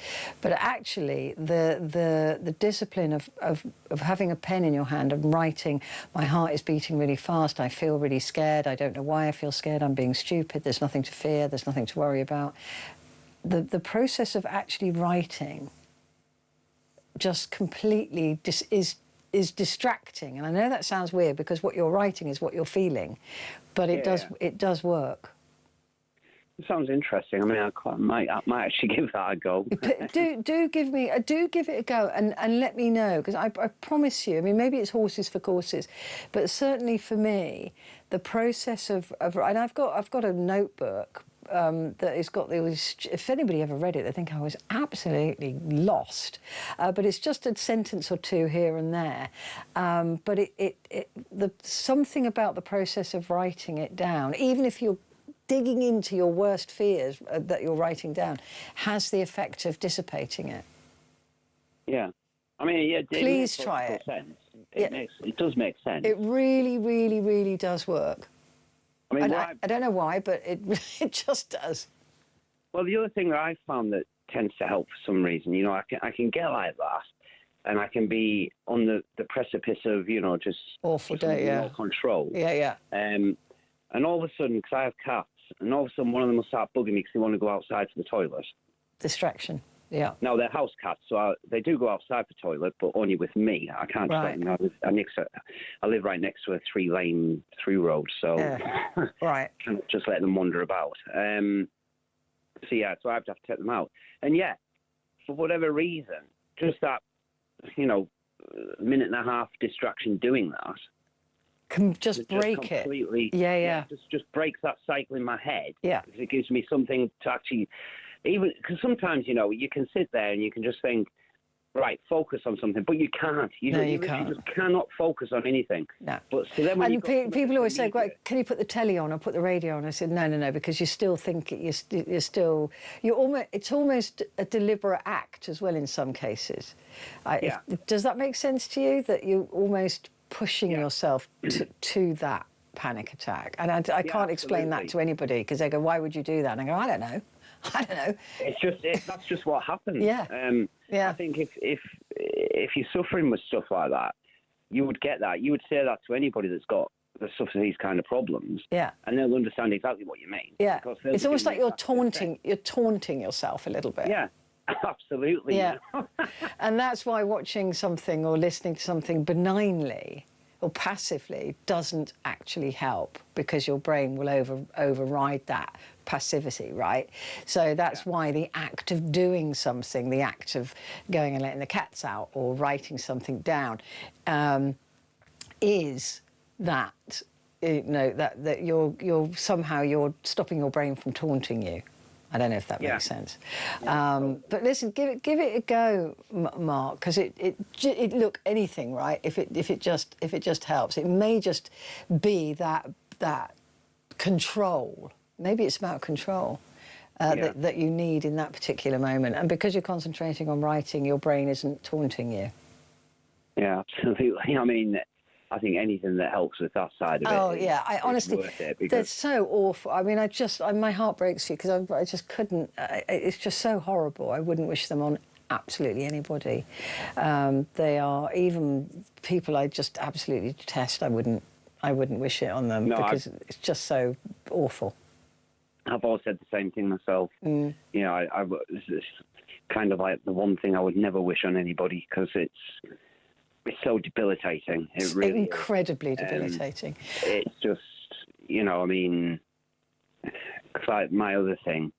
But actually, the discipline of having a pen in your hand and writing, my heart is beating really fast, I feel really scared, I don't know why I feel scared, I'm being stupid, there's nothing to fear, there's nothing to worry about. The process of actually writing just completely is distracting. And I know that sounds weird because what you're writing is what you're feeling, but it does work. It sounds interesting. I might actually give that a go. do give it a go and let me know, because I promise you. Maybe it's horses for courses, but certainly for me, the process of and I've got a notebook that has got these. If anybody ever read it, they think I was absolutely lost. But it's just a sentence or two here and there. But something about the process of writing it down, even if you're digging into your worst fears that you're writing down has the effect of dissipating it. Yeah. I mean, yeah, please try it. Sense. It does make sense. It really, really, really does work. I mean, I don't know why, but it just does. Well, the other thing that I found that tends to help for some reason, you know, I can get like that, and I can be on the precipice of, you know, just awful day, yeah, no control. Yeah. And all of a sudden, because I have cats, and all of a sudden one of them will start bugging me because they want to go outside for the toilet. Distraction. Yeah. Now, they're house cats, so they do go outside for toilet, but only with me. I can't right. I live right next to a 3-lane through road, so right. can't just let them wander about. So I have to take them out. And yeah, for whatever reason, just that, you know, minute and a half distraction doing that can just break it. Yeah. Just breaks that cycle in my head. Yeah. Because it gives me something to actually, even because sometimes, you know, you can sit there and you can just think, right, focus on something, but you can't. You just cannot focus on anything. No. But so then when people always say, well, can you put the telly on or put the radio on? I said, no, because you still think it's almost a deliberate act as well in some cases. Does that make sense to you, that you're almost pushing yourself to that panic attack? And I can't explain that to anybody because they go, why would you do that? And I go, I don't know. That's just what happens. Yeah. I think if you're suffering with stuff like that, you would get that. You would say that to anybody that suffers these kind of problems. Yeah. And they'll understand exactly what you mean. Yeah. It's almost like you're taunting yourself a little bit. Yeah. Absolutely. Yeah. And that's why watching something or listening to something benignly or passively doesn't actually help, because your brain will override that passivity, right? So that's why the act of doing something, the act of going and letting the cats out or writing something down, is that, you know, that you're somehow stopping your brain from taunting you. I don't know if that makes sense. But listen, give it a go, Mark, because it look, anything, right? If it just helps, it may just be that control. Maybe it's about control that you need in that particular moment, and because you're concentrating on writing, your brain isn't taunting you. Yeah, absolutely. I mean, I think anything that helps with that side of it. Oh yeah, I honestly, they're so awful. I mean, my heart breaks for you because I just couldn't. It's just so horrible. I wouldn't wish them on absolutely anybody. They are, even people I just absolutely detest. I wouldn't wish it on them because it's just so awful. I've always said the same thing myself. You know, it's kind of like the one thing I would never wish on anybody, because it's so debilitating. It really incredibly debilitating. It's just, you know, I mean, cause like my other thing,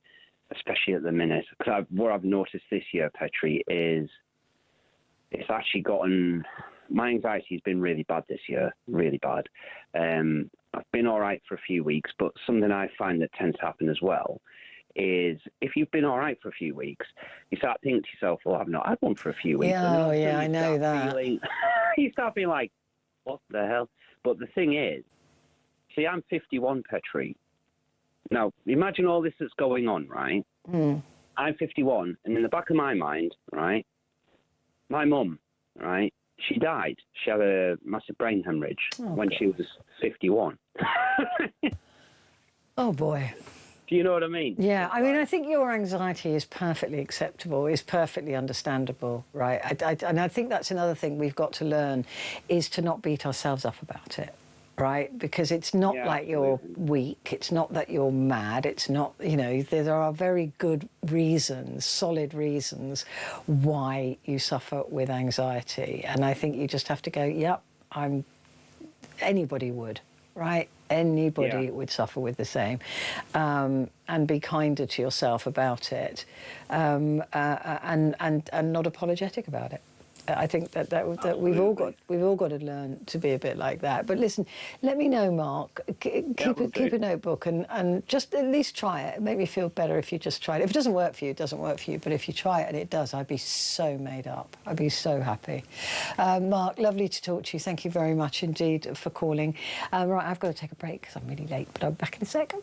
especially at the minute, because what I've noticed this year, Petrie, is it's actually gotten, my anxiety's been really bad this year, really bad. I've been all right for a few weeks, but something I find that tends to happen as well is if you've been all right for a few weeks, you start thinking to yourself, well, I've not had one for a few weeks. Yeah, I know that. You start being like, what the hell? But the thing is, see, I'm 51, Petrie. Now, imagine all this that's going on, right? I'm 51, and in the back of my mind, right, my mum, right, she died. She had a massive brain hemorrhage when she was 51. Oh, boy. Do you know what I mean? Yeah, I mean, I think your anxiety is perfectly acceptable, is perfectly understandable, right? And I think that's another thing we've got to learn, is to not beat ourselves up about it, right? Because it's not like you're weak, it's not that you're mad, it's not, you know, there are very good reasons, solid reasons why you suffer with anxiety. And I think you just have to go, yep, anybody would, right? Anybody would suffer with the same, and be kinder to yourself about it, and not apologetic about it. I think that we've all got to learn to be a bit like that. But listen, let me know, Mark. Keep a notebook and just at least try it. Make me feel better if you just tried it. If it doesn't work for you, it doesn't work for you. But if you try it and it does, I'd be so made up. I'd be so happy. Mark, lovely to talk to you. Thank you very much indeed for calling. Right, I've got to take a break because I'm really late, but I'll be back in a second.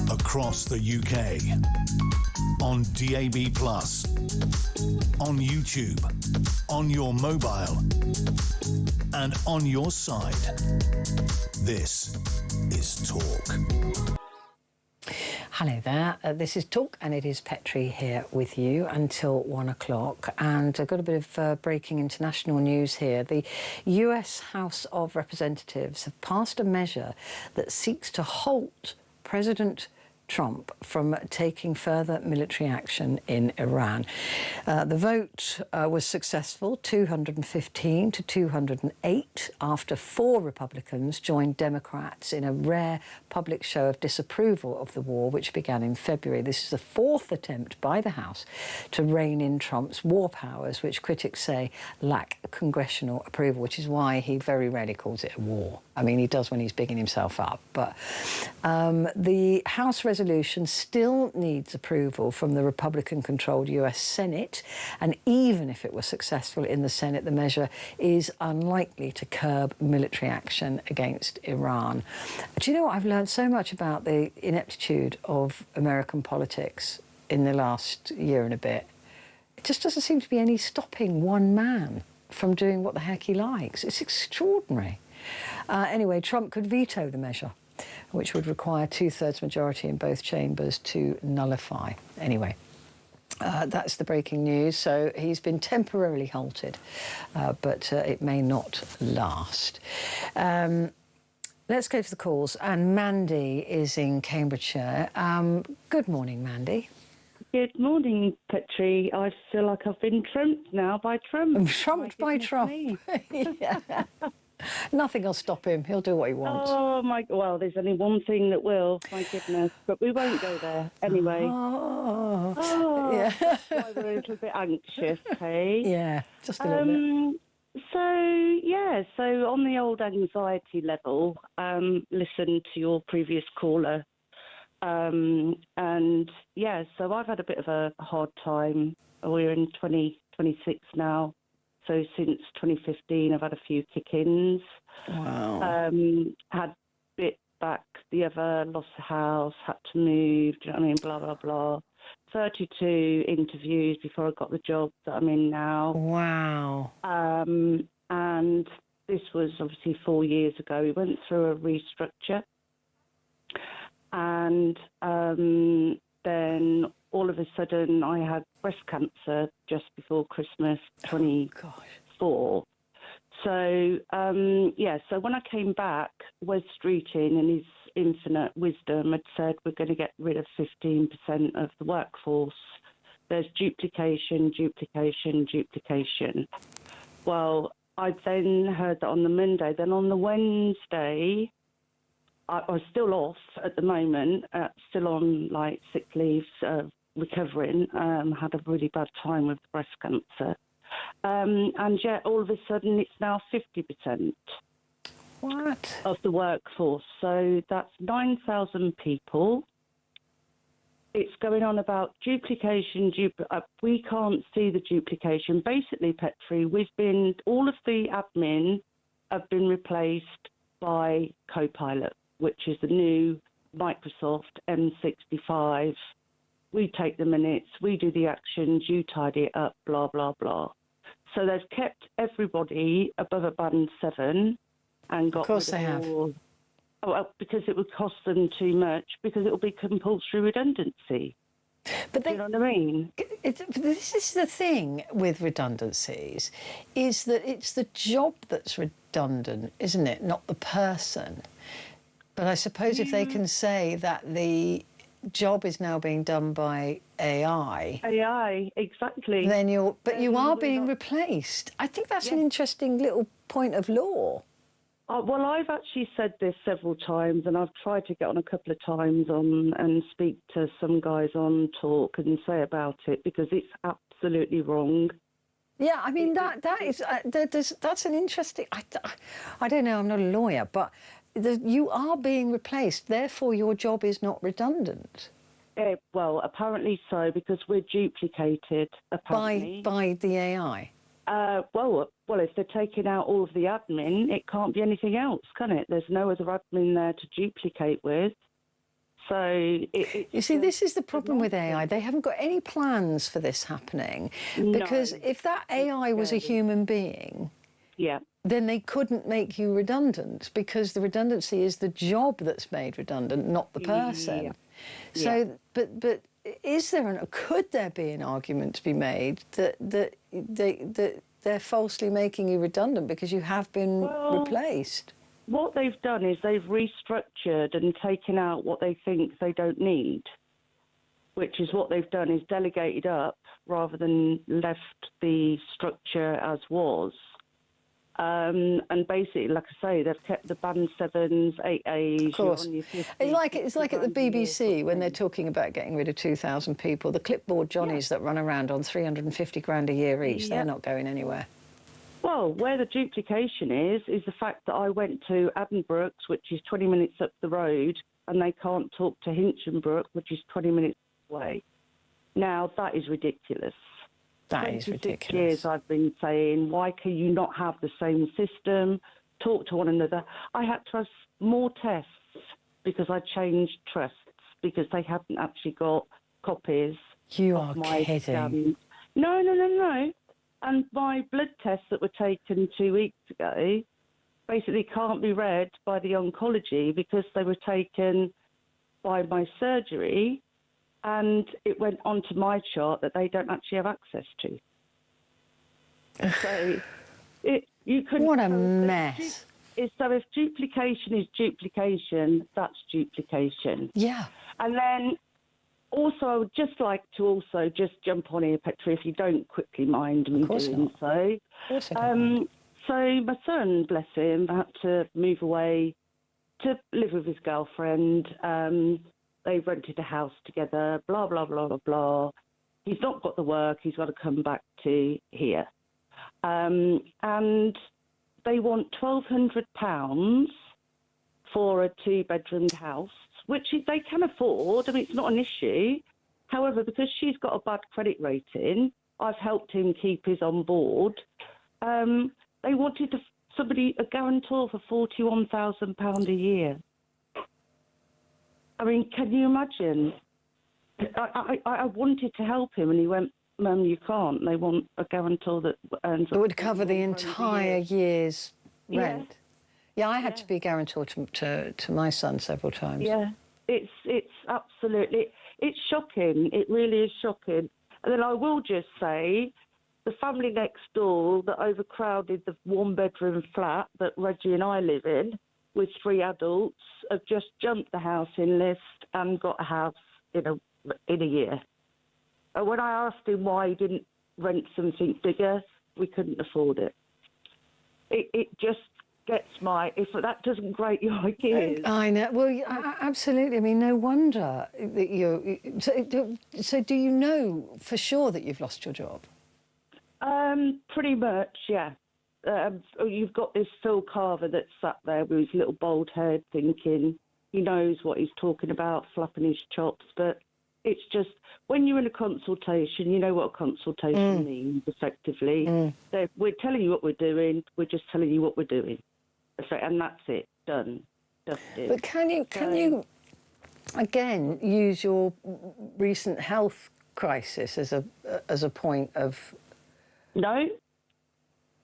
Across the UK, on DAB+, on YouTube, on your mobile, and on your side. This is Talk. Hello there, this is Talk and it is Petrie here with you until 1 o'clock, and I've got a bit of breaking international news here. The US House of Representatives have passed a measure that seeks to halt President Trump from taking further military action in Iran. The vote was successful, 215 to 208, after 4 Republicans joined Democrats in a rare public show of disapproval of the war, which began in February. This is the 4th attempt by the House to rein in Trump's war powers, which critics say lack congressional approval, which is why he very rarely calls it a war. I mean, he does when he's bigging himself up. But the House resolution still needs approval from the Republican-controlled US Senate, and even if it were successful in the Senate, the measure is unlikely to curb military action against Iran. Do you know what? I've learned so much about the ineptitude of American politics in the last year and a bit. It just doesn't seem to be any stopping one man from doing what the heck he likes. It's extraordinary. Anyway, Trump could veto the measure, which would require 2/3 majority in both chambers to nullify. Anyway, that's the breaking news. So he's been temporarily halted, but it may not last. Let's go to the calls. And Mandy is in Cambridgeshire. Good morning, Mandy. Good morning, Petrie. I feel like I've been trumped now by Trump. Trumped by Trump. Yeah. Nothing will stop him. He'll do what he wants. Oh, well, there's only one thing that will, my goodness. But we won't go there anyway. Yeah. That's why we're a little bit anxious, hey? Yeah, just a little bit. So on the old anxiety level, listen to your previous caller. So I've had a bit of a hard time. We're in 2026 now. So since 2015, I've had a few kick-ins. Wow. Had bit back the other, lost the house, had to move, do you know what I mean? Blah, blah, blah. 32 interviews before I got the job that I'm in now. Wow. And this was obviously 4 years ago. We went through a restructure. And then all of a sudden I had breast cancer just before Christmas 24. So, so when I came back, Wes Streeting in his infinite wisdom had said we're going to get rid of 15% of the workforce. There's duplication. Well, I then heard that on the Monday. Then on the Wednesday, I was still off at the moment, still on sick leave, recovering. Had a really bad time with breast cancer. And yet all of a sudden it's now 50%. What? Of the workforce. So that's 9,000 people. It's going on about duplication. We can't see the duplication. Basically, Petrie, all of the admin have been replaced by Copilot, which is the new Microsoft M65. We take the minutes, we do the actions, you tidy it up, blah, blah, blah. So they've kept everybody above a band 7 and got Of course they have. Because it would cost them too much, because it will be compulsory redundancy. But do you know what I mean? This is the thing with redundancies, is that it's the job that's redundant, isn't it? Not the person. But I suppose if they can say that the job is now being done by AI. AI, exactly. Then you are being replaced. I think that's an interesting little point of law. Well, I've actually said this several times, and I've tried to get on a couple of times and speak to some guys on Talk and say about it, because it's absolutely wrong. Yeah, I mean, that's an interesting... I don't know, I'm not a lawyer, but you are being replaced, therefore your job is not redundant. Well, apparently so, because we're duplicated, apparently. By the AI? Well, if they're taking out all of the admin, it can't be anything else, can it? There's no other admin there to duplicate with. So you see, this is the problem with AI. They haven't got any plans for this happening, because if that AI was a human being, then they couldn't make you redundant, because the redundancy is the job that's made redundant, not the person. So, but could there be an argument to be made that they're falsely making you redundant because you have been replaced? What they've done is they've restructured and taken out what they think they don't need, which is what they've done is delegated up rather than left the structure as was. And basically, like I say, they've kept the band 7s, 8As. Of course. It's like at the BBC when they're talking about getting rid of 2,000 people. The clipboard Johnnies that run around on 350 grand a year each, they're not going anywhere. Well, where the duplication is the fact that I went to Addenbrooke's, which is 20 minutes up the road, and they can't talk to Hinchinbrook, which is 20 minutes away. Now, that is ridiculous. That is ridiculous. 26 years I've been saying, why can you not have the same system, talk to one another? I had to have more tests because I changed trusts, because they hadn't actually got copies of my kidding. No. And my blood tests that were taken 2 weeks ago basically can't be read by the oncology because they were taken by my surgery, and it went onto my chart that they don't actually have access to. So you couldn't... What a mess. So if duplication is duplication, that's duplication. Yeah. And then also, I would just like to just jump on here, Petrie, if you don't quickly mind me doing so. Of course I don't. So my son, bless him, had to move away to live with his girlfriend. They rented a house together, blah, blah, blah, blah, blah. He's not got the work. He's got to come back to here. And they want £1,200 for a 2-bedroomed house, which they can afford. I mean, it's not an issue. However, because she's got a bad credit rating, I've helped him keep his on board. They wanted a guarantor for £41,000 a year. I mean, can you imagine? I wanted to help him, and he went, Mum, you can't. They want a guarantor that earns... It would cover the entire year's rent. Yeah, I had to be guarantor to my son several times. Yeah, it's absolutely... It's shocking. It really is shocking. And then I will just say, the family next door that overcrowded the 1-bedroom flat that Reggie and I live in with 3 adults have just jumped the housing list and got a house in a year. And when I asked him why he didn't rent something bigger, we couldn't afford it. It just gets if that doesn't grate your ideas. I know. Well, absolutely. I mean, no wonder that you're... So do you know for sure that you've lost your job? Pretty much, yeah. You've got this Phil Carver that sat there with his little bald head thinking he knows what he's talking about, flapping his chops, but it's just, when you're in a consultation, you know what a consultation means, effectively. We're telling you what we're doing, we're just telling you what we're doing. And that's it, done. Dusted. But can you, again, use your recent health crisis as a point of... No.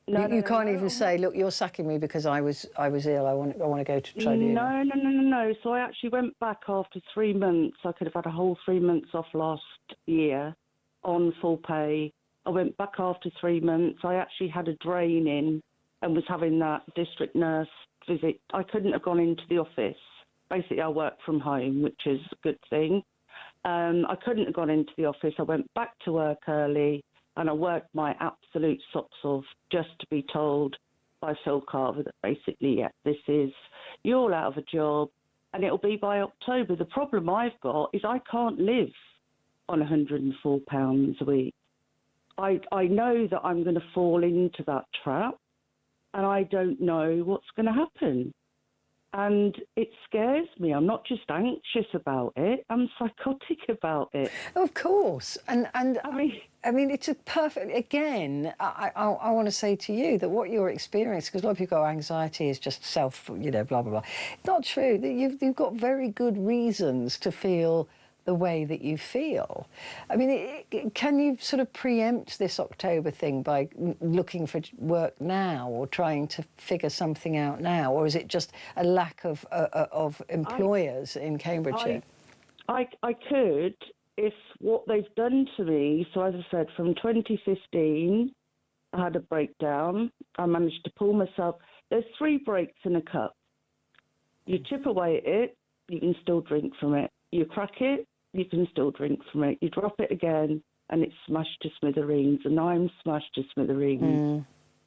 You can't even say, look, you're sacking me because I was ill. I want to go to tribunal. No. So I actually went back after 3 months. I could have had a whole 3 months off last year on full pay. I went back after 3 months. I actually had a drain in and was having that district nurse visit. I couldn't have gone into the office. Basically, I work from home, which is a good thing. I couldn't have gone into the office. I went back to work early. And I worked my absolute socks off just to be told by Phil Carver that basically, you're all out of a job and it'll be by October. The problem I've got is I can't live on £104 a week. I know that I'm going to fall into that trap and I don't know what's going to happen. And it scares me. I'm not just anxious about it, I'm psychotic about it. Of course. And I mean, it's a perfect... Again, I want to say to you that what you're experiencing, because a lot of people go, anxiety is just self, blah, blah, blah. Not true. You've got very good reasons to feel the way that you feel. I mean, can you sort of preempt this October thing by looking for work now or trying to figure something out now? Or is it just a lack of employers in Cambridgeshire? I could, if what they've done to me, so as I said, from 2015, I had a breakdown. I managed to pull myself. There's 3 breaks in a cup. You chip away at it, you can still drink from it. You crack it, you can still drink from it. You drop it again, and it's smashed to smithereens, and I'm smashed to smithereens.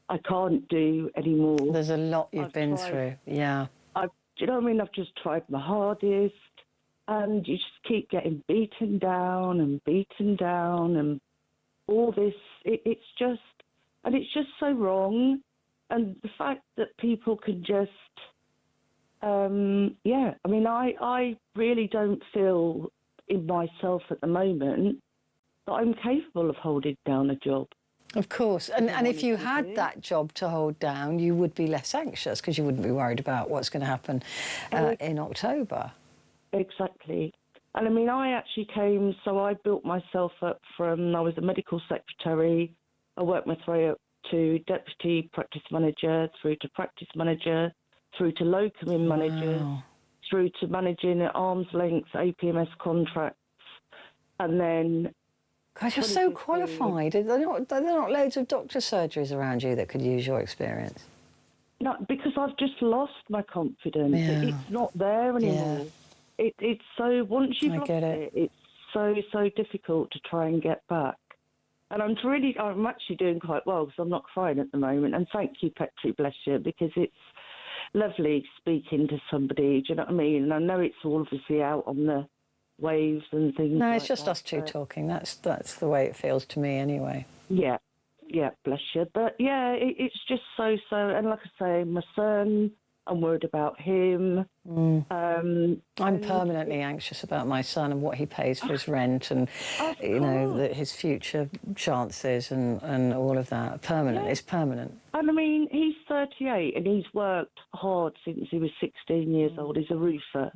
I can't do any more. There's a lot you've been through, yeah. Do you know what I mean? I've just tried my hardest, and you just keep getting beaten down, and all this. It's just so wrong. And the fact that people can just, I mean, I really don't feel in myself at the moment that I'm capable of holding down a job. Of course. And if you had that job to hold down, you would be less anxious because you wouldn't be worried about what's going to happen in October. Exactly. And I mean, I actually so I built myself up from, I was a medical secretary. I worked my way up to deputy practice manager, through to practice manager, through to locum managers, through to managing at arm's length APMS contracts, and then... Gosh, you're so qualified. Are there not loads of doctor surgeries around you that could use your experience? No, because I've just lost my confidence. Yeah. It's not there anymore. Yeah. It's so... Once you've lost it, it's so difficult to try and get back. And I'm actually doing quite well because I'm not crying at the moment. And thank you, Petrie, bless you, because it's lovely speaking to somebody. Do you know what I mean? And I know it's all obviously out on the waves and things. No, like it's just that, us two talking. That's the way it feels to me, anyway. Yeah, bless you. But yeah, it's just so. And like I say, my son, I'm worried about him. I'm permanently anxious about my son and what he pays for his rent and, his future chances and all of that. Permanent. Yeah. It's permanent. And I mean, he's 38 and he's worked hard since he was 16 years old. He's a roofer.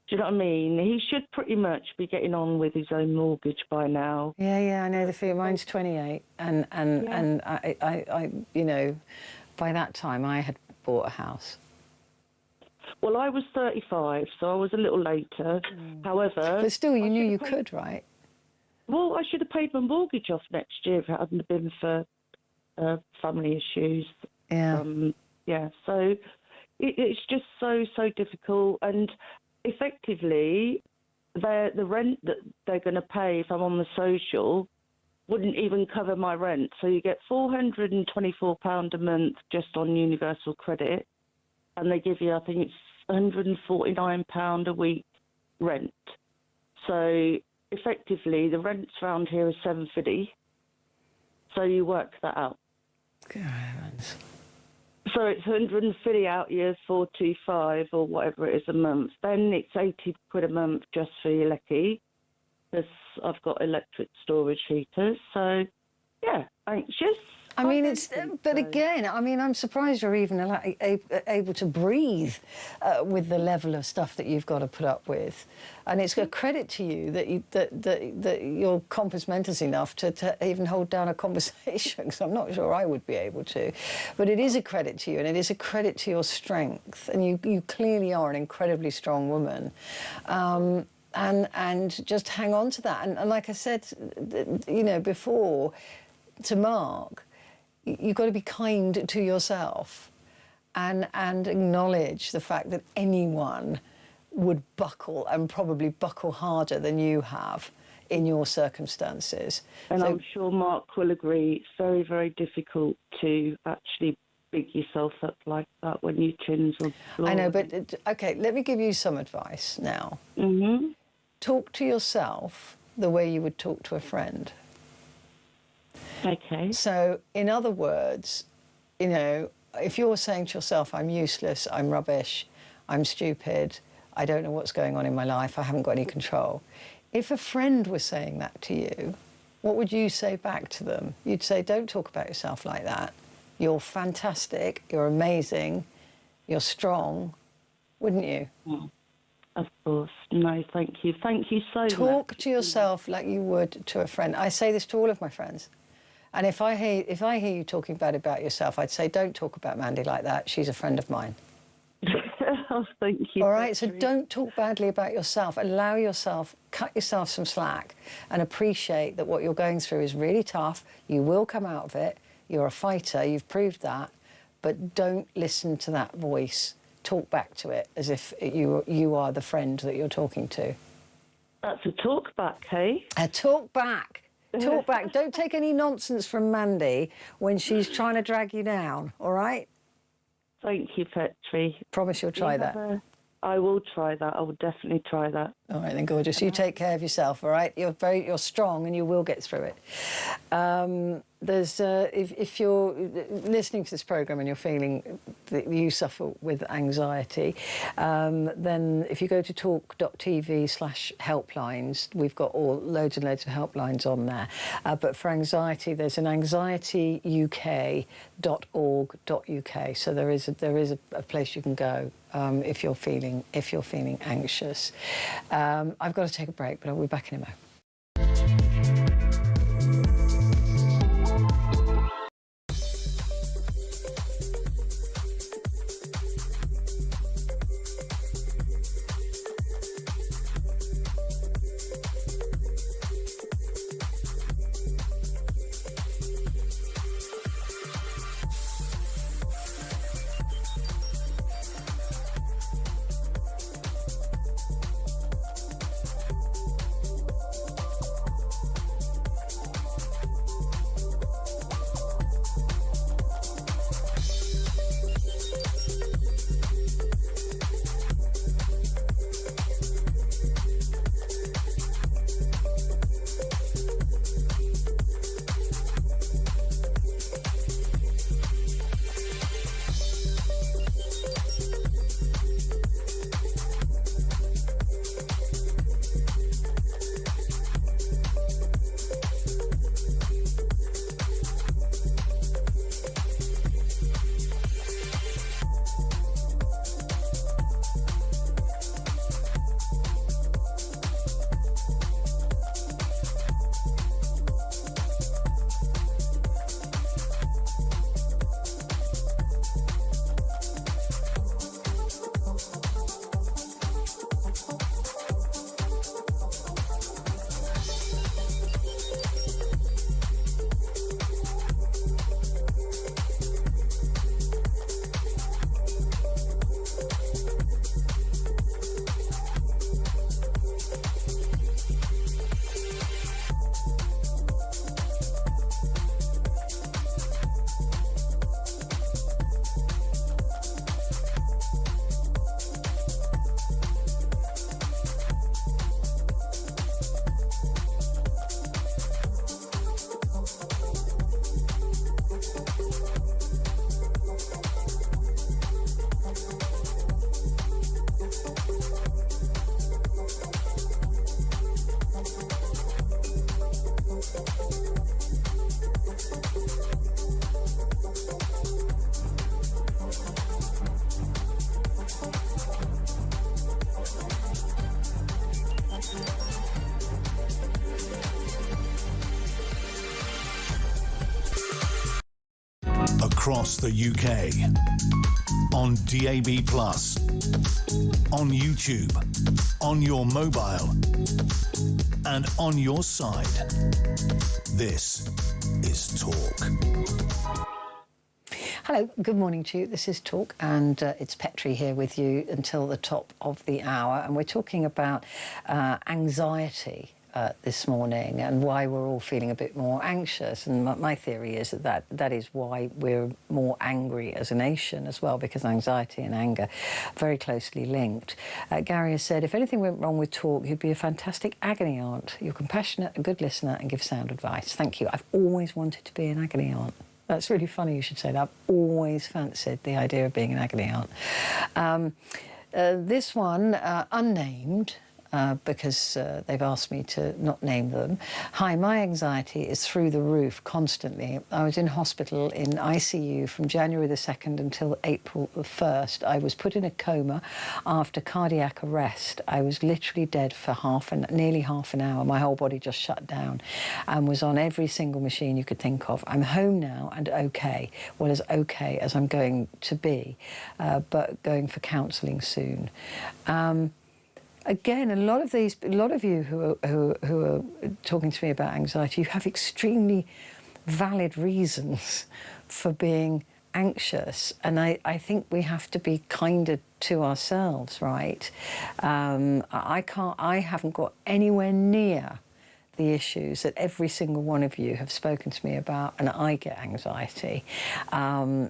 Do you know what I mean? He should pretty much be getting on with his own mortgage by now. Yeah, I know the feeling. Mine's 28, and I by that time I had bought a house. Well, I was 35, so I was a little later. However, but still, you knew you could, right? Well, I should have paid my mortgage off next year if it hadn't been for family issues. Yeah. So it's just so difficult, and effectively, the rent that they're going to pay if I'm on the social wouldn't even cover my rent. So you get £424 a month just on universal credit, and they give you, I think it's £149 a week rent. So effectively, the rents around here is £750. So you work that out. Good heavens. So it's 150 out years, 425 or whatever it is a month. Then it's 80 quid a month just for your lecky, because I've got electric storage heaters. So, yeah, anxious. I mean, again, I mean, I'm surprised you're even able to breathe with the level of stuff that you've got to put up with. And it's a credit to you that you're compass mentis enough to even hold down a conversation, because I'm not sure I would be able to. But it is a credit to you, and it is a credit to your strength. And you clearly are an incredibly strong woman. And just hang on to that. And like I said, before, to Mark, you've got to be kind to yourself and acknowledge the fact that anyone would buckle, and probably buckle harder than you have in your circumstances. And I'm sure Mark will agree, it's very, very difficult to actually big yourself up like that when your chin's on the floor. I know, but OK, let me give you some advice now. Mm-hmm. Talk to yourself the way you would talk to a friend. Okay. So, in other words, if you're saying to yourself, I'm useless, I'm rubbish, I'm stupid, I don't know what's going on in my life, I haven't got any control. If a friend was saying that to you, what would you say back to them? You'd say, don't talk about yourself like that. You're fantastic, you're amazing, you're strong, wouldn't you? Yeah. Of course. No, thank you. Thank you so much. Talk to yourself like you would to a friend. I say this to all of my friends. And if I hear you talking bad about yourself, I'd say, don't talk about Mandy like that. She's a friend of mine. Oh, thank you. All right, so don't talk badly about yourself. Allow yourself, cut yourself some slack, and appreciate that what you're going through is really tough. You will come out of it. You're a fighter. You've proved that. But don't listen to that voice. Talk back to it as if you are the friend that you're talking to. That's a talk back, hey? A talk back. Talk back. Don't take any nonsense from Mandy when she's trying to drag you down, all right? Thank you, Petrie. Promise you'll try that. I will try that. I will definitely try that. All right, then, gorgeous. You take care of yourself, all right? You're strong and you will get through it. If you're listening to this programme and you're feeling that you suffer with anxiety, then if you go to talk.tv/helplines, we've got loads and loads of helplines on there. But for anxiety, there's an anxietyuk.org.uk. So there is a place you can go if you're feeling anxious. I've got to take a break, but I'll be back in a moment. Across the UK, on DAB+, on YouTube, on your mobile, and on your side. This is Talk. Hello, good morning to you. This is Talk, and it's Petrie here with you until the top of the hour, and we're talking about anxiety this morning and why we're all feeling a bit more anxious. And my theory is that is why we're more angry as a nation as well, because anxiety and anger are very closely linked. Gary has said, if anything went wrong with Talk, you'd be a fantastic agony aunt. You're compassionate, a good listener, and give sound advice. Thank you. I've always wanted to be an agony aunt. That's really funny you should say that. I've always fancied the idea of being an agony aunt. This one, unnamed, because they've asked me to not name them. Hi, my anxiety is through the roof constantly. I was in hospital in ICU from January the 2nd until April the 1st. I was put in a coma after cardiac arrest. I was literally dead for nearly half an hour. My whole body just shut down and was on every single machine you could think of. I'm home now and okay, well, as okay as I'm going to be, but going for counselling soon. Again, a lot of you who are talking to me about anxiety, you have extremely valid reasons for being anxious, and I think we have to be kinder to ourselves, right? I haven't got anywhere near the issues that every single one of you have spoken to me about, and I get anxiety to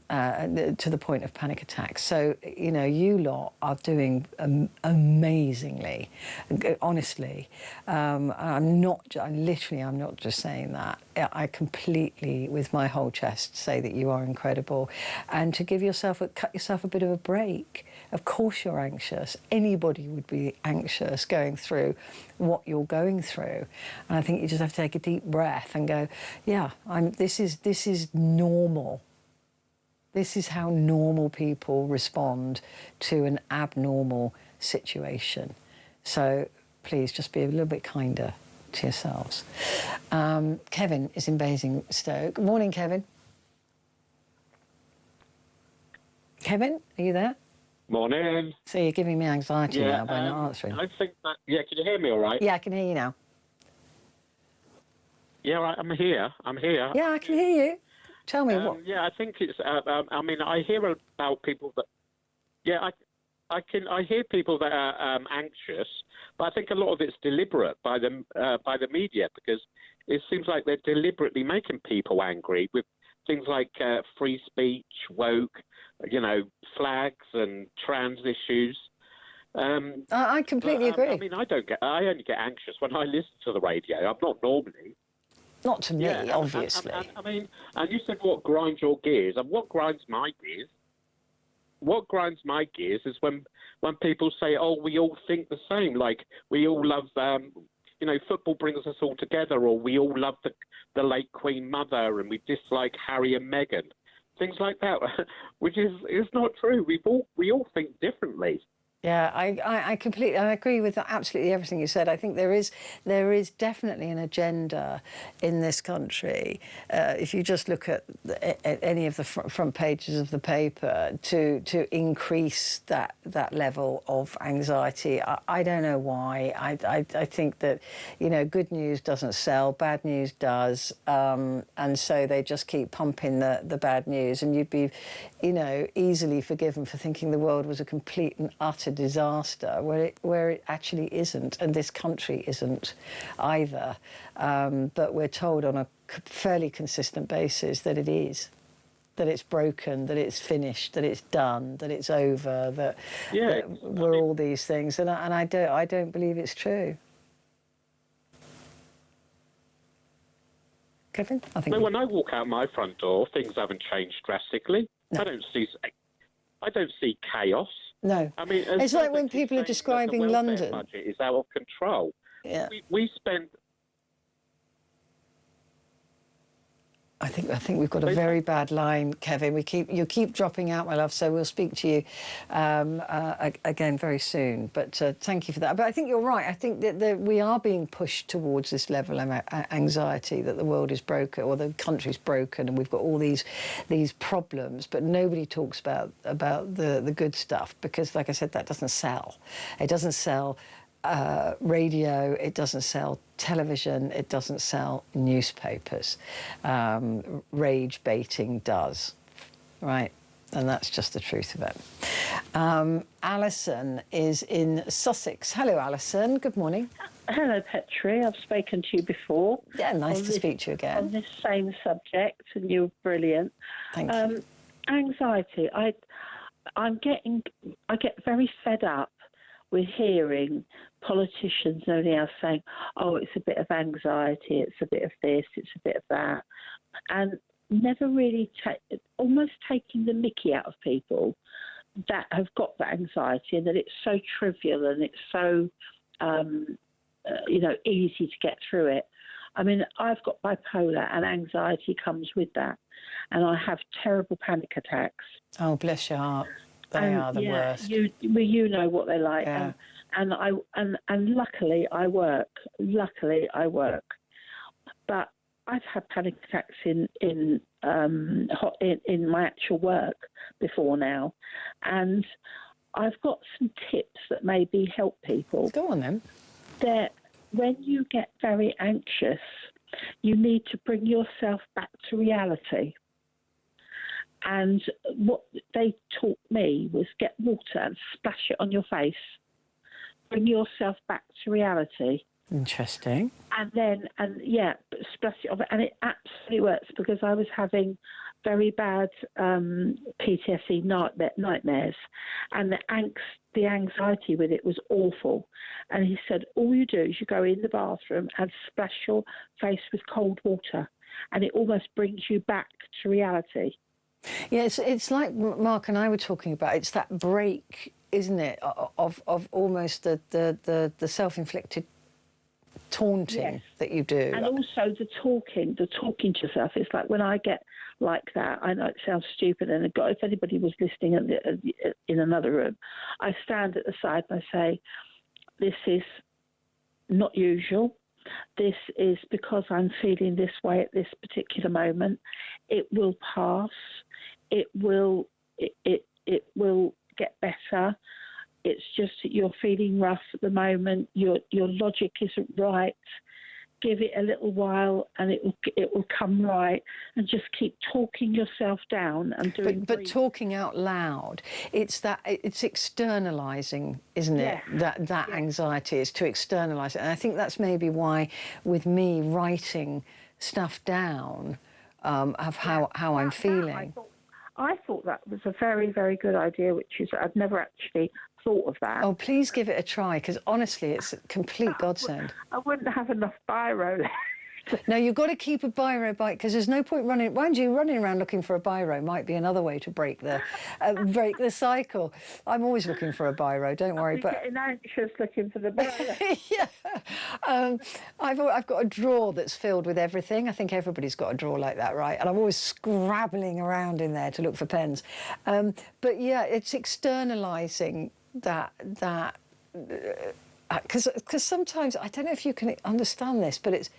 the point of panic attacks. So, you know, you lot are doing amazingly, honestly. I'm not just saying that. I completely, with my whole chest, say that you are incredible, and to cut yourself a bit of a break. Of course you're anxious. Anybody would be anxious going through what you're going through. And I think you just have to take a deep breath and go, yeah, this is normal. This is how normal people respond to an abnormal situation. So please just be a little bit kinder to yourselves. Kevin is in Basingstoke. Good morning, Kevin. Kevin, are you there? Morning. So you're giving me anxiety now by not answering. I think that, can you hear me all right? Yeah, I can hear you now. Yeah, right, I'm here. Yeah, I can hear you. Tell me what. Yeah, I think it's, I hear about people that, I hear people that are anxious, but I think a lot of it's deliberate by the media, because it seems like they're deliberately making people angry with things like free speech, woke, flags and trans issues. I completely agree. I mean, I only get anxious when I listen to the radio. I'm not normally. Not to me, obviously. I mean, and you said what grinds your gears, and what grinds my gears? What grinds my gears is when people say, "Oh, we all think the same. Like we all love, football brings us all together, or we all love the late Queen Mother, and we dislike Harry and Meghan." Things like that, which is not true. We all think differently. Yeah, I completely agree with absolutely everything you said. I think there is definitely an agenda in this country. If you just look at any of the front pages of the paper to increase that level of anxiety. I don't know why. I think that good news doesn't sell, bad news does, and so they just keep pumping the bad news, and you'd be easily forgiven for thinking the world was a complete and utter disaster, where it actually isn't, and this country isn't either. But we're told on a fairly consistent basis that it is, that it's broken, that it's finished, that it's done, that it's over, that we're all these things, and I don't believe it's true. Kevin, when I walk out my front door, things haven't changed drastically. No. I don't see chaos. No. I mean, it's like when people are describing London. Budget is out of control. Yeah. We spend. I think we've got a very bad line, Kevin. You keep dropping out, my love. So we'll speak to you again very soon. But thank you for that. But I think you're right. I think that we are being pushed towards this level of anxiety that the world is broken or the country's broken, and we've got all these problems. But nobody talks about the good stuff because, like I said, that doesn't sell. It doesn't sell. Radio, it doesn't sell television, it doesn't sell newspapers. Rage baiting does, right? And that's just the truth of it. Alison is in Sussex. Hello, Alison. Good morning. Hello, Petrie. I've spoken to you before. Yeah, nice to speak to you again. On this same subject, and you're brilliant. Thank you. Anxiety. I get very fed up with hearing politicians and everything else saying, oh, it's a bit of anxiety, it's a bit of this, it's a bit of that, and never really almost taking the mickey out of people that have got that anxiety and that it's so trivial and it's so, easy to get through it. I mean, I've got bipolar and anxiety comes with that, and I have terrible panic attacks. Oh, bless your heart. They are the worst. You know what they're like, yeah. and luckily I work. But I've had panic attacks in my actual work before now, and I've got some tips that maybe help people. Go on then. That when you get very anxious, you need to bring yourself back to reality. And what they taught me was get water and splash it on your face. Bring yourself back to reality. Interesting. And then, splash it on. And it absolutely works because I was having very bad PTSD nightmares. And the anxiety with it was awful. And he said, all you do is you go in the bathroom and splash your face with cold water. And it almost brings you back to reality. Yeah, it's like Mark and I were talking about. It's that break, isn't it, of almost the self-inflicted taunting that you do. And also the talking to yourself. It's like when I get like that, I know it sounds stupid, and if anybody was listening in another room, I stand at the side and I say, this is not usual. This is because I'm feeling this way at this particular moment. It will pass. It will get better. It's just that you're feeling rough at the moment. Your logic isn't right. Give it a little while, and it will come right. And just keep talking yourself down and doing. But talking out loud, it's externalising, isn't it? That anxiety is to externalise it, and I think that's maybe why, with me writing stuff down of how I'm feeling. I thought that was a very, very good idea, which is I've never actually thought of that. Oh, please give it a try, because honestly, it's a complete godsend. I wouldn't have enough biro left. No, you've got to keep a biro by, because there's no point running around looking for a biro might be another way to break the cycle. I'm always looking for a biro, don't worry. But getting anxious looking for the biro. Yeah. I've got a drawer that's filled with everything. I think everybody's got a drawer like that, right? And I'm always scrabbling around in there to look for pens. But yeah, it's externalising that because sometimes, I don't know if you can understand this, but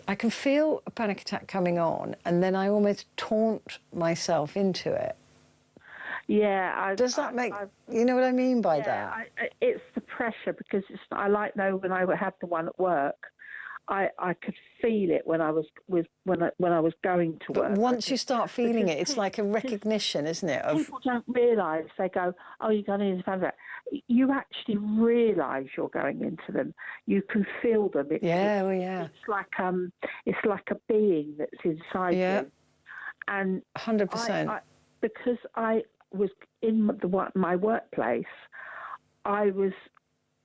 I can feel a panic attack coming on, and then I almost taunt myself into it. Yeah. Does that make... You know what I mean by that? It's the pressure, because I when I had the one at work, I could feel it when I was when I was going to work. But once you start feeling it, it's like a recognition, isn't it? People don't realise. They go, oh, you're going into panic attack. You actually realise you're going into them. You can feel them. It's like a being that's inside you. And 100%. Because I was in my workplace, I was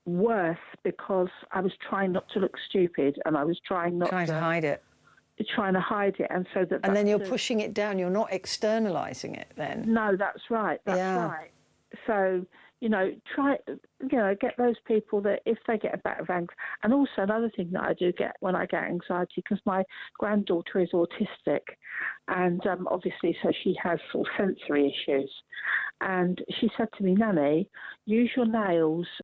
worse because I was trying not to look stupid, and I was trying to hide it. Trying to hide it, and so that. And then you're pushing it down. You're not externalising it. Then. No, that's right. That's right. So try, get those people that if they get a bit of anxiety. And also another thing that I do get when I get anxiety, because my granddaughter is autistic, and obviously so she has sort of sensory issues. And she said to me, Nanny, use your nails